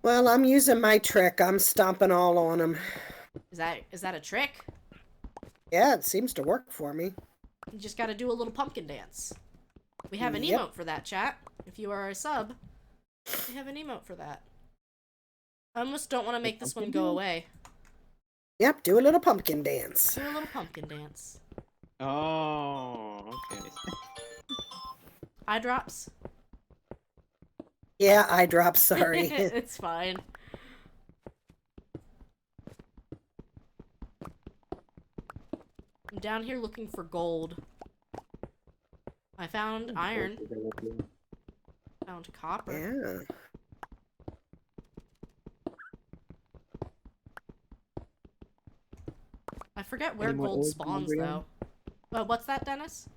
Well, I'm using my trick. I'm stomping all on them. Is that a trick? Yeah, it seems to work for me. You just gotta do a little pumpkin dance. We have an Yep. emote for that, chat. If you are a sub, we have an emote for that. I almost don't want to make this one go away. Yep, do a little pumpkin dance. Do a little pumpkin dance. Oh, okay. Eye drops? Yeah, eye drop, sorry. It's fine. I'm down here looking for gold. I found iron. Found copper. Yeah. I forget where Any more gold eggs, spawns, Mondrian? though. What's that, Dennis?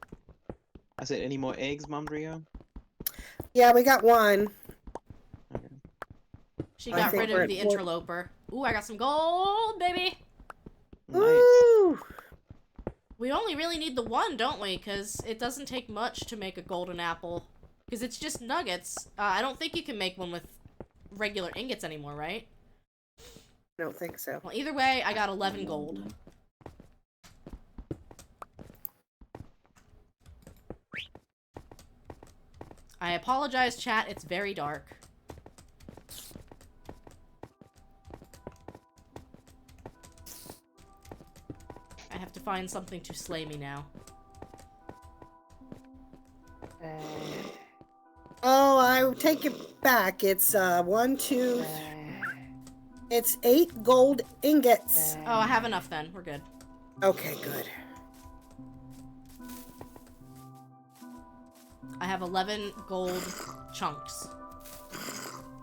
I said, any more eggs, Mondrio? Yeah, we got one. Okay. She I got think rid we're of the at four- interloper. Ooh, I got some gold, baby! Nice. Woo! We only really need the one, don't we? Because it doesn't take much to make a golden apple. Because it's just nuggets. I don't think you can make one with regular ingots anymore, right? I don't think so. Well, either way, I got 11 gold. I apologize, chat. It's very dark. I have to find something to slay me now. Oh, I take it back. It's 1, 2. It's 8 gold ingots. Oh, I have enough then. We're good. Okay, good. I have 11 gold chunks.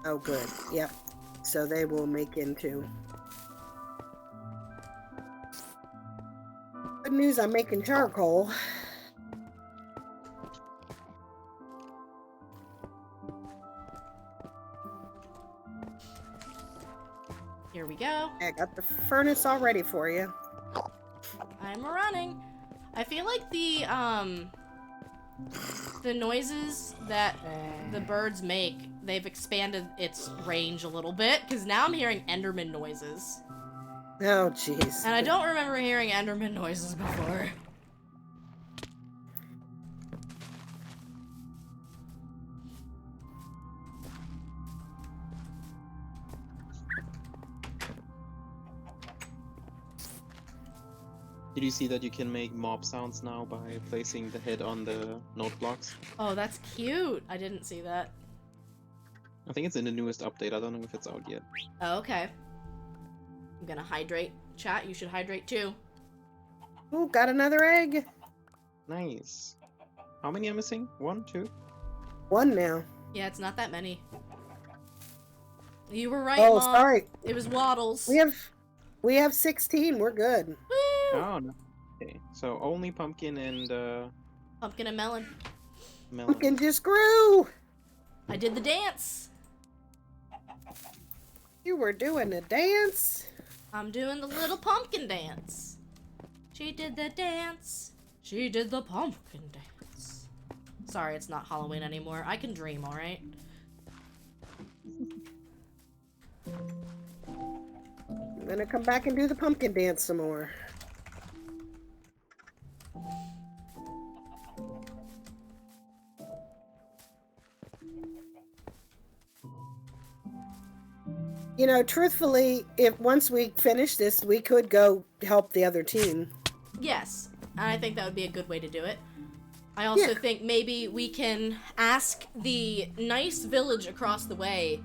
Oh, good. Yep. So they will make into. Good news, I'm making charcoal. Here we go. I got the furnace all ready for you. I'm running. I feel like the noises that the birds make, they've expanded its range a little bit, because now I'm hearing Enderman noises. Oh, jeez. And I don't remember hearing Enderman noises before. Did you see that you can make mob sounds now by placing the head on the note blocks? Oh, that's cute. I didn't see that. I think it's in the newest update. I don't know if it's out yet. Oh, okay. I'm gonna hydrate. Chat, you should hydrate too. Ooh, got another egg. Nice. How many am I missing? 1, 2? 1 now. Yeah, it's not that many. You were right, Oh, Mom. sorry. It was waddles. We have 16. We're good. Woo! Oh, no. Okay, so only pumpkin and Pumpkin and melon. melon. Pumpkin just grew. I did the dance. You were doing a dance. I'm doing the little pumpkin dance. She did the dance. She did the pumpkin dance. Sorry, it's not Halloween anymore. I can dream, alright? I'm gonna come back and do the pumpkin dance some more. You know, truthfully, if once we finish this, we could go help the other team. Yes, and I think that would be a good way to do it. I also think maybe we can ask the nice village across the way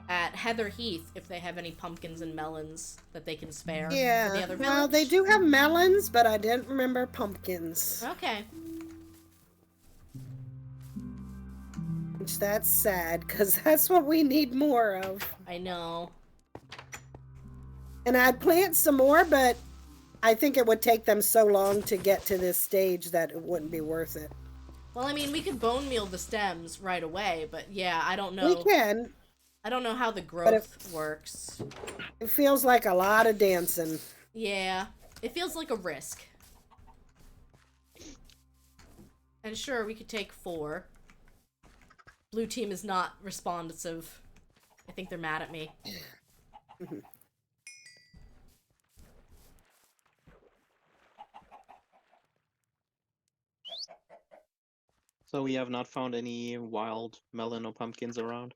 at Heather Heath if they have any pumpkins and melons that they can spare for the Yeah, other village. well, they do have melons, but I didn't remember pumpkins. Okay. Which that's sad, because that's what we need more of. I know. And I'd plant some more, but I think it would take them so long to get to this stage that it wouldn't be worth it. Well, I mean, we could bone meal the stems right away, but yeah, I don't know. We can. I don't know how the growth works. It feels like a lot of dancing. Yeah, it feels like a risk. And sure, we could take 4. Blue team is not responsive. I think they're mad at me. So we have not found any wild melon or pumpkins around?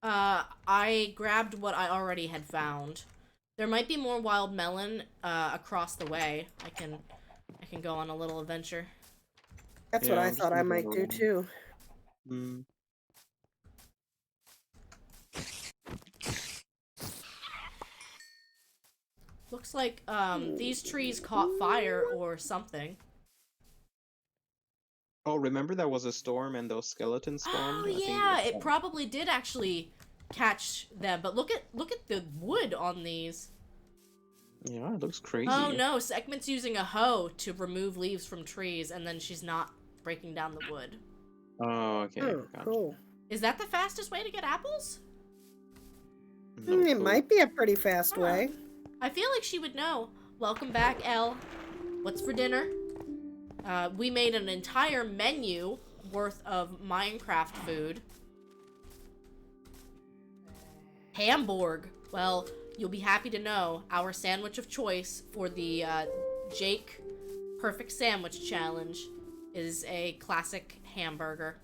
I grabbed what I already had found. There might be more wild melon, across the way. I can go on a little adventure. That's Yeah, what I I'm just thought I looking might do around. too. Hmm. Looks like, these trees caught fire or something. Oh, remember there was a storm and those skeletons spawned? Oh I think yeah, that's it why. probably did actually catch them. But look at the wood on these. Yeah, it looks crazy. Oh no, Segment's using a hoe to remove leaves from trees, and then she's not breaking down the wood. Oh, okay. Oh, Gotcha. cool. Is that the fastest way to get apples? No It clue. might be a pretty fast Huh. way. I feel like she would know. Welcome back, Elle. What's for dinner? We made an entire menu worth of Minecraft food. Hamburg. Well, you'll be happy to know our sandwich of choice for the Jake Perfect Sandwich Challenge is a classic hamburger.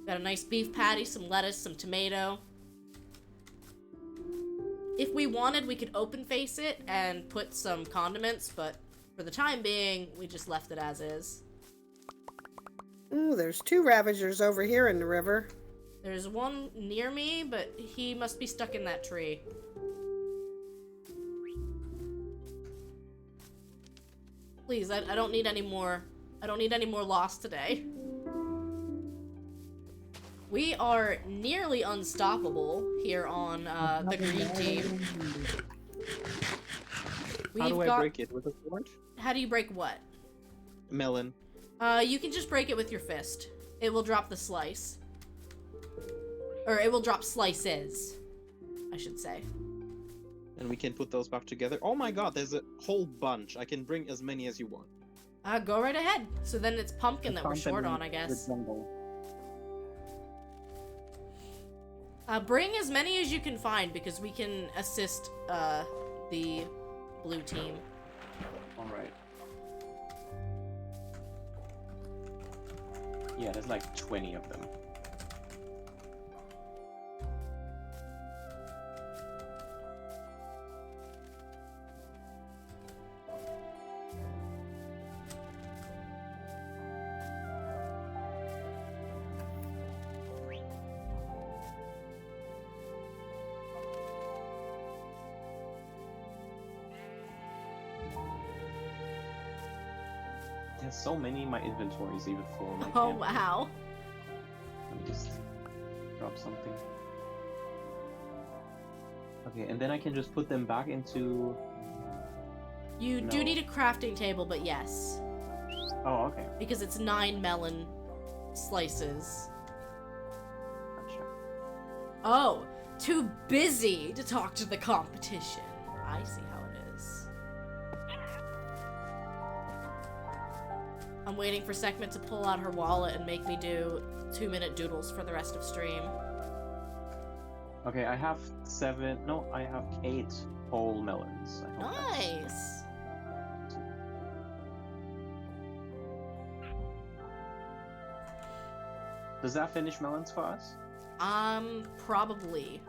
Got a nice beef patty, some lettuce, some tomato. If we wanted, we could open face it and put some condiments, but For the time being, we just left it as is. Ooh, there's 2 Ravagers over here in the river. There's one near me, but he must be stuck in that tree. Please, I don't need any more. I don't need any more loss today. We are nearly unstoppable here on the green team. How do I break it? With a sword? How do you break what? Melon. You can just break it with your fist. It will drop the slice. Or it will drop slices, I should say. And we can put those back together. Oh my god, there's a whole bunch. I can bring as many as you want. Go right ahead. So then it's pumpkin that we're short on, I guess. Bring as many as you can find, because we can assist, the blue team. Alright. Yeah, there's like 20 of them. There's so many, my inventory is even full. I Oh, can't- wow. Let me just drop something. Okay, and then I can just put them back into... You do No. need a crafting table, but yes. Oh, okay. Because it's 9 melon slices. Gotcha. Oh, too busy to talk to the competition. I see how it is. I'm waiting for Sekhmet to pull out her wallet and make me do 2-minute doodles for the rest of stream. Okay, I have 7... No, I have 8 whole melons. I hope that's- Nice! Does that finish melons for us? Probably.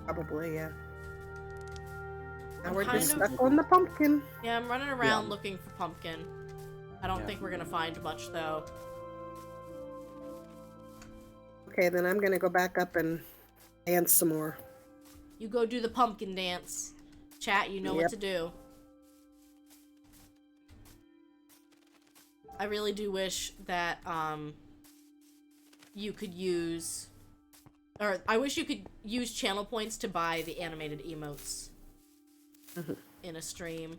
Probably, yeah. Now I'm we're kind just of- stuck on the pumpkin. Yeah, I'm running around Yeah. looking for pumpkin. I don't Yeah. think we're gonna find much, though. Okay, then I'm gonna go back up and dance some more. You go do the pumpkin dance. Chat, you know what Yep. to do. I really do wish that, you could use... Or, I wish you could use channel points to buy the animated emotes in a stream.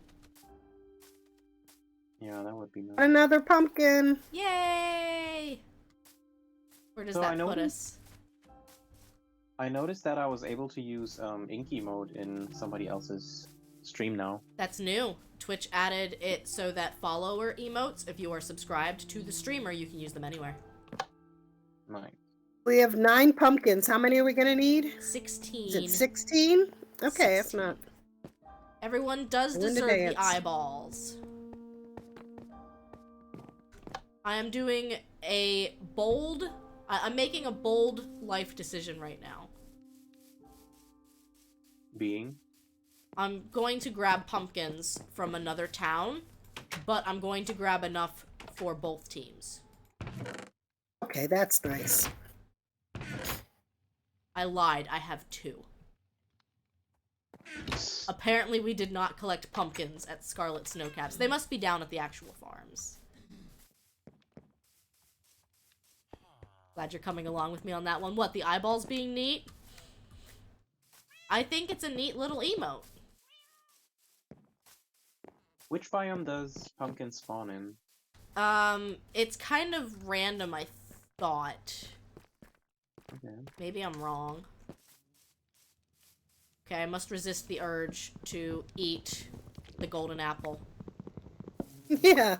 Yeah, that would be nice. Another pumpkin! Yay! Where does So that I put noticed- us? I noticed that I was able to use Inky mode in somebody else's stream now. That's new. Twitch added it so that follower emotes, if you are subscribed to the streamer, you can use them anywhere. Nice. We have 9 pumpkins. How many are we gonna need? 16. Is it 16? Okay, if not. Everyone does Win the deserve the dance. eyeballs. I am doing a bold... I'm making a bold life decision right now. Being? I'm going to grab pumpkins from another town, but I'm going to grab enough for both teams. Okay, that's nice. I lied, I have 2. Apparently we did not collect pumpkins at Scarlet Snowcaps. They must be down at the actual farms. Glad you're coming along with me on that one. What, the eyeballs being neat? I think it's a neat little emote. Which biome does pumpkin spawn in? It's kind of random, I thought. Okay. Maybe I'm wrong. Okay, I must resist the urge to eat the golden apple. Yeah.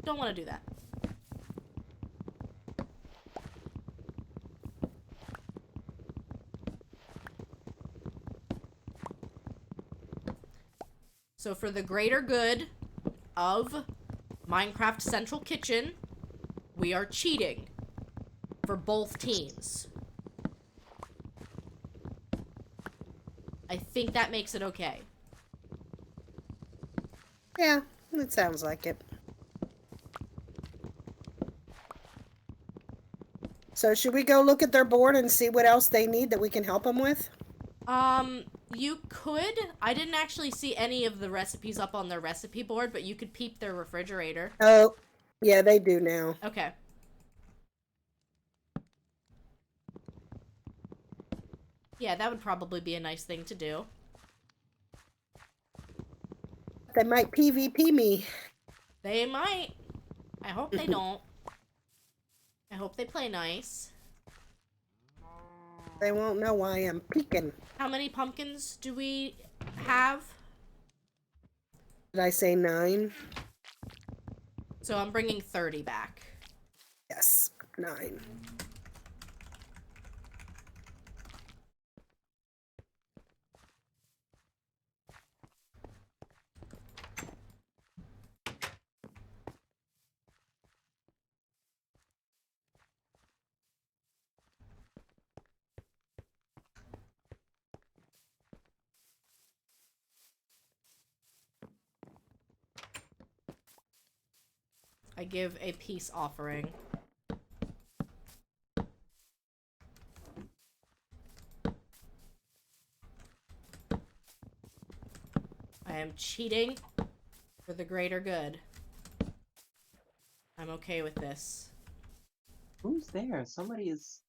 Don't want to do that. So for the greater good of Minecraft Central Kitchen, we are cheating for both teams. I think that makes it okay. Yeah, It sounds like it. So should we go look at their board and see what else they need that we can help them with? You could. I didn't actually see any of the recipes up on their recipe board, but you could peep their refrigerator. Oh, yeah, they do now. Okay. Yeah, that would probably be a nice thing to do. They might PvP me. They might. I hope they don't. I hope they play nice. They won't know why I'm peeking. How many pumpkins do we have? Did I say 9? So I'm bringing 30 back. Yes, 9. I give a peace offering. I am cheating for the greater good. I'm okay with this. Who's there? Somebody is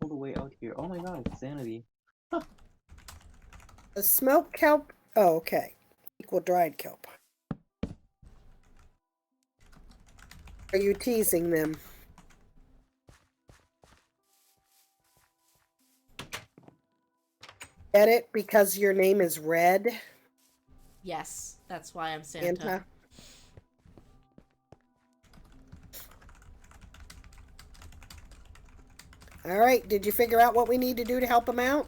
all the way out here. Oh my god, it's Sanity. The smoked kelp. Oh, okay. Equal dried kelp. Are you teasing them? Get it? Because your name is Red? Yes, that's why I'm Santa. Santa? Alright, did you figure out what we need to do to help them out?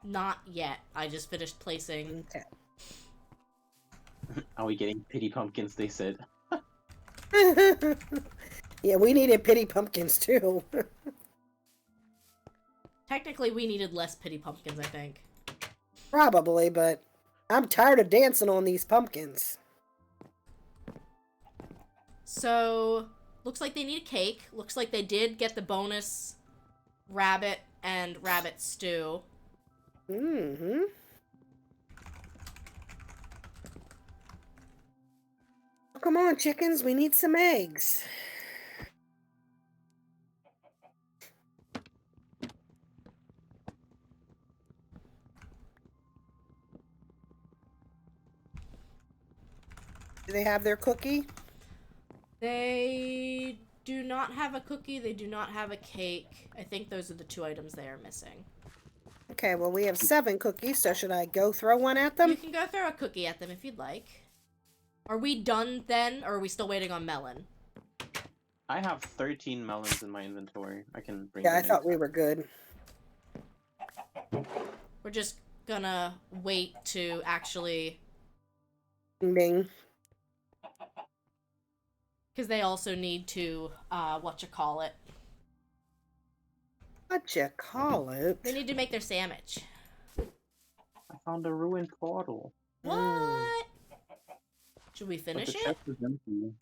Not yet. I just finished placing. Okay. Are we getting pity pumpkins? They said. Yeah, we needed pity pumpkins too. Technically, we needed less pity pumpkins, I think. Probably, but I'm tired of dancing on these pumpkins. So, looks like they need a cake. Looks like they did get the bonus rabbit and rabbit stew. Mm-hmm. Come on, chickens, we need some eggs. Do they have their cookie? They do not have a cookie. They do not have a cake. I think those are the 2 items they are missing. Okay, well, we have 7 cookies, so should I go throw one at You them? can go throw a cookie at them if you'd like. Are we done then, or are we still waiting on melon? I have 13 melons in my inventory. I can bring Yeah, I them thought in. we were good. We're just gonna wait to actually... Ding ding. Because they also need to, whatchamacallit. Whatchamacallit? They need to make their sandwich. I found a ruined portal. What? Should we But finish the it? chest is empty.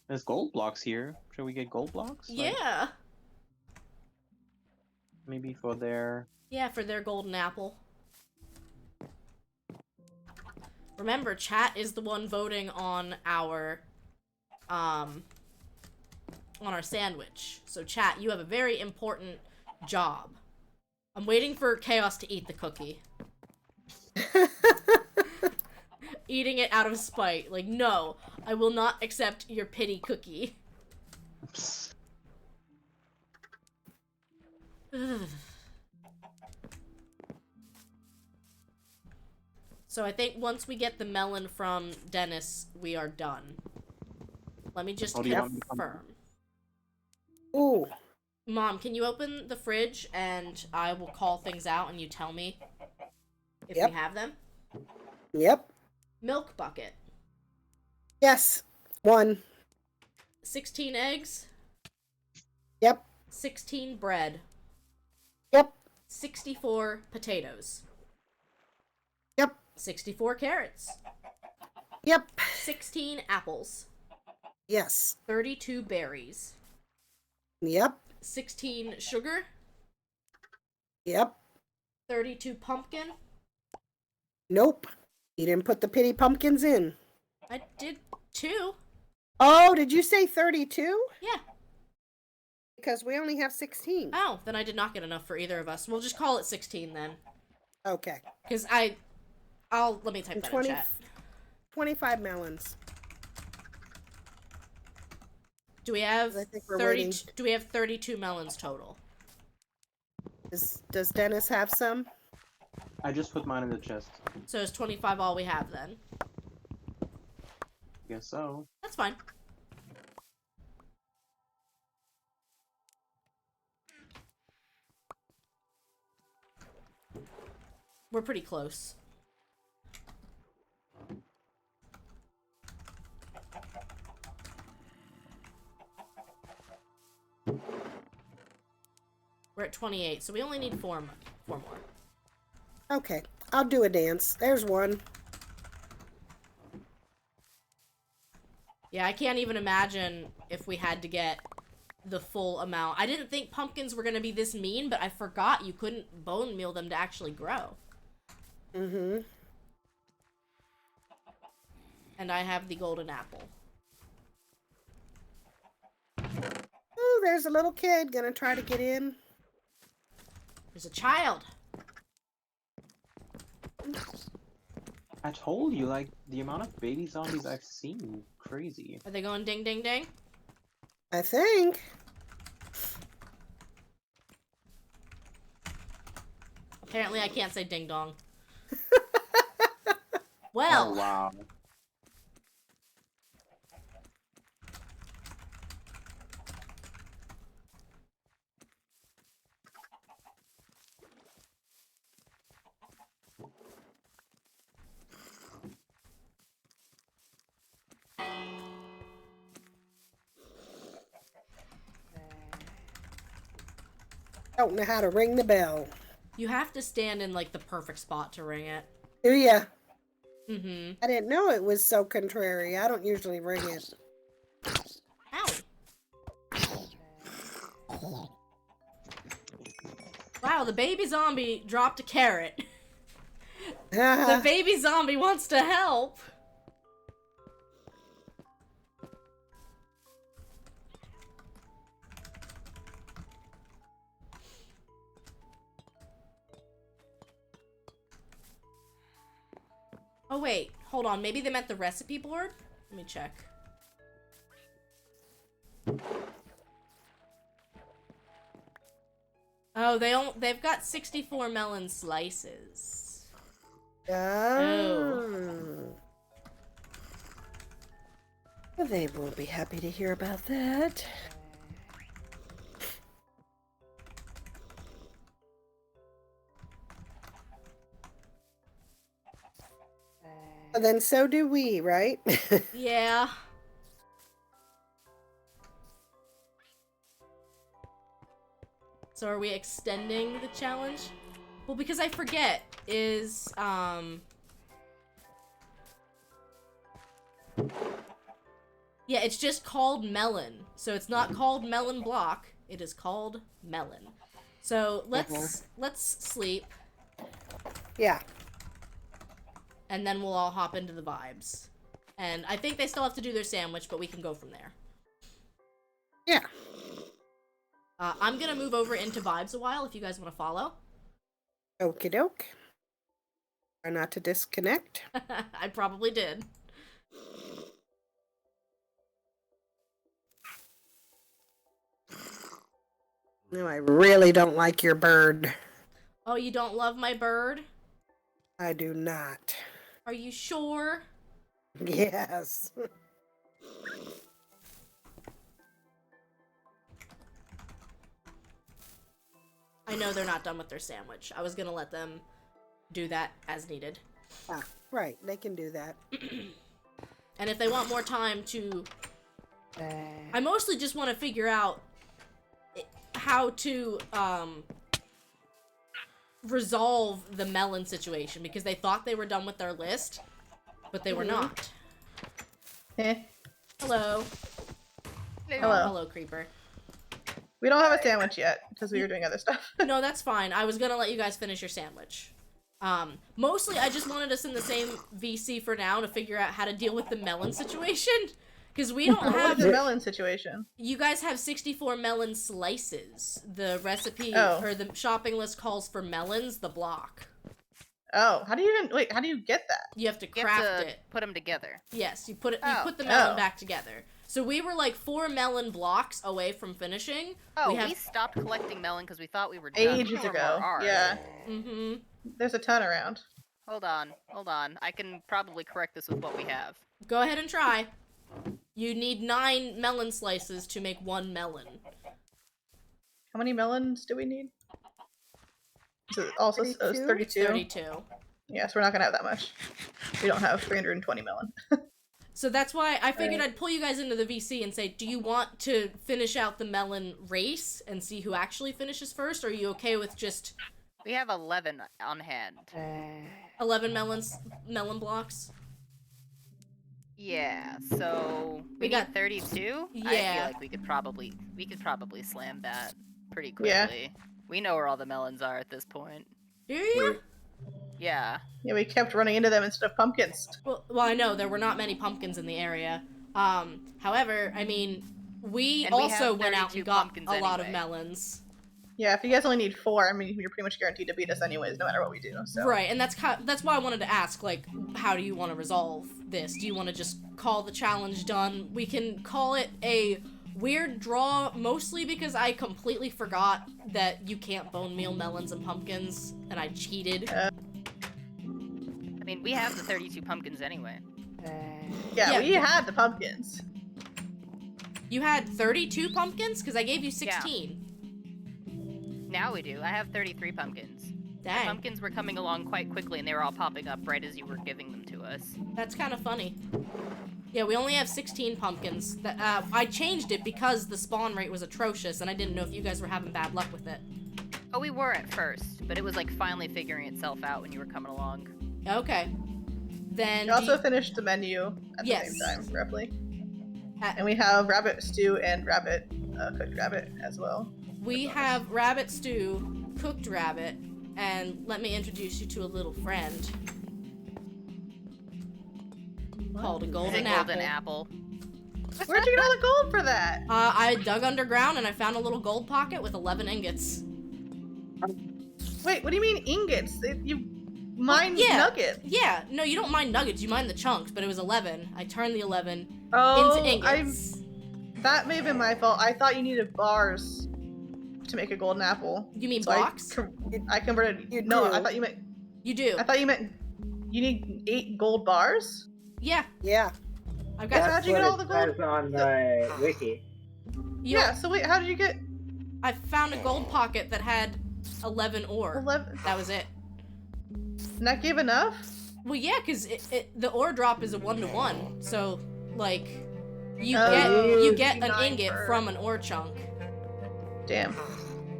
There's gold blocks here. Shall we get gold blocks? Like, Yeah. maybe for their... Yeah, for their golden apple. Remember, chat is the one voting on our sandwich. So chat, you have a very important job. I'm waiting for Chaos to eat the cookie. Eating it out of spite. Like, no, I will not accept your pity cookie. Ugh. So I think once we get the melon from Dennis, we are done. Let me just Oh, do you want me to confirm. Ooh. Mom, can you open the fridge and I will call things out and you tell me if Yep. we have them? Yep. Milk bucket. Yes. 1. 16 eggs. Yep. 16 bread. Yep. 64 potatoes. Yep. 64 carrots. Yep. 16 apples. Yes. 32 berries. Yep. 16 sugar. Yep. 32 pumpkin. Nope. You didn't put the pity pumpkins in. I did 2. Oh, did you say 32? Yeah. Because we only have 16. Oh, then I did not get enough for either of us. We'll just call it 16 then. Okay. Because let me type And that in chat. 25 melons. Do we have I think we're 30? waiting. Do we have 32 melons total? Does Dennis have some? I just put mine in the chest. So is 25 all we have then? Guess so. That's fine. We're pretty close. We're at 28, so we only need 4 more. Okay. I'll do a dance. There's one. Yeah, I can't even imagine if we had to get the full amount. I didn't think pumpkins were going to be this mean, but I forgot you couldn't bone meal them to actually grow. Mm-hmm. And I have the golden apple. Ooh, there's a little kid gonna try to get in. There's a child. I told you, like, the amount of baby zombies I've seen. Crazy. Are they going ding ding ding? I think. Apparently I can't say ding dong. Well. Oh, wow. Don't know how to ring the bell. You have to stand in, like, the perfect spot to ring it. Do ya? Mm-hmm. I didn't know it was so contrary. I don't usually ring it. Ow. Wow, the baby zombie dropped a carrot. The baby zombie wants to help. Oh wait, hold on. Maybe they meant the recipe board? Let me check. Oh, they've got 64 melon slices. Oh. Well, they will be happy to hear about that. Well, then so do we, right? Yeah. So are we extending the challenge? Well, because I forget, yeah, it's just called melon. So it's not called melon block, it is called melon. So let's sleep. Yeah. And then we'll all hop into the vibes. And I think they still have to do their sandwich, but we can go from there. Yeah. I'm gonna move over into vibes a while if you guys want to follow. Okie doke. Try not to disconnect. I probably did. No, I really don't like your bird. Oh, you don't love my bird? I do not. Are you sure? Yes. I know they're not done with their sandwich. I was gonna let them do that as needed. Ah, right. They can do that. And if they want more time to... I mostly just want to figure out how to, resolve the melon situation because they thought they were done with their list, but they were not. Eh. Hello. Hello. Hello, creeper. We don't have a sandwich yet because we were doing other stuff. No, that's fine. I was gonna let you guys finish your sandwich. Mostly I just wanted us in the same VC for now to figure out how to deal with the melon situation. Because we don't What have... is the melon situation? You guys have 64 melon slices. The recipe, or the shopping list calls for melons, the block. Oh, how do you even... Wait, how do you get that? You have to craft it. Put them together. Yes, you put the melon back together. So we were like 4 melon blocks away from finishing. Oh, we stopped collecting melon because we thought we were done. Ages ago. Yeah. Mm-hmm. There's a ton around. Hold on. I can probably correct this with what we have. Go ahead and try. You need 9 melon slices to make 1 melon. How many melons do we need? Is it also 32? 32. Yes, we're not gonna have that much. We don't have 320 melon. So that's why I figured I'd pull you guys into the VC and say, do you want to finish out the melon race and see who actually finishes first, or are you okay with just... We have 11 on hand. 11 melon blocks? Yeah, so we got 32? Yeah. I feel like we could probably slam that pretty quickly. Yeah. We know where all the melons are at this point. Do you? Yeah. Yeah, we kept running into them instead of pumpkins. Well, I know there were not many pumpkins in the area. However, I mean, we also went out and got a lot of melons. Yeah, if you guys only need 4, I mean, you're pretty much guaranteed to beat us anyways, no matter what we do. So. Right, and that's why I wanted to ask, like, how do you want to resolve this? Do you want to just call the challenge done? We can call it a weird draw, mostly because I completely forgot that you can't bone meal melons and pumpkins, and I cheated. I mean, we have the 32 pumpkins anyway. Yeah, we had the pumpkins. You had 32 pumpkins? Because I gave you 16. Yeah. Now we do. I have 33 pumpkins. Dang. The pumpkins were coming along quite quickly, and they were all popping up right as you were giving them to us. That's kind of funny. Yeah, we only have 16 pumpkins. I changed it because the spawn rate was atrocious, and I didn't know if you guys were having bad luck with it. Oh, we were at first, but it was like finally figuring itself out when you were coming along. Okay. Then We also finished the menu at the same time, roughly. And we have rabbit stew and cooked rabbit as well. We have rabbit stew, cooked rabbit, and let me introduce you to a little friend called a golden apple. Golden apple. Where'd you get all the gold for that? I dug underground and I found a little gold pocket with 11 ingots. Wait, what do you mean ingots? You mine nuggets? Yeah, no, you don't mine nuggets, you mine the chunks, but it was 11. I turned the 11 into ingots. That may have been my fault. I thought you needed bars to make a golden apple. You mean so blocks? I converted. I thought you meant. You do. I thought you meant you need 8 gold bars. Yeah. Yeah. I've got. How'd you get all the gold? On the wiki. Yeah. So wait, how did you get? I found a gold pocket that had 11 ore. 11. That was it. And that gave enough? Well, yeah, because the ore drop is a 1-to-1, so like you get an ingot from an ore chunk. Damn.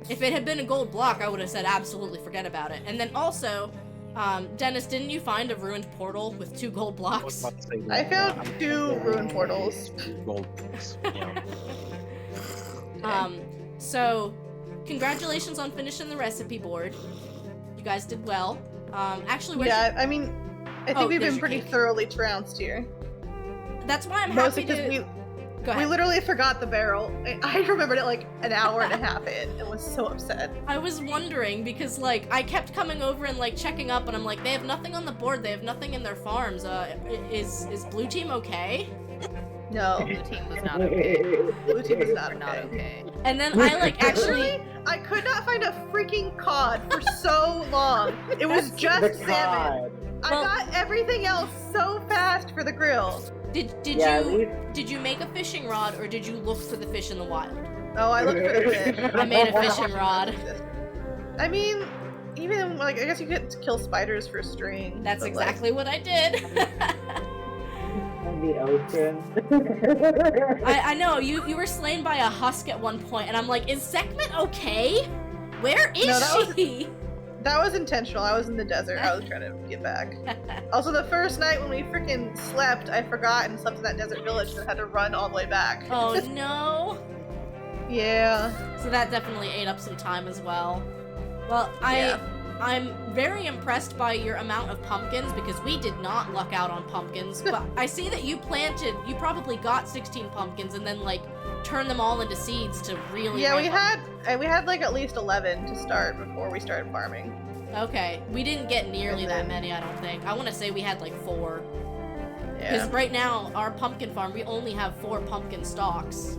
If it had been a gold block, I would have said absolutely forget about it. And then also, Dennis, didn't you find a ruined portal with 2 gold blocks? I found 2 ruined portals. Gold blocks. Yeah. So congratulations on finishing the recipe board. You guys did well. Actually, I mean, I think we've been pretty thoroughly trounced here. That's why I'm Mostly happy to. Go ahead. We literally forgot the barrel. I remembered it like an hour and a half in and was so upset. I was wondering because like I kept coming over and like checking up and I'm like, they have nothing on the board, they have nothing in their farms. Is blue team okay? No. Blue team was not okay. Blue team was not okay. And then I like actually I could not find a freaking cod for so long. It was just salmon. I got everything else so fast for the grill. Did you make a fishing rod or did you look for the fish in the wild? Oh, I looked for the fish. I made a fishing rod. I mean, even like I guess you could kill spiders for string. That's exactly what I did. In the ocean. I know you were slain by a husk at one point, and I'm like, is Sekhmet okay? Where is she? That was intentional. I was in the desert. I was trying to get back. Also, the first night when we freaking slept, I forgot and slept in that desert village and had to run all the way back. Oh no! Yeah. So that definitely ate up some time as well. Well, Yeah. I'm very impressed by your amount of pumpkins because we did not luck out on pumpkins. But I see that you probably got 16 pumpkins and then like turned them all into seeds to really. Yeah, ramp we had like at least 11 to start before we started farming. up. Okay, we didn't get nearly that many, I don't think. I want to say we had like 4. Because Yeah. right now, our pumpkin farm, we only have 4 pumpkin stalks.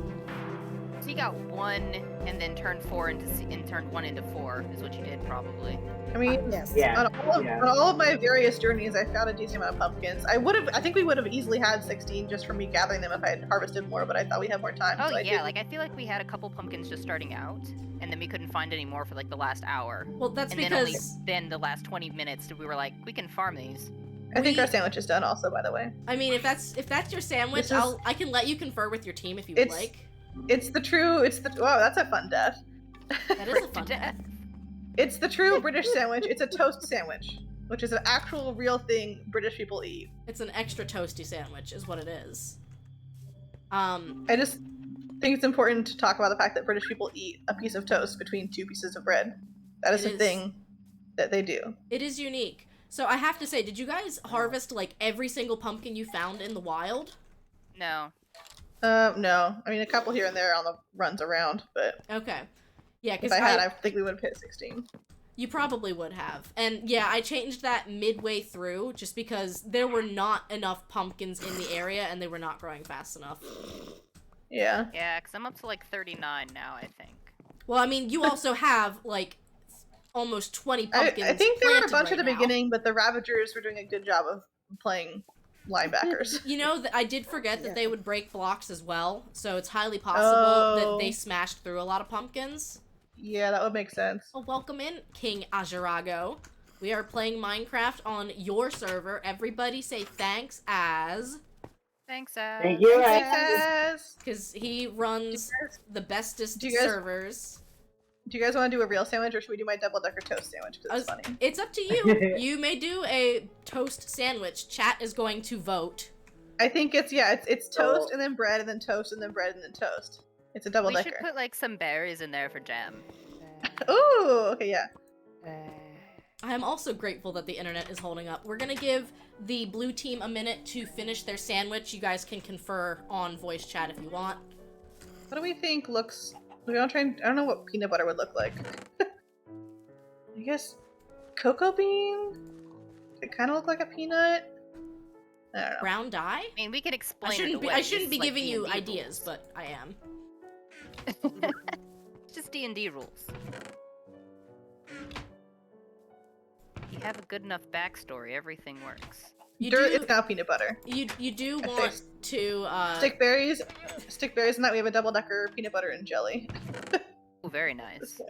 So you got 1 and then turned 4 and turned 1 into 4 is what you did probably. I mean, Yes. Yeah. on all of my various journeys, I found a decent amount of pumpkins. I think we would have easily had 16 just from me gathering them if I had harvested more, but I thought we had more time. Oh so I yeah, didn't. like I feel like we had a couple pumpkins just starting out, and then we couldn't find any more for like the last hour. Well, that's And then only because then the last 20 minutes we were like, we can farm these. I think our sandwich is done also, by the way. I mean, if that's your sandwich, This is- I can let you confer with your team if you would It's- like. Wow, that's a fun death. That is a fun death. It's the true British sandwich. It's a toast sandwich, which is an actual real thing British people eat. It's an extra toasty sandwich, is what it is. I just think it's important to talk about the fact that British people eat a piece of toast between 2 pieces of bread. That is It a is- thing that they do. It is unique. So I have to say, did you guys harvest like every single pumpkin you found in the wild? No. No. I mean, a couple here and there on the runs around, but Okay. Yeah, if because I had, I think we would have hit 16. You probably would have. And yeah, I changed that midway through just because there were not enough pumpkins in the area and they were not growing fast enough. Yeah. Yeah, because I'm up to like 39 now, I think. Well, I mean, you also have like almost 20 pumpkins. I think there were a planted bunch right at the now. beginning, but the Ravagers were doing a good job of playing linebackers. You know, I did forget that they would break blocks as well, so it's highly possible that they smashed through a lot of pumpkins. Yeah, that would make sense. Well, welcome in, King Ajarago. We are playing Minecraft on your server. Everybody say thanks as... Thanks, Az. Thank you, Az. Because he runs the bestest Do you guys- servers. Do you guys want to do a real sandwich, or should we do my double-decker toast sandwich? Because it's funny. It's up to you. You may do a toast sandwich. Chat is going to vote. I think it's toast and then bread and then toast and then bread and then toast. It's a We double-decker. should put like some berries in there for jam. Ooh, okay, yeah. I am also grateful that the internet is holding up. We're gonna give the blue team a minute to finish their sandwich. You guys can confer on voice chat if you want. What do we think looks... I don't know what peanut butter would look like. I guess cocoa bean? It kind of look like a peanut. I don't know. Brown dye? I mean, we could explain I shouldn't it be. away. I shouldn't It's be like giving you D&D ideas, rules. but I am. It's just D&D rules. You have a good enough backstory, everything works. You Dirt do. is now peanut butter. You do I want say to. Stick berries, and that we have a double-decker peanut butter and jelly. Oh, very nice.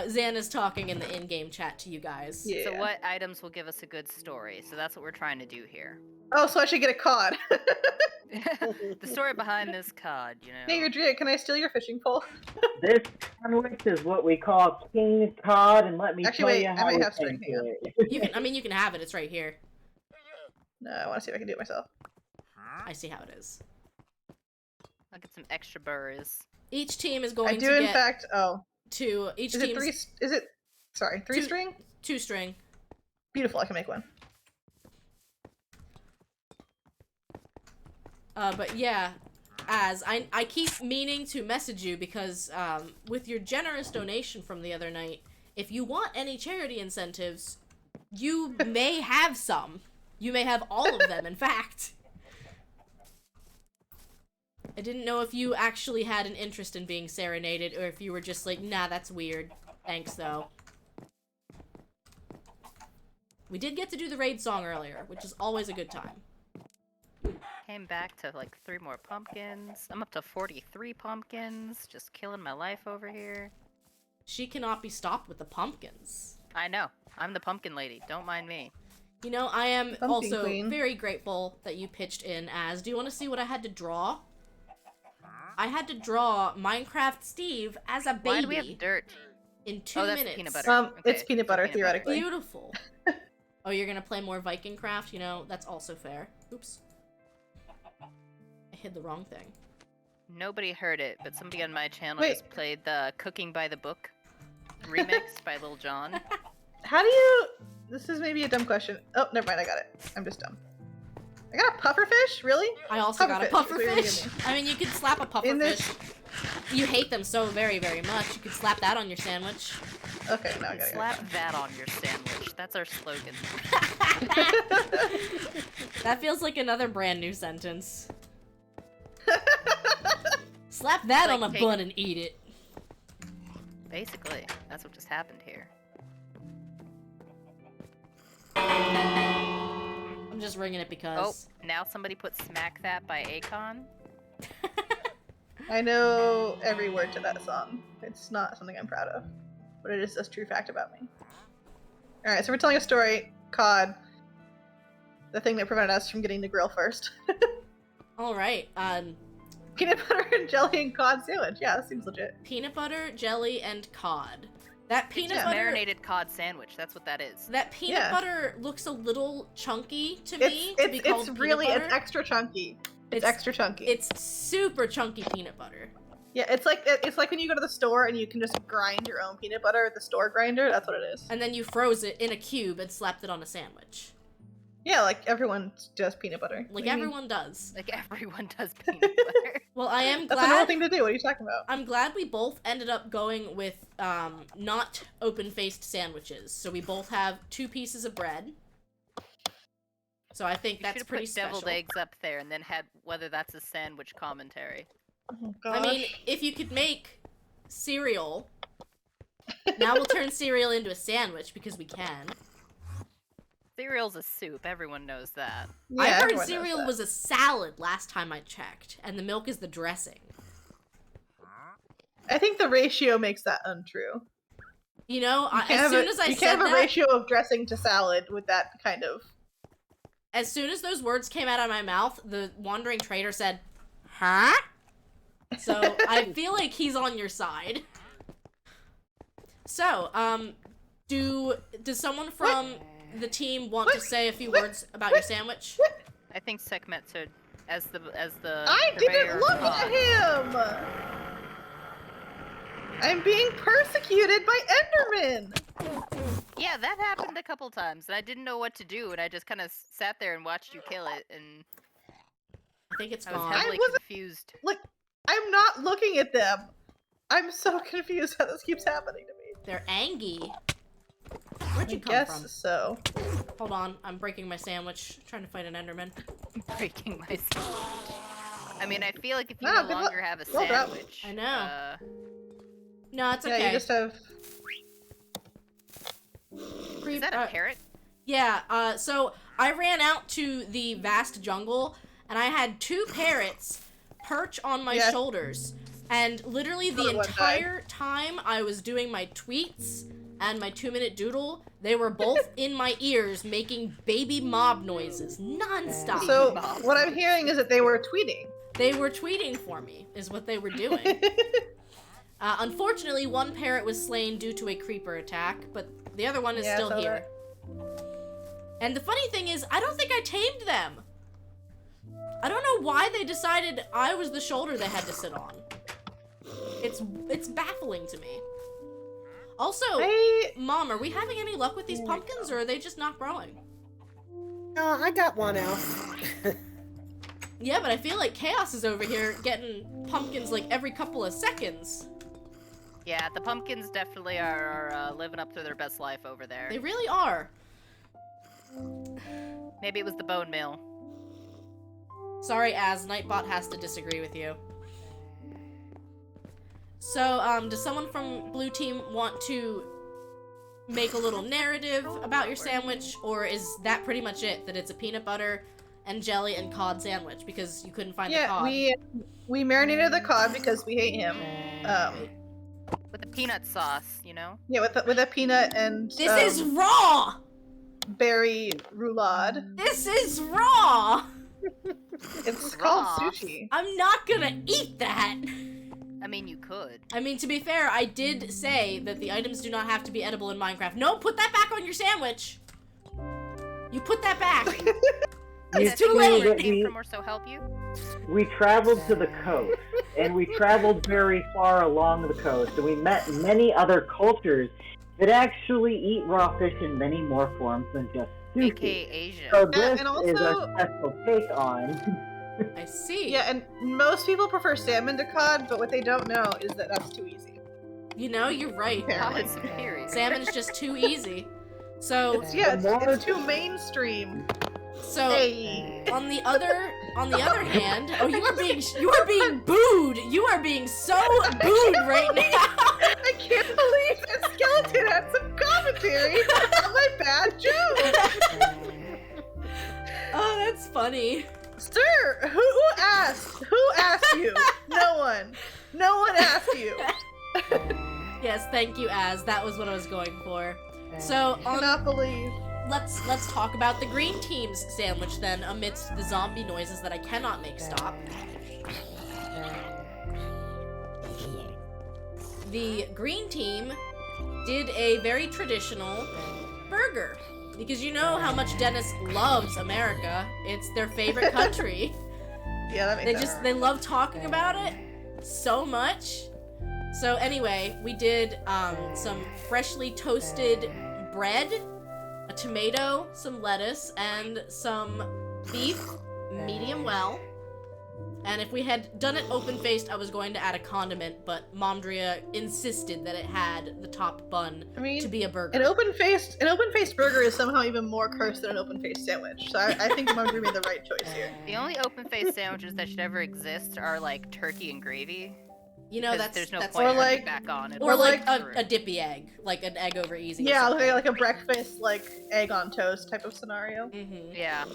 Zan is talking in the in-game chat to you guys. Yeah. So what items will give us a good story? So that's what we're trying to do here. Oh, so I should get a cod. The story behind this cod, you know. Hey, Adria, can I steal your fishing pole? This sandwich is what we call king cod, and let me Actually, tell wait, you how I might we have string, came hang to on. it. You can. I mean, you can have it. It's right here. No, I want to see if I can do it myself. I see how it is. I'll get some extra berries. Each team is going I do, to in get fact. Oh, to each is it team's three? Is it? Sorry, three Two- string. 2 string. Beautiful. I can make one. But yeah, I keep meaning to message you because with your generous donation from the other night, if you want any charity incentives, you may have some. You may have all of them, in fact. I didn't know if you actually had an interest in being serenaded or if you were just like, nah, that's weird. Thanks, though. We did get to do the raid song earlier, which is always a good time. Came back to like 3 more pumpkins. I'm up to 43 pumpkins. Just killing my life over here. She cannot be stopped with the pumpkins. I know. I'm the pumpkin lady. Don't mind me. You know, I am Pumpkin also queen. very grateful that you pitched in as. Do you want to see what I had to draw? I had to draw Minecraft Steve as a baby. Why do we have dirt? In 2 Oh, that's minutes. peanut butter. It's Okay, peanut so butter, peanut theoretically. Beautiful. Oh, you're gonna play more Viking Craft? You know, that's also fair. Oops. I hid the wrong thing. Nobody heard it, but somebody on my channel Wait. just played the Cooking by the Book remix by Lil Jon. How do you... This is maybe a dumb question. Oh, never mind, I got it. I'm just dumb. I got a pufferfish? Really? I also got a Pufferfish is what you're gonna pufferfish. give me. I mean, you could slap a In pufferfish. this... You hate them so very, very much. You could slap that on your sandwich. Okay, now I got it. Slap that on your sandwich. That's our slogan. That feels like another brand new sentence. Slap that Like on a take- bun and eat it. Basically, that's what just happened here. I'm just ringing it Oh, because. now somebody put Smack That by Akon. I know every word to that song. It's not something I'm proud of, but it is a true fact about me. Alright, so we're telling a story. COD. The thing that prevented us from getting the grill first. Alright, Peanut butter and jelly and cod sandwich. Yeah, that seems legit. peanut butter, jelly, and cod. That peanut Yeah. butter. Marinated cod sandwich. That's what that is. That peanut Yeah. butter looks a little chunky to me. to be It's called really, peanut it's butter. extra chunky. It's extra chunky. It's super chunky peanut butter. Yeah, it's like when you go to the store and you can just grind your own peanut butter at the store grinder. That's what it is. And then you froze it in a cube and slapped it on a sandwich. Yeah, like everyone does peanut butter. Like What do you mean? everyone does. Like everyone does peanut butter. Well, I am That's a normal glad. thing to do. What are you talking about? I'm glad we both ended up going with not open-faced sandwiches. So we both have 2 pieces of bread. So I think You that's should have pretty put deviled special. eggs up there and then had whether that's a sandwich commentary. Oh, I mean, gosh. if you could make cereal, now we'll turn cereal into a sandwich because we can. Cereal's a soup. Everyone knows that. Yeah, I heard everyone knows cereal that. was a salad last time I checked, and the milk is the dressing. I think the ratio makes that untrue. You know, You can't as have soon a- as I you said can't have a that, ratio of dressing to salad with that kind of. as soon as those words came out of my mouth, the wandering trader said, "Huh?" So I feel like he's on your side. So, does someone from the team want to say a few words about your sandwich? I think Sekmetsu as the I purveyor didn't of look cod. at him. I'm being persecuted by Enderman. Yeah, that happened a couple times, and I didn't know what to do, and I just kind of sat there and watched you kill it, and I think it's I was gone. heavily wasn't- confused. Look, I'm not looking at them. I'm so confused how this keeps happening to me. They're angry. Where'd I you come guess from? so. Hold on, I'm breaking my sandwich, trying to fight an Enderman. Breaking my sandwich. I mean, I feel like if you No, no good luck. longer have a Well done. sandwich, I know. No, it's Yeah, okay. you just have. is that a parrot? Yeah, so I ran out to the vast jungle, and I had 2 parrots perch on my Yeah. shoulders. And literally the Another one entire time I was doing my tweets and my 2-minute doodle, they were both in my ears making baby mob noises non-stop. So what I'm hearing is that they were tweeting. They were tweeting for me, is what they were doing. Unfortunately, one parrot was slain due to a creeper attack, but the other one is Yeah, I still saw here. And the funny thing is, I don't think I tamed them. I don't know why they decided I was the shoulder they had to sit on. It's baffling to me. Also, Mom, are we having any luck with these pumpkins, or are they just not growing? No, I got one else. Yeah, but I feel like Chaos is over here getting pumpkins like every couple of seconds. Yeah, the pumpkins definitely are living up to their best life over there. They really are. Maybe it was the bone meal. Sorry, Az, Nightbot has to disagree with you. So, does someone from Blue Team want to make a little narrative about your sandwich, or is that pretty much it? That it's a peanut butter and jelly and cod sandwich because you couldn't find the Yeah, cod? we marinated the cod because we hate him. With the peanut sauce, you know? Yeah, with a peanut and This is raw! berry roulade. This is raw! It's called sushi. I'm not gonna eat that! I mean, you could. I mean, to be fair, I did say that the items do not have to be edible in Minecraft. No, put that back on your sandwich. You put that back. It's too late. Where it came from or so help you? We traveled to the coast, and we traveled very far along the coast, and we met many other cultures that actually eat raw fish in many more forms than just sushi. AKA Asia. So this and also- is our special take on. I see. Yeah, and most people prefer salmon to cod, but what they don't know is that that's too easy. You know, you're right. God, it's superior. Salmon's just too easy. So It's too mainstream. So Hey. on the other hand, oh, you are being booed. You are being so booed right now. I can't believe that skeleton had some commentary on my bad joke. Oh, that's funny. Sir, who asked? Who asked you? No one. No one asked you. Yes, thank you, Az. That was what I was going for. So I cannot believe. Let's talk about the green team's sandwich then, amidst the zombie noises that I cannot make stop. The green team did a very traditional burger. Because you know how much Dennis loves America. It's their favorite country. Yeah, that makes sense. They love talking about it so much. So anyway, we did some freshly toasted bread, a tomato, some lettuce, and some beef, medium well. And if we had done it open-faced, I was going to add a condiment, but Momdria insisted that it had the top bun to be a burger. An open-faced burger is somehow even more cursed than an open-faced sandwich. So I think Mom made the right choice here. The only open-faced sandwiches that should ever exist are like turkey and gravy. You know, there's no that's point or in like- putting it back on. Or like a dippy egg, like an egg over easy. or Yeah, something. like a breakfast, like egg on toast type of scenario. Mm-hmm. Yeah.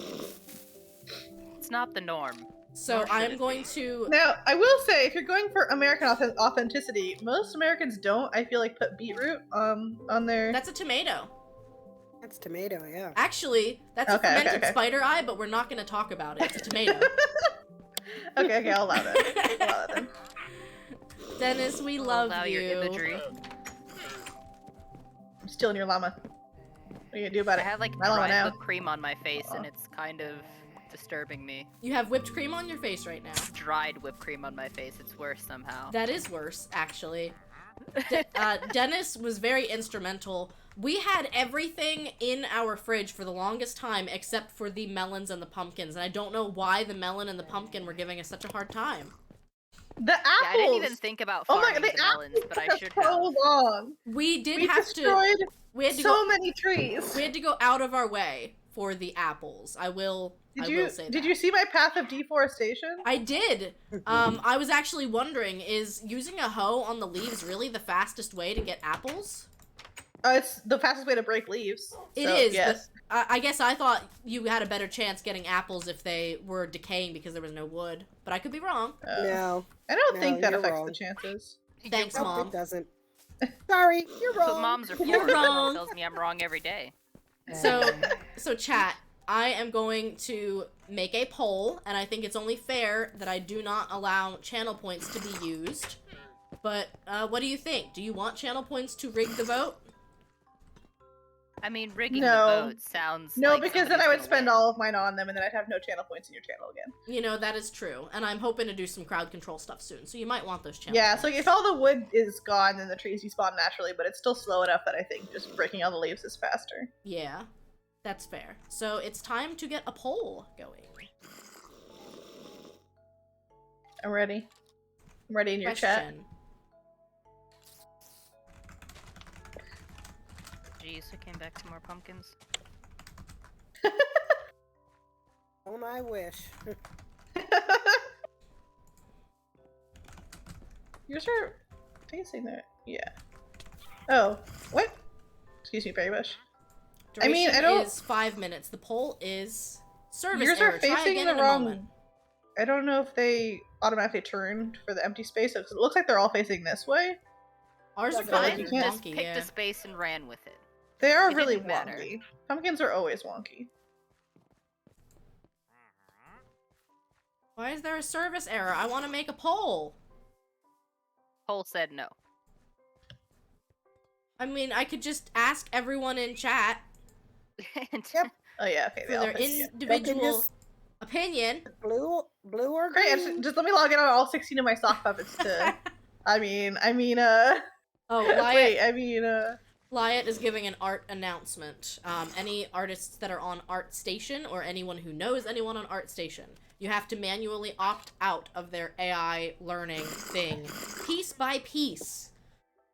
It's not the norm. So Nor should I'm it going be. to. Now, I will say, if you're going for American authenticity, most Americans don't, I feel like, put beetroot on their... That's a tomato. That's tomato, yeah. Actually, that's a Okay, fermented okay. spider eye, but we're not going to talk about it. It's a tomato. Okay, I'll allow that. I'll allow that then. Dennis, we I'll love allow you. your imagery. I'm stealing your llama. What are you gonna do about I it? have like My llama dried now. whipped cream on my face, and it's kind of disturbing me. You have whipped cream on your face right now. Dried whipped cream on my face. It's worse somehow. That is worse, actually. Dennis was very instrumental. We had everything in our fridge for the longest time except for the melons and the pumpkins, and I don't know why the melon and the pumpkin were giving us such a hard time. The apples! Yeah, I didn't even think about Oh farming my god, the the melons, apples but I took should so have. long. We did We have destroyed to. We had to so go. many trees. We had to go out of our way for the apples. I will say that. Did you see my path of deforestation? I did. I was actually wondering, is using a hoe on the leaves really the fastest way to get apples? It's the fastest way to break leaves. It so, is. Yes. But I guess I thought you had a better chance getting apples if they were decaying because there was no wood. But I could be wrong. No. I don't No, think that you're affects wrong. the chances. Thanks, Nope, Mom. it doesn't. Sorry, you're That's wrong. what moms are for. You're My mom wrong. tells me I'm wrong every day. So chat, I am going to make a poll, and I think it's only fair that I do not allow channel points to be used. But, what do you think? Do you want channel points to rig the vote? I mean, rigging No. the vote sounds No, like because then somebody's I would gonna spend win. all of mine on them, and then I'd have no channel points in your channel again. You know, that is true. And I'm hoping to do some crowd control stuff soon, so you might want those channel Yeah, points. so if all the wood is gone, then the trees despawn naturally, but it's still slow enough that I think just breaking all the leaves is faster. Yeah, that's fair. So it's time to get a poll going. I'm ready. I'm ready in your chat. Question. Jeez, I came back to more pumpkins. Don't I wish? Yours are facing that. Yeah. Oh, what? Excuse me, Berry Bush. I mean, Duration I don't- is 5 minutes. The poll is service Yours error. are Try facing again the in a wrong. moment. I don't know if they automatically turned for the empty space. It looks like they're all facing this way. Ours are Yeah, but, like, fine. you can't- Just Wonky, picked yeah. a space and ran with it. They are It really didn't matter. wonky. Pumpkins are always wonky. Why is there a service error? I want to make a poll. Cole said no. I mean, I could just ask everyone in chat Yep. Oh yeah, okay. for they all their picked, yeah. individual just- opinion. Blue or Great. green? Just let me log in on all 16 of my sock puppets to. I mean. Oh, Wait. Lyot is giving an art announcement. Any artists that are on ArtStation or anyone who knows anyone on ArtStation, you have to manually opt out of their AI learning thing, piece by piece.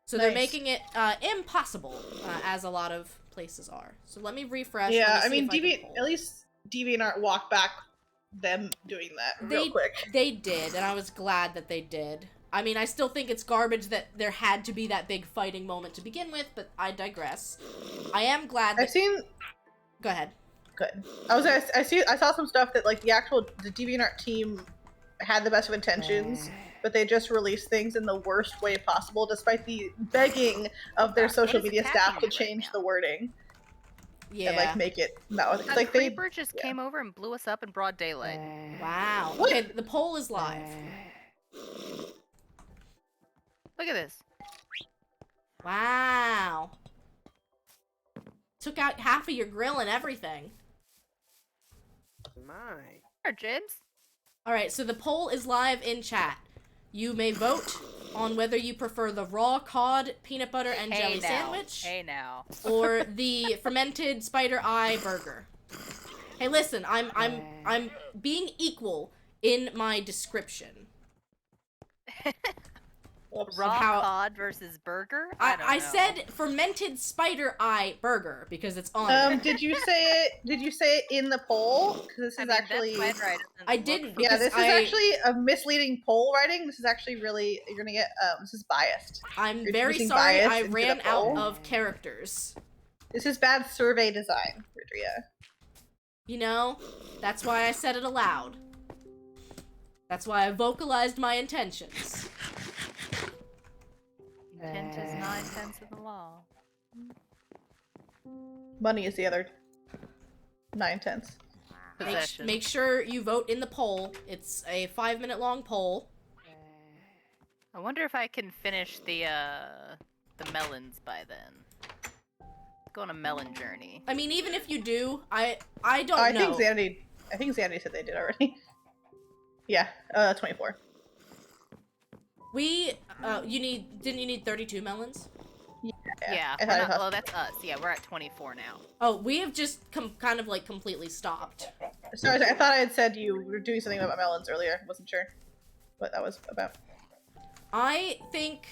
So they're Nice. making it impossible, as a lot of places are. So let me refresh. Yeah, let I me mean, see if I can pull. at least DeviantArt walked back them doing that real quick. They did, and I was glad that they did. I mean, I still think it's garbage that there had to be that big fighting moment to begin with, but I digress. I am glad that... I've seen. Go ahead. Good. I saw some stuff that like the DeviantArt team had the best of intentions, but they just released things in the worst way possible, despite the begging of their social is media attacking staff to me right change now? the wording Yeah. and like make it no. A Like they. creeper just came over and blew us up in broad daylight. Wow. What? Okay, the poll is live. Look at this. Wow. Took out half of your grill and everything. My. There, Jibs. Alright, so the poll is live in chat. You may vote on whether you prefer the raw cod, peanut butter, and jelly sandwich, Hey now. or the fermented spider eye burger. Hey, listen, I'm being equal in my description. Raw how- cod versus burger? I don't I know. said fermented spider eye burger because it's on. Did you say it in the poll? Because this is I mean, actually. that spider eye doesn't I look didn't, familiar. Yeah, this is I- actually a misleading poll writing. This is actually really you're gonna get this is biased. I'm You're very using sorry bias I into the ran out poll. of characters. This is bad survey design, Rodria. You know, that's why I said it aloud. That's why I vocalized my intentions. Intent is 9/10 of the law. Money is the other 9/10. Possession. Make sure you vote in the poll. It's a 5-minute long poll. I wonder if I can finish the melons by then. Go on a melon journey. I mean, even if you do, I don't I know. think Xandy said they did already. Yeah, 24. We, didn't you need 32 melons? Yeah. I we're thought- not- well, that's us. Yeah, we're at 24 now. Oh, we have just kind of like completely stopped. Sorry, I thought I had said you were doing something about melons earlier. I wasn't sure what that was about. I think,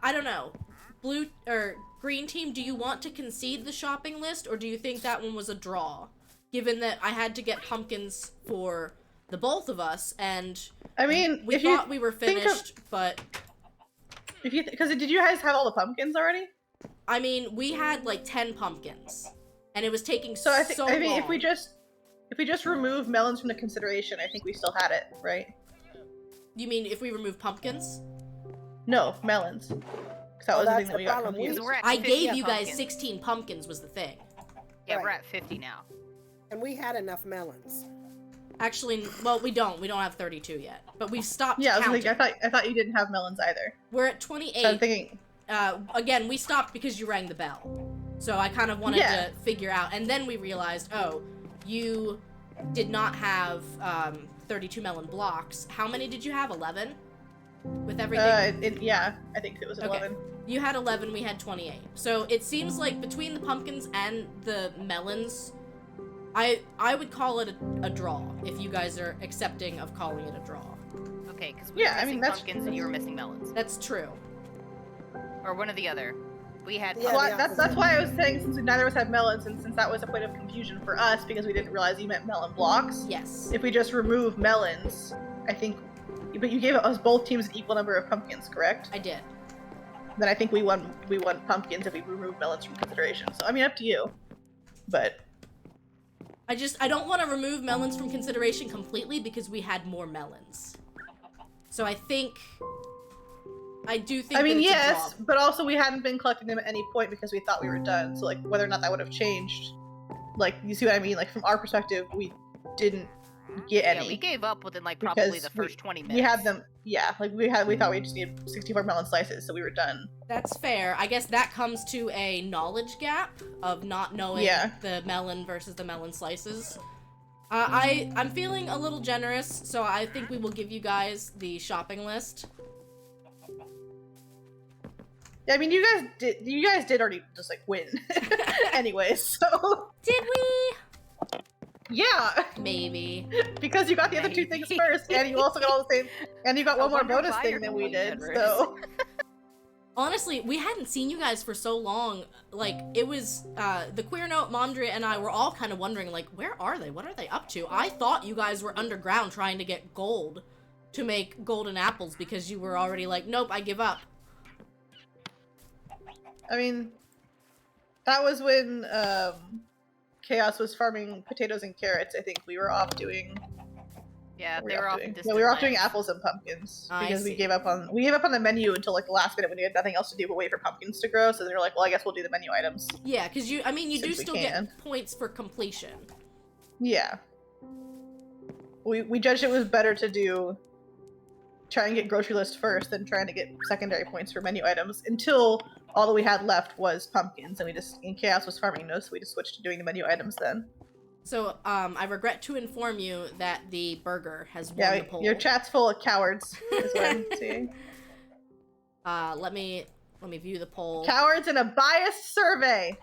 I don't know. Blue or green team, do you want to concede the shopping list, or do you think that one was a draw? Given that I had to get pumpkins for the both of us, and I mean, we if thought you we were think of- finished, but because did you guys have all the pumpkins already? I mean, we had like 10 pumpkins, and it was taking So I think long. if we just remove melons from the consideration, I think we still had it, right? You mean if we remove pumpkins? No, melons. 'Cause that was the that's thing that the we got problem. confused. Because we're at I 50 gave you guys pumpkins. 16 pumpkins was the thing. Yeah, we're Right. at 50 now. And we had enough melons. Actually, well, we don't. We don't have 32 yet, but we've stopped Yeah, I was counting. thinking, I thought you didn't have melons either. We're at 28. So I'm thinking, Again, we stopped because you rang the bell. So I kind of wanted Yeah. to figure out, and then we realized, oh, you did not have 32 melon blocks. How many did you have? 11? With everything? yeah, I think it was Okay. 11. You had 11, we had 28. So it seems like between the pumpkins and the melons, I would call it a draw, if you guys are accepting of calling it a draw. Okay, because we Yeah, were I missing mean, that's- pumpkins and you were missing melons. That's true. Or one or the other. We had Yeah, Well, the that's opposite. why I was saying since neither of us had melons, and since that was a point of confusion for us because we didn't realize you meant melon blocks. Yes. If we just remove melons, I think. But you gave us both teams an equal number of pumpkins, correct? I did. Then I think we won pumpkins if we remove melons from consideration. So I mean, up to you. But I don't want to remove melons from consideration completely because we had more melons. So I do think I mean, that it's a yes, draw. but also we hadn't been collecting them at any point because we thought we were done. So like, whether or not that would have changed, like, you see what I mean? Like from our perspective, we didn't get Yeah, any. we gave up within like probably because the first 20 minutes. We had them, yeah, like we thought we just needed 64 melon slices, so we were done. That's fair. I guess that comes to a knowledge gap of not knowing the melon versus the melon slices. I'm feeling a little generous, so I think we will give you guys the shopping list. Yeah, I mean, you guys did already just like win, anyways. So did we? Yeah, maybe because you got the other two things first, and you also got all the same, and you got one more bonus thing than we did. So honestly, we hadn't seen you guys for so long. Like, it was, the Queer Note, Mondria, and I were all kind of wondering, like, where are they? What are they up to? I thought you guys were underground trying to get gold to make golden apples because you were already like, nope, I give up. I mean, that was when Chaos was farming potatoes and carrots. I think we were off doing. Yeah, we they were off in no, distant we were off doing lands. apples and pumpkins I because we see. gave up on the menu until like the last minute when we had nothing else to do but wait for pumpkins to grow. So they were like, well, I guess we'll do the menu items. Yeah, because you do Since we still can. get points for completion. Yeah. We judged it was better to try and get grocery list first than trying to get secondary points for menu items until all that we had left was pumpkins, and Chaos was farming those, so we just switched to doing the menu items then. So, I regret to inform you that the burger has won the poll. Your chat's full of cowards, is what I'm seeing. Let me view the poll. Cowards in a biased survey.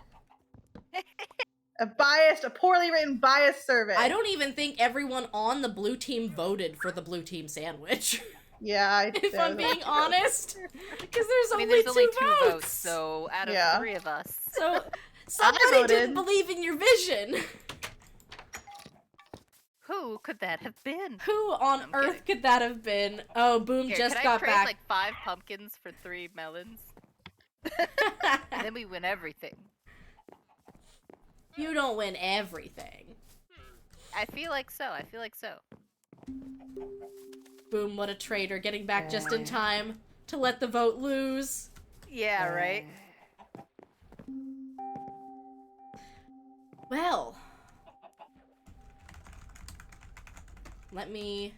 A poorly written biased survey. I don't even think everyone on the blue team voted for the blue team sandwich. Yeah, if I'm being honest, because there's only, there's only two two votes. So out of 3 of us. So somebody didn't believe in your vision. Who could that have been? Who on earth could that have been? Oh, Boom Here, just can got I trade back. like 5 pumpkins for 3 melons? And then we win everything. You don't win everything. I feel like so. I feel like so. Boom, what a traitor, getting back just in time to let the vote lose. Yeah, right? Well, let me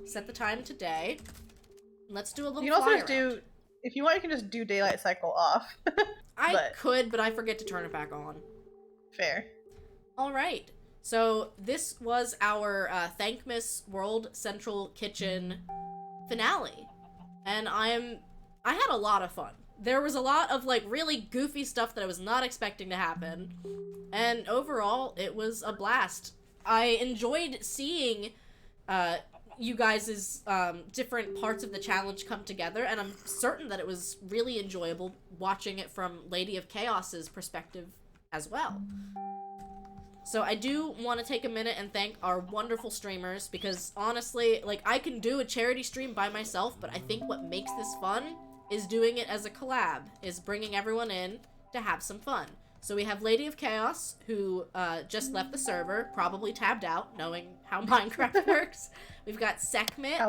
set the time today. Let's do a little You can also just fly around. do, if you want, you can just do daylight cycle off. I could, but I forget to turn it back on. Fair. All right. So this was our Thankmas World Central Kitchen finale, and I had a lot of fun. There was a lot of like really goofy stuff that I was not expecting to happen, and overall it was a blast. I enjoyed seeing you guys' different parts of the challenge come together, and I'm certain that it was really enjoyable watching it from Lady of Chaos's perspective as well. So I do want to take a minute and thank our wonderful streamers, because honestly, like, I can do a charity stream by myself, but I think what makes this fun is doing it as a collab, is bringing everyone in to have some fun. So we have Lady of Chaos, who just left the server, probably tabbed out, knowing how Minecraft works. We've got Sekhmet.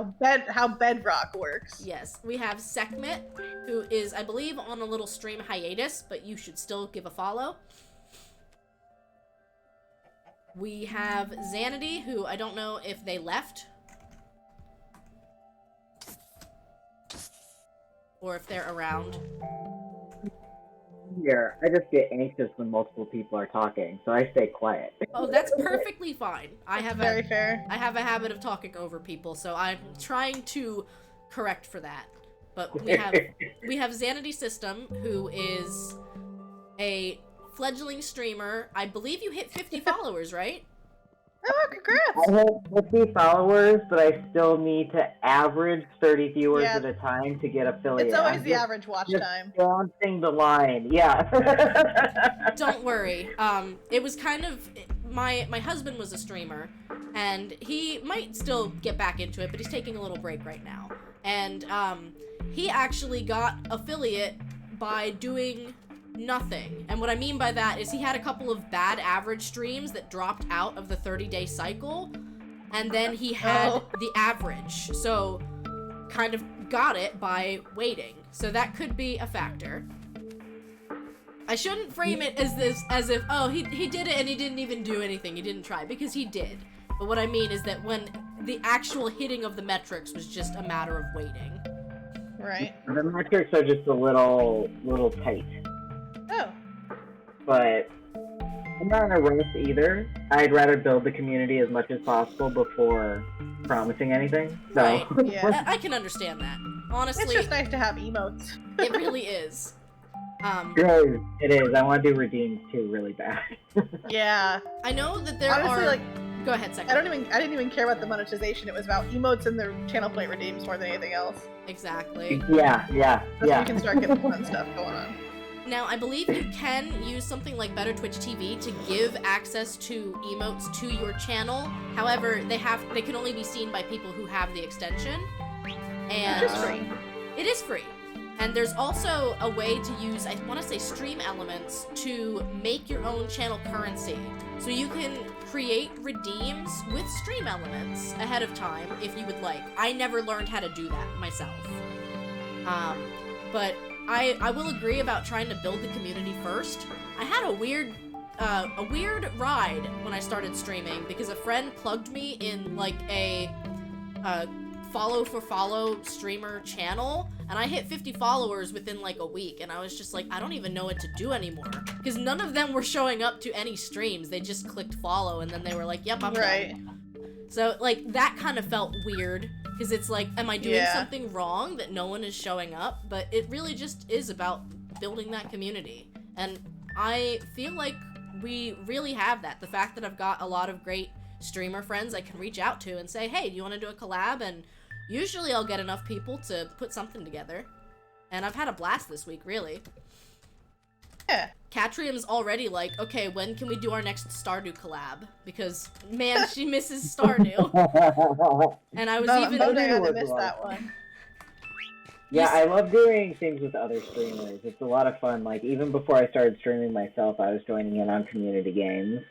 How Bedrock works. Yes, we have Sekhmet, who is, I believe, on a little stream hiatus, but you should still give a follow. We have Xanity, who I don't know if they left. Or if they're around. Here, I just get anxious when multiple people are talking, so I stay quiet. Oh, that's perfectly fine. Very fair. I have a habit of talking over people, so I'm trying to correct for that. But we have Xanity System, who is a fledgling streamer. I believe you hit 50 followers, right? Oh, congrats! I have 50 followers, but I still need to average 30 viewers at a time to get affiliate. It's always I'm the average watch time. Balancing the line, yeah. Don't worry. It was kind of my husband was a streamer, and he might still get back into it, but he's taking a little break right now. And he actually got affiliate by doing nothing. And what I mean by that is he had a couple of bad average streams that dropped out of the 30-day cycle, and then he had the average. So kind of got it by waiting. So that could be a factor. I shouldn't frame it as if, oh, he did it and he didn't even do anything. He didn't try, because he did. But what I mean is that when the actual hitting of the metrics was just a matter of waiting. Right. The metrics are just a little tight. Oh. But I'm not in a rush either. I'd rather build the community as much as possible before promising anything. So. Right. Yeah. I can understand that. Honestly, It's just nice to have emotes. it really is. It is. I want to do redeems too really bad. Yeah. I know that there Honestly, are. like, Go ahead, second. I didn't even care about the monetization. It was about emotes and the channel point redeems more than anything else. Exactly. Yeah. That's when you can start getting fun stuff going on. Now, I believe you can use something like Better Twitch TV to give access to emotes to your channel. However, they can only be seen by people who have the extension. And Which is free. It is free. And there's also a way to use, I want to say, stream elements to make your own channel currency. So you can create redeems with stream elements ahead of time if you would like. I never learned how to do that myself. But I will agree about trying to build the community first. I had a weird ride when I started streaming because a friend plugged me in like a follow for follow streamer channel, and I hit 50 followers within like a week, and I was just like, I don't even know what to do anymore because none of them were showing up to any streams. They just clicked follow and then they were like, yep, I'm done. So like that kind of felt weird because it's like, am I doing something wrong that no one is showing up? But it really just is about building that community, and I feel like we really have that. The fact that I've got a lot of great streamer friends I can reach out to and say, hey, do you want to do a collab? And usually I'll get enough people to put something together. And I've had a blast this week, really. Yeah. Catrium's already like, okay, when can we do our next Stardew collab? Because, man, she misses Stardew. And I was I missed that one. Yeah, I love doing things with other streamers. It's a lot of fun. Like, even before I started streaming myself, I was joining in on community games.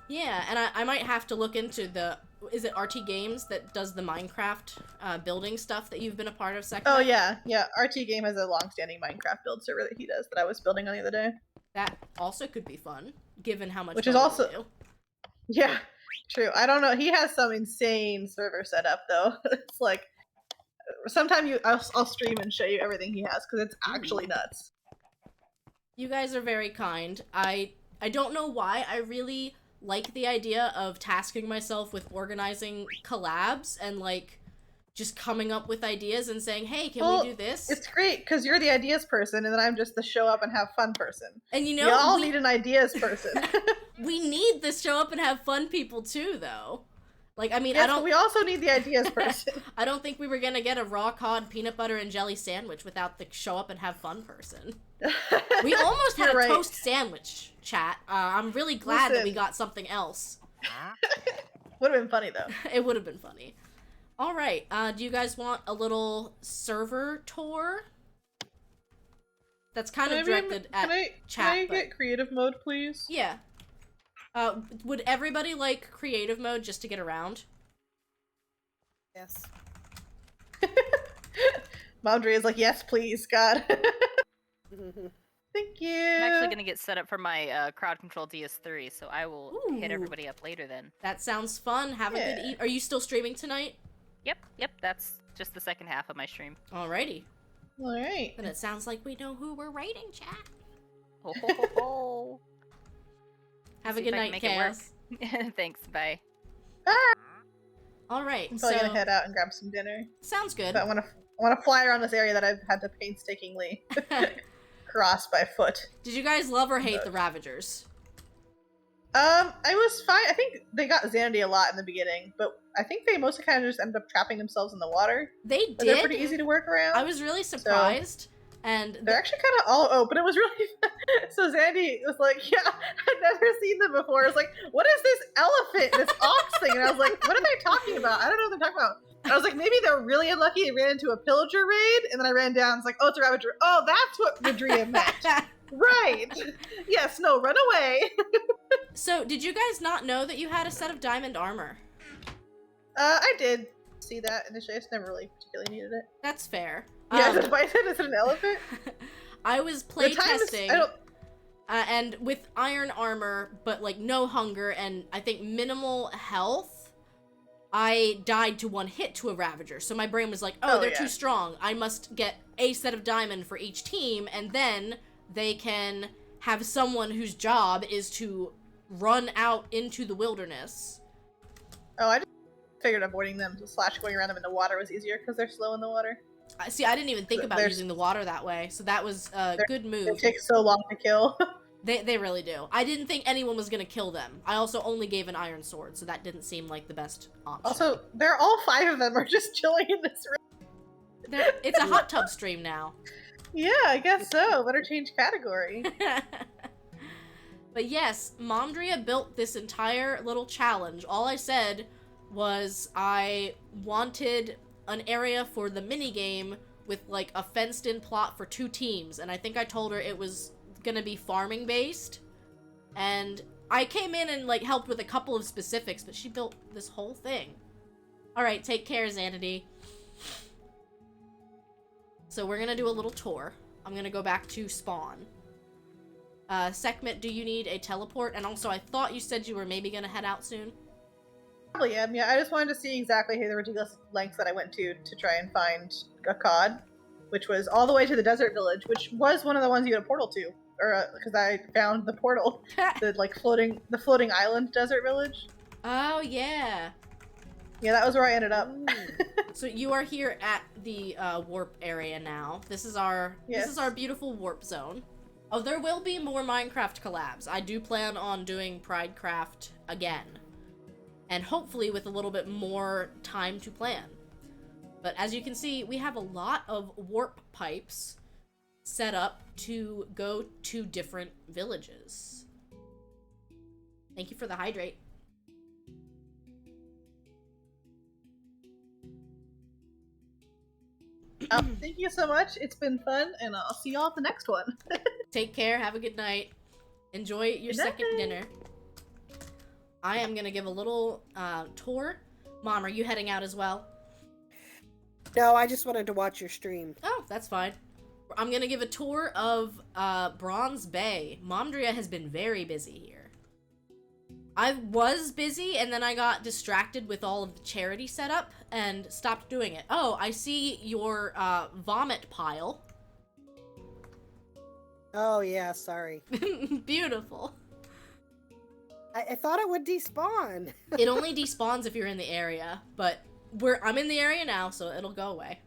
Yeah, and I might have to look into is it RT Games that does the Minecraft building stuff that you've been a part of, Second? Oh, yeah. RT Game has a long-standing Minecraft build server that he does that I was building on the other day. That also could be fun, given how much Which is also... Yeah, true. I don't know. He has some insane server setup, though. It's like... Sometime I'll stream and show you everything he has, because it's actually nuts. You guys are very kind. I don't know why I really like the idea of tasking myself with organizing collabs and, like, just coming up with ideas and saying, hey, can we do this? It's great, because you're the ideas person, and then I'm just the show up and have fun person. And you know, we all need an ideas person. We need the show up and have fun people, too, though. Like, I mean, yes, I don't... but we also need the ideas person. I don't think we were gonna get a raw cod peanut butter and jelly sandwich without the show up and have fun person. We almost had a toast sandwich, chat. I'm really glad that we got something else. Would have been funny, though. It would have been funny. Alright, do you guys want a little server tour? That's kind of directed at chat. Can I get creative mode, please? Yeah. Would everybody like creative mode just to get around? Yes. Maudry is like, yes, please, God. Thank you. I'm actually gonna get set up for my crowd control DS3, so I will hit everybody up later then. That sounds fun. Have a good eat. Are you still streaming tonight? Yep, that's just the second half of my stream. Alrighty. Alright. Then it sounds like we know who we're rating, chat. Ho ho ho ho. Have a good night, Chaos. Thanks, bye. Alright, I'm probably gonna head out and grab some dinner. Sounds good. But I want to fly around this area that I've had to painstakingly cross by foot. Did you guys love or hate the Ravagers? I was fine. I think they got Xanady a lot in the beginning, but I think they mostly kind of just ended up trapping themselves in the water. They did. They're pretty easy to work around. I was really surprised. And they're actually kind of all open. It was really so Xandy was like, yeah, I'd never seen them before. I was like, what is this elephant, this ox thing? And I was like, what are they talking about? I don't know what they're talking about. And I was like, maybe they're really unlucky. They ran into a pillager raid, and then I ran down. It's like, oh, it's a Ravager. Oh, that's what Madria meant. Right. Yes, no, run away. So, did you guys not know that you had a set of diamond armor? I did see that initially. I just never really particularly needed it. That's fair. Yeah, is it a bison? Is it an elephant? I was playtesting. And with iron armor, but like no hunger and I think minimal health, I died to one hit to a Ravager. So my brain was like, oh, they're too strong. I must get a set of diamond for each team, and then they can have someone whose job is to run out into the wilderness. Oh, I just figured avoiding them / going around them in the water was easier because they're slow in the water. See, I didn't even think about using the water that way, so that was a good move. They take so long to kill. They really do. I didn't think anyone was gonna kill them. I also only gave an iron sword, so that didn't seem like the best option. Also, they're all 5 of them are just chilling in this room. It's a hot tub stream now. Yeah, I guess so. Better change category. But yes, Momdria built this entire little challenge. All I said was I wanted an area for the minigame with like a fenced-in plot for 2 teams, and I think I told her it was gonna be farming based, and I came in and like helped with a couple of specifics, but she built this whole thing. All right, take care, Xanady. So we're gonna do a little tour. I'm gonna go back to spawn. Sekhmet, do you need a teleport? And also, I thought you said you were maybe gonna head out soon. Probably am. Yeah, I just wanted to see exactly the ridiculous lengths that I went to try and find a cod, which was all the way to the desert village, which was one of the ones you had a portal to. Or because I found the portal, the floating island desert village. Oh yeah. Yeah, that was where I ended up. So you are here at the warp area now. This is our beautiful warp zone. Oh, there will be more Minecraft collabs. I do plan on doing Pridecraft again, and hopefully with a little bit more time to plan. But as you can see, we have a lot of warp pipes set up to go to different villages. Thank you for the hydrate. Thank you so much. It's been fun, and I'll see y'all at the next one. Take care. Have a good night. Enjoy your second dinner. I am gonna give a little tour. Mom, are you heading out as well? No, I just wanted to watch your stream. Oh, that's fine. I'm gonna give a tour of Bronze Bay. Momdria has been very busy here. I was busy, and then I got distracted with all of the charity setup and stopped doing it. Oh, I see your vomit pile. Oh yeah, sorry. Beautiful. I thought it would despawn. It only despawns if you're in the area, but I'm in the area now, so it'll go away.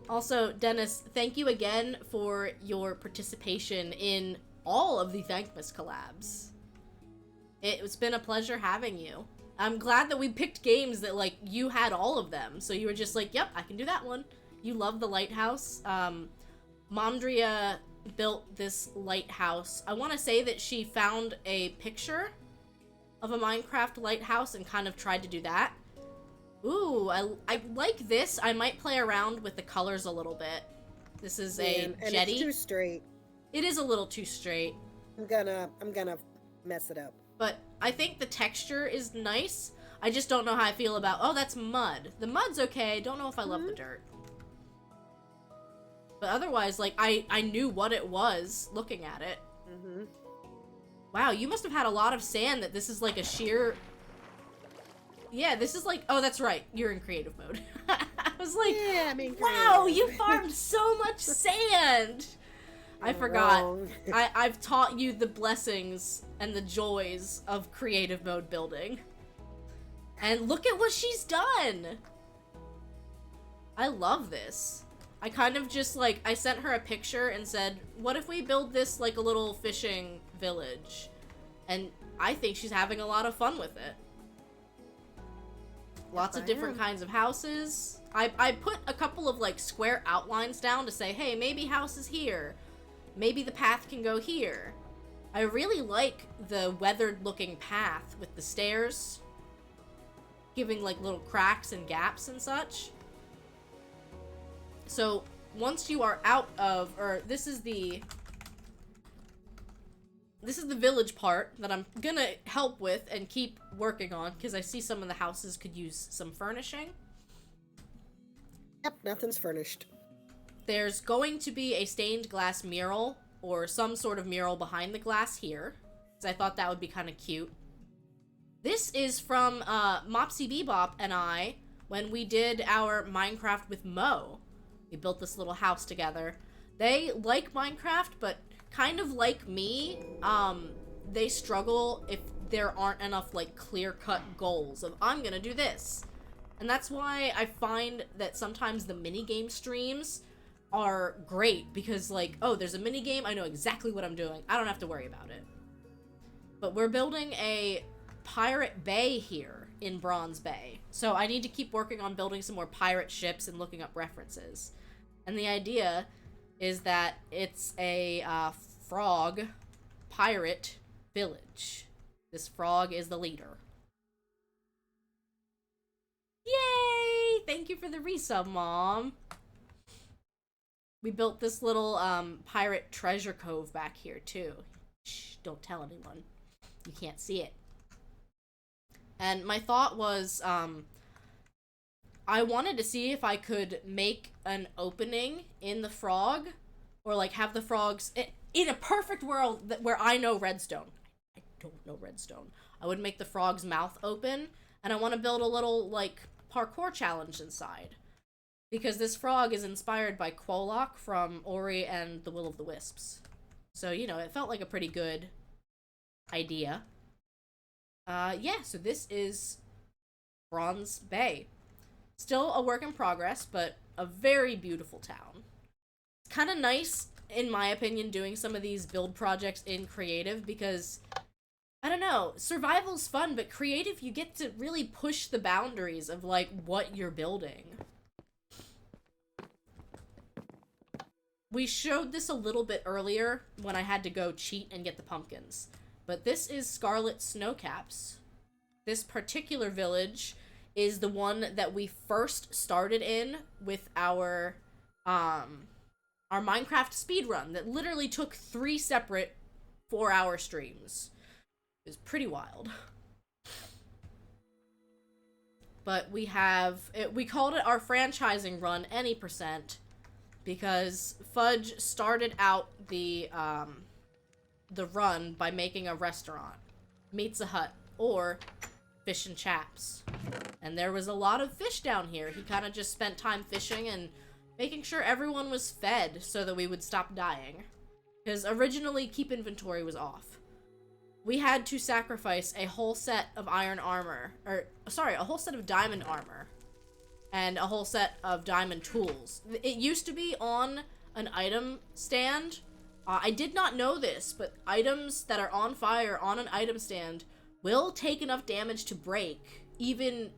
Also, Dennis, thank you again for your participation in all of the Thankmas collabs. It's been a pleasure having you. I'm glad that we picked games that, like, you had all of them. So you were just like, yep, I can do that one. You love the lighthouse. Momdria built this lighthouse. I want to say that she found a picture of a Minecraft lighthouse and kind of tried to do that. Ooh, I like this. I might play around with the colors a little bit. This is a and jetty. It's too straight. It is a little too straight. I'm gonna mess it up. But I think the texture is nice. I just don't know how I feel about, oh, that's mud. The mud's okay. Don't know if I love the dirt. But otherwise, like, I knew what it was looking at it. Mm-hmm. Wow, you must have had a lot of sand that this is like a sheer... Yeah, this is like... Oh, that's right. You're in creative mode. I was like, yeah, I mean, wow, you farmed so much sand! I forgot. I've taught you the blessings and the joys of creative mode building. And look at what she's done! I love this. I kind of just, like, I sent her a picture and said, what if we build this like a little fishing village? And I think she's having a lot of fun with it. Lots of different kinds of houses. I put a couple of, like, square outlines down to say, hey, maybe house is here. Maybe the path can go here. I really like the weathered-looking path with the stairs, giving, like, little cracks and gaps and such. So, once you are out of, or this is the this is the village part that I'm gonna help with and keep working on, because I see some of the houses could use some furnishing. Yep, nothing's furnished. There's going to be a stained glass mural, or some sort of mural behind the glass here, because I thought that would be kind of cute. This is from Mopsy Bebop and I, when we did our Minecraft with Mo. We built this little house together. They like Minecraft, but kind of like me, they struggle if there aren't enough, like, clear-cut goals of, I'm gonna do this. And that's why I find that sometimes the minigame streams are great, because, like, oh, there's a minigame, I know exactly what I'm doing, I don't have to worry about it. But we're building a pirate bay here in Bronze Bay, so I need to keep working on building some more pirate ships and looking up references. And the idea is that it's a frog pirate village. This frog is the leader. Yay! Thank you for the resub, Mom. We built this little pirate treasure cove back here too. Shh, don't tell anyone. You can't see it. And my thought was, I wanted to see if I could make an opening in the frog, or like have the frogs, in a perfect world where I know redstone. I don't know redstone. I would make the frog's mouth open, and I want to build a little, like, parkour challenge inside. Because this frog is inspired by Quolock from Ori and the Will of the Wisps. So, you know, it felt like a pretty good idea. Yeah, so this is Bronze Bay. Still a work in progress, but a very beautiful town. It's kind of nice, in my opinion, doing some of these build projects in creative, because, I don't know, survival's fun, but creative, you get to really push the boundaries of, like, what you're building. We showed this a little bit earlier when I had to go cheat and get the pumpkins. But this is Scarlet Snowcaps. This particular village is the one that we first started in with our Minecraft speedrun that literally took 3 separate 4-hour streams. It was pretty wild. But we called it our franchising run, any percent, because Fudge started out the run by making a restaurant, Meets a Hut, or Fish and Chaps. And there was a lot of fish down here. He kind of just spent time fishing and making sure everyone was fed so that we would stop dying. Because originally, keep inventory was off. We had to sacrifice a whole set of iron armor, a whole set of diamond armor, and a whole set of diamond tools. It used to be on an item stand. I did not know this, but items that are on fire on an item stand will take enough damage to break, even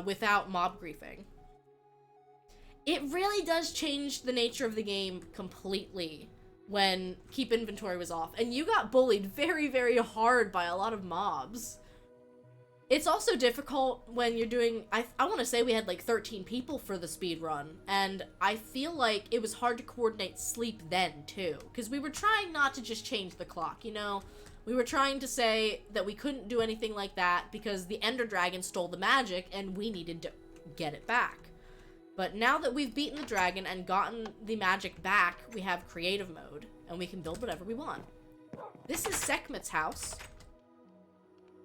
without mob griefing. It really does change the nature of the game completely when keep inventory was off, and you got bullied very, very hard by a lot of mobs. It's also difficult when you're doing, I want to say we had like 13 people for the speed run, and I feel like it was hard to coordinate sleep then too, because we were trying not to just change the clock, you know? We were trying to say that we couldn't do anything like that because the Ender Dragon stole the magic and we needed to get it back. But now that we've beaten the dragon and gotten the magic back, we have creative mode, and we can build whatever we want. This is Sekhmet's house.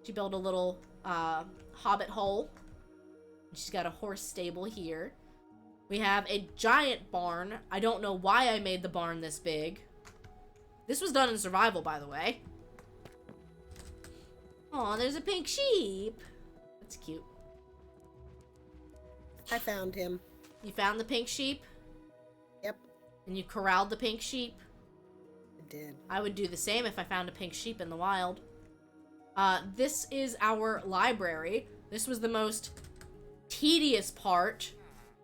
She built a little hobbit hole. She's got a horse stable here. We have a giant barn. I don't know why I made the barn this big. This was done in survival, by the way. Aw, there's a pink sheep. That's cute. I found him. You found the pink sheep? Yep. And you corralled the pink sheep? I did. I would do the same if I found a pink sheep in the wild. This is our library. This was the most tedious part,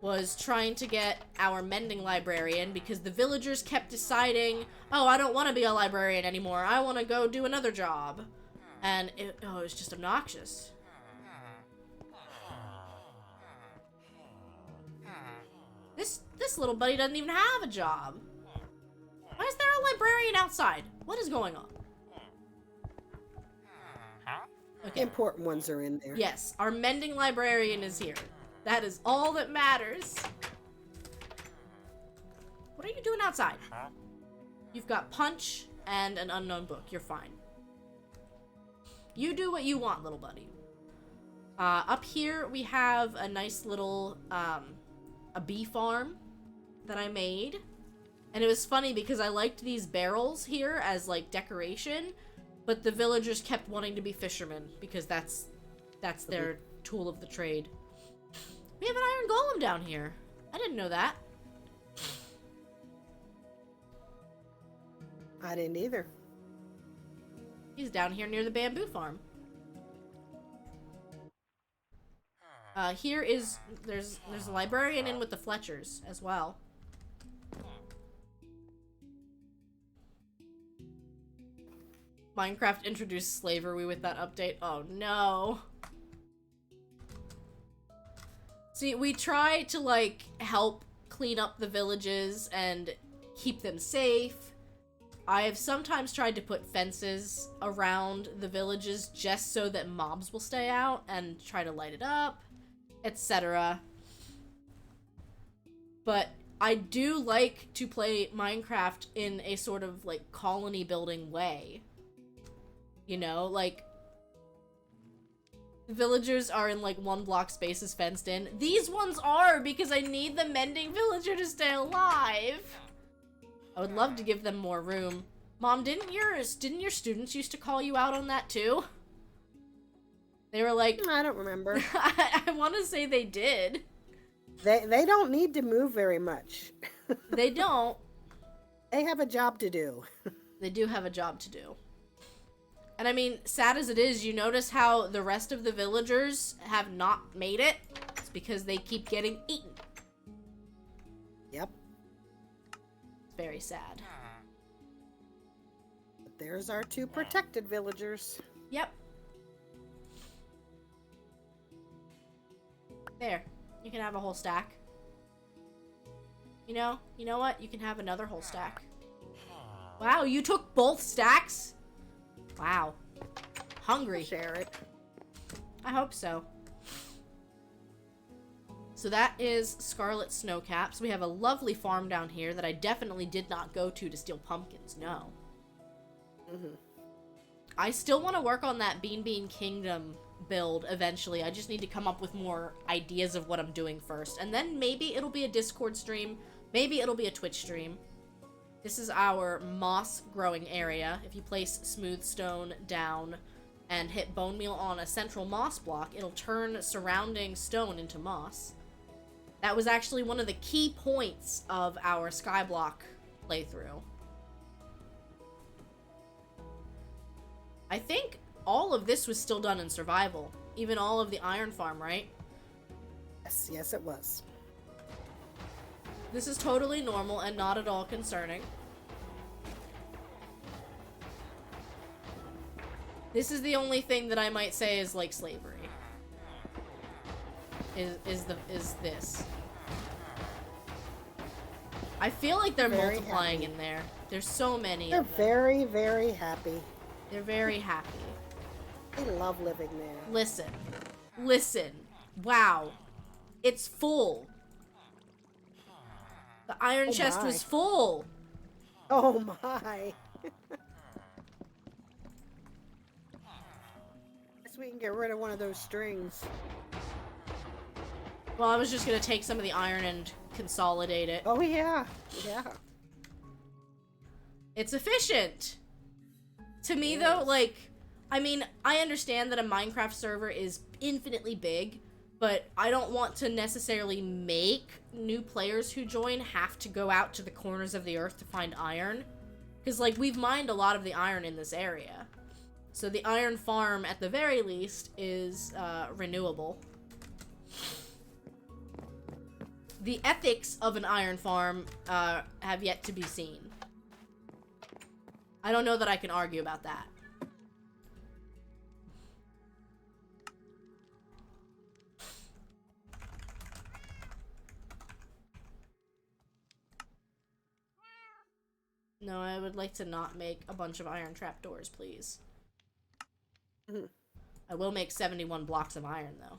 was trying to get our mending librarian, because the villagers kept deciding, oh, I don't want to be a librarian anymore. I want to go do another job. And it was just obnoxious. This little buddy doesn't even have a job. Why is there a librarian outside? What is going on? Okay. Important ones are in there. Yes, our mending librarian is here. That is all that matters. What are you doing outside? You've got punch and an unknown book. You're fine. You do what you want, little buddy. Up here, we have a nice little, a bee farm that I made. And it was funny because I liked these barrels here as, like, decoration, but the villagers kept wanting to be fishermen because that's their tool of the trade. We have an iron golem down here. I didn't know that. I didn't either. He's down here near the bamboo farm. There's a librarian in with the Fletchers as well. Minecraft introduced slavery with that update. Oh no. See, we try to, like, help clean up the villages and keep them safe. I have sometimes tried to put fences around the villages just so that mobs will stay out and try to light it up, etc. But I do like to play Minecraft in a sort of, like, colony building way. You know, like, the villagers are in, like, 1 block spaces fenced in. These ones are, because I need the mending villager to stay alive. I would love to give them more room. Mom, didn't your students used to call you out on that too? They were like... I don't remember. I want to say they did. They don't need to move very much. They don't. They have a job to do. They do have a job to do. And I mean, sad as it is, you notice how the rest of the villagers have not made it? It's because they keep getting eaten. Yep. It's very sad. But there's our 2 protected villagers. Yep. There. You can have a whole stack. You know what? You can have another whole stack. Wow, you took both stacks? Wow. Hungry. Share it. I hope so. So that is Scarlet Snowcaps. We have a lovely farm down here that I definitely did not go to steal pumpkins. No. Mm-hmm. I still want to work on that Bean Bean Kingdom build eventually. I just need to come up with more ideas of what I'm doing first. And then maybe it'll be a Discord stream. Maybe it'll be a Twitch stream. This is our moss growing area. If you place smooth stone down and hit bone meal on a central moss block, it'll turn surrounding stone into moss. That was actually one of the key points of our Skyblock playthrough. I think all of this was still done in survival. Even all of the iron farm, right? Yes, it was. This is totally normal and not at all concerning. This is the only thing that I might say is like slavery. Is this. I feel like they're Very multiplying happy. in there. There's so many They're of them. very, very happy. They're very happy. They love living there. Listen. Listen. Wow. It's full. The iron Oh chest my. was full. Oh my. Guess we can get rid of one of those strings. Well, I was just gonna take some of the iron and consolidate it. Oh yeah. Yeah. It's efficient. To me, It though, is. like, I mean, I understand that a Minecraft server is infinitely big, but I don't want to necessarily make new players who join have to go out to the corners of the earth to find iron. Because, like, we've mined a lot of the iron in this area. So the iron farm, at the very least, is renewable. The ethics of an iron farm have yet to be seen. I don't know that I can argue about that. No, I would like to not make a bunch of iron trapdoors, please. Mhm. I will make 71 blocks of iron, though.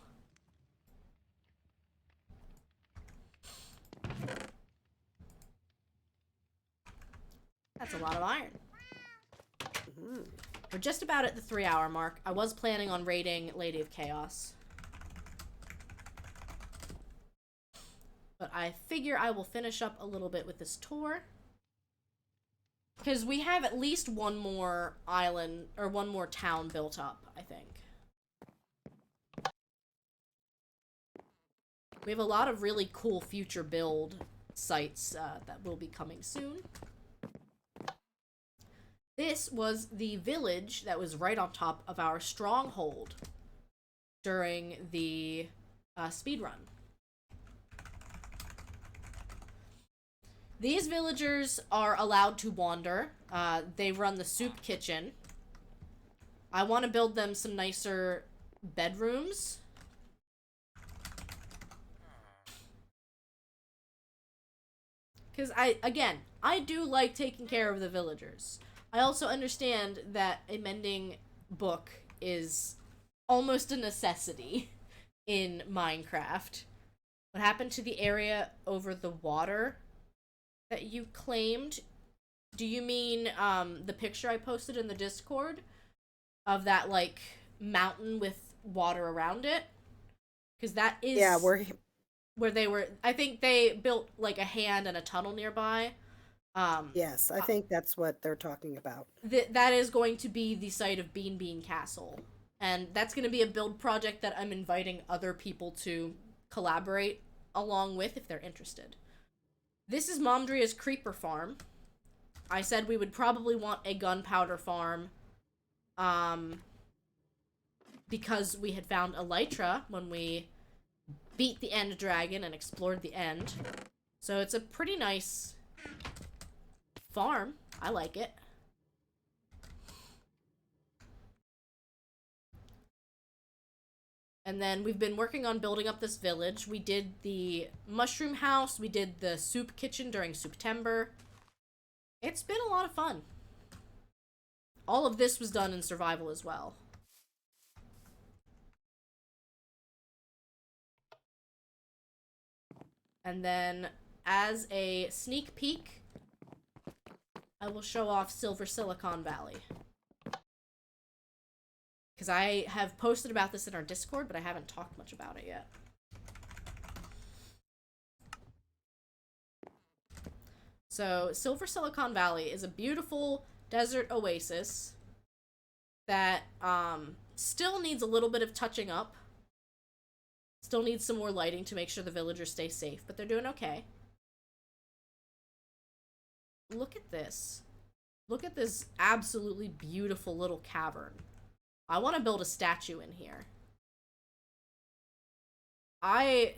That's a lot of iron. We're just about at the 3-hour mark. I was planning on raiding Lady of Chaos. But I figure I will finish up a little bit with this tour. Because we have at least one more island, or one more town built up, I think. We have a lot of really cool future build sites that will be coming soon. This was the village that was right on top of our stronghold during the speedrun. These villagers are allowed to wander. They run the soup kitchen. I want to build them some nicer bedrooms. Because I do like taking care of the villagers. I also understand that a mending book is almost a necessity in Minecraft. What happened to the area over the water that you claimed? Do you mean the picture I posted in the Discord of that like mountain with water around it? Because that is where they were. I think they built like a hand and a tunnel nearby. Yes, I think that's what they're talking about. That is going to be the site of Bean Castle, and that's going to be a build project that I'm inviting other people to collaborate along with if they're interested. This is Momdria's creeper farm. I said we would probably want a gunpowder farm, because we had found elytra when we beat the end dragon and explored the end. So it's a pretty nice farm. I like it. And then we've been working on building up this village. We did the mushroom house. We did the soup kitchen during September. It's been a lot of fun. All of this was done in survival as well. And then, as a sneak peek, I will show off Silver Silicon Valley. Because I have posted about this in our Discord, but I haven't talked much about it yet. So, Silver Silicon Valley is a beautiful desert oasis that still needs a little bit of touching up. Still needs some more lighting to make sure the villagers stay safe, but they're doing okay. Look at this. Look at this absolutely beautiful little cavern. I want to build a statue in here. I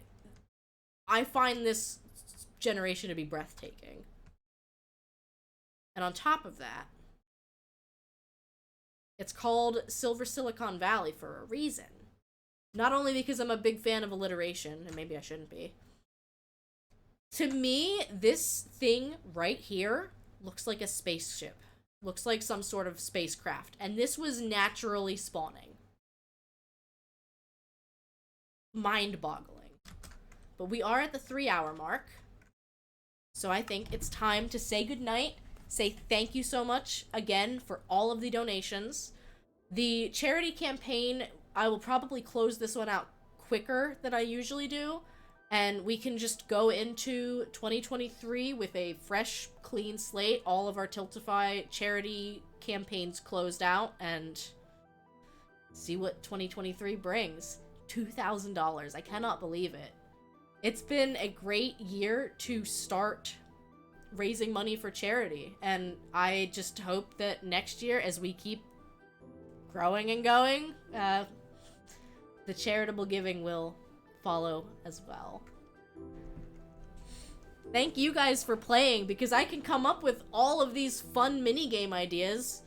find this generation to be breathtaking. And on top of that, it's called Silver Silicon Valley for a reason. Not only because I'm a big fan of alliteration, and maybe I shouldn't be. To me, this thing right here looks like a spaceship. Looks like some sort of spacecraft. And this was naturally spawning. Mind-boggling. But we are at the 3-hour mark. So I think it's time to say goodnight. Say thank you so much again for all of the donations. The charity campaign, I will probably close this one out quicker than I usually do. And we can just go into 2023 with a fresh, clean slate. All of our Tiltify charity campaigns closed out and see what 2023 brings. $2,000. I cannot believe it. It's been a great year to start raising money for charity. And I just hope that next year, as we keep growing and going, the charitable giving will follow as well. Thank you guys for playing, because I can come up with all of these fun minigame ideas,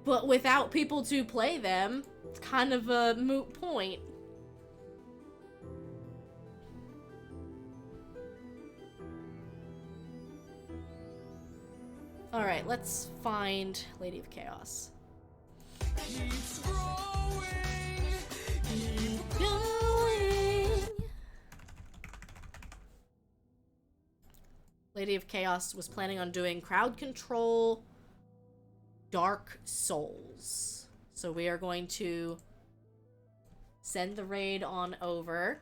but without people to play them, it's kind of a moot point. Alright, let's find Lady of Chaos. Keep going. Lady of Chaos was planning on doing crowd control Dark Souls. So we are going to send the raid on over.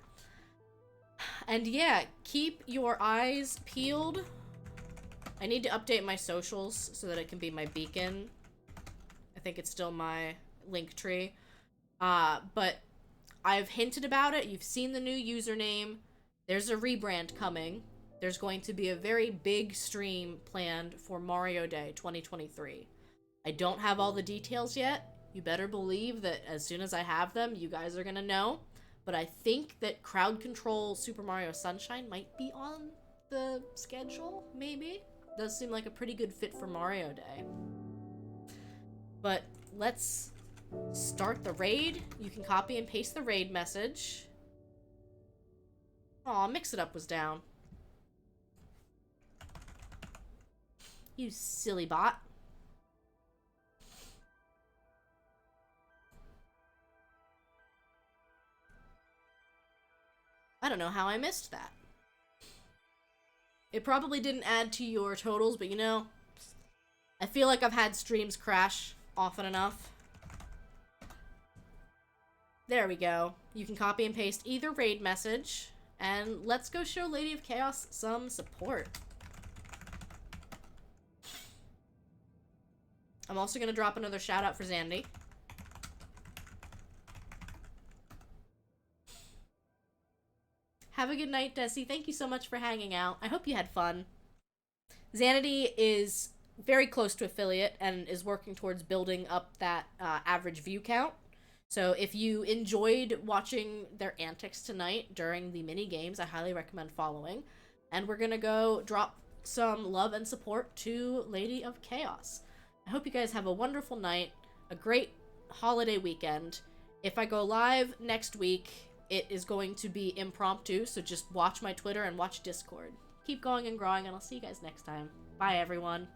And yeah, keep your eyes peeled. I need to update my socials so that it can be my beacon. I think it's still my link tree. But I've hinted about it. You've seen the new username. There's a rebrand coming. There's going to be a very big stream planned for Mario Day 2023. I don't have all the details yet. You better believe that as soon as I have them, you guys are gonna know. But I think that Crowd Control Super Mario Sunshine might be on the schedule, maybe? Does seem like a pretty good fit for Mario Day. But let's start the raid. You can copy and paste the raid message. Aw, Mix It Up was down. You silly bot. I don't know how I missed that. It probably didn't add to your totals, but you know, I feel like I've had streams crash often enough. There we go. You can copy and paste either raid message, and let's go show Lady of Chaos some support. I'm also going to drop another shout out for Zandy. Have a good night, Desi. Thank you so much for hanging out. I hope you had fun. Xanity is very close to affiliate and is working towards building up that average view count. So if you enjoyed watching their antics tonight during the mini games, I highly recommend following. And we're going to go drop some love and support to Lady of Chaos. I hope you guys have a wonderful night, a great holiday weekend. If I go live next week, it is going to be impromptu, so just watch my Twitter and watch Discord. Keep going and growing, and I'll see you guys next time. Bye, everyone.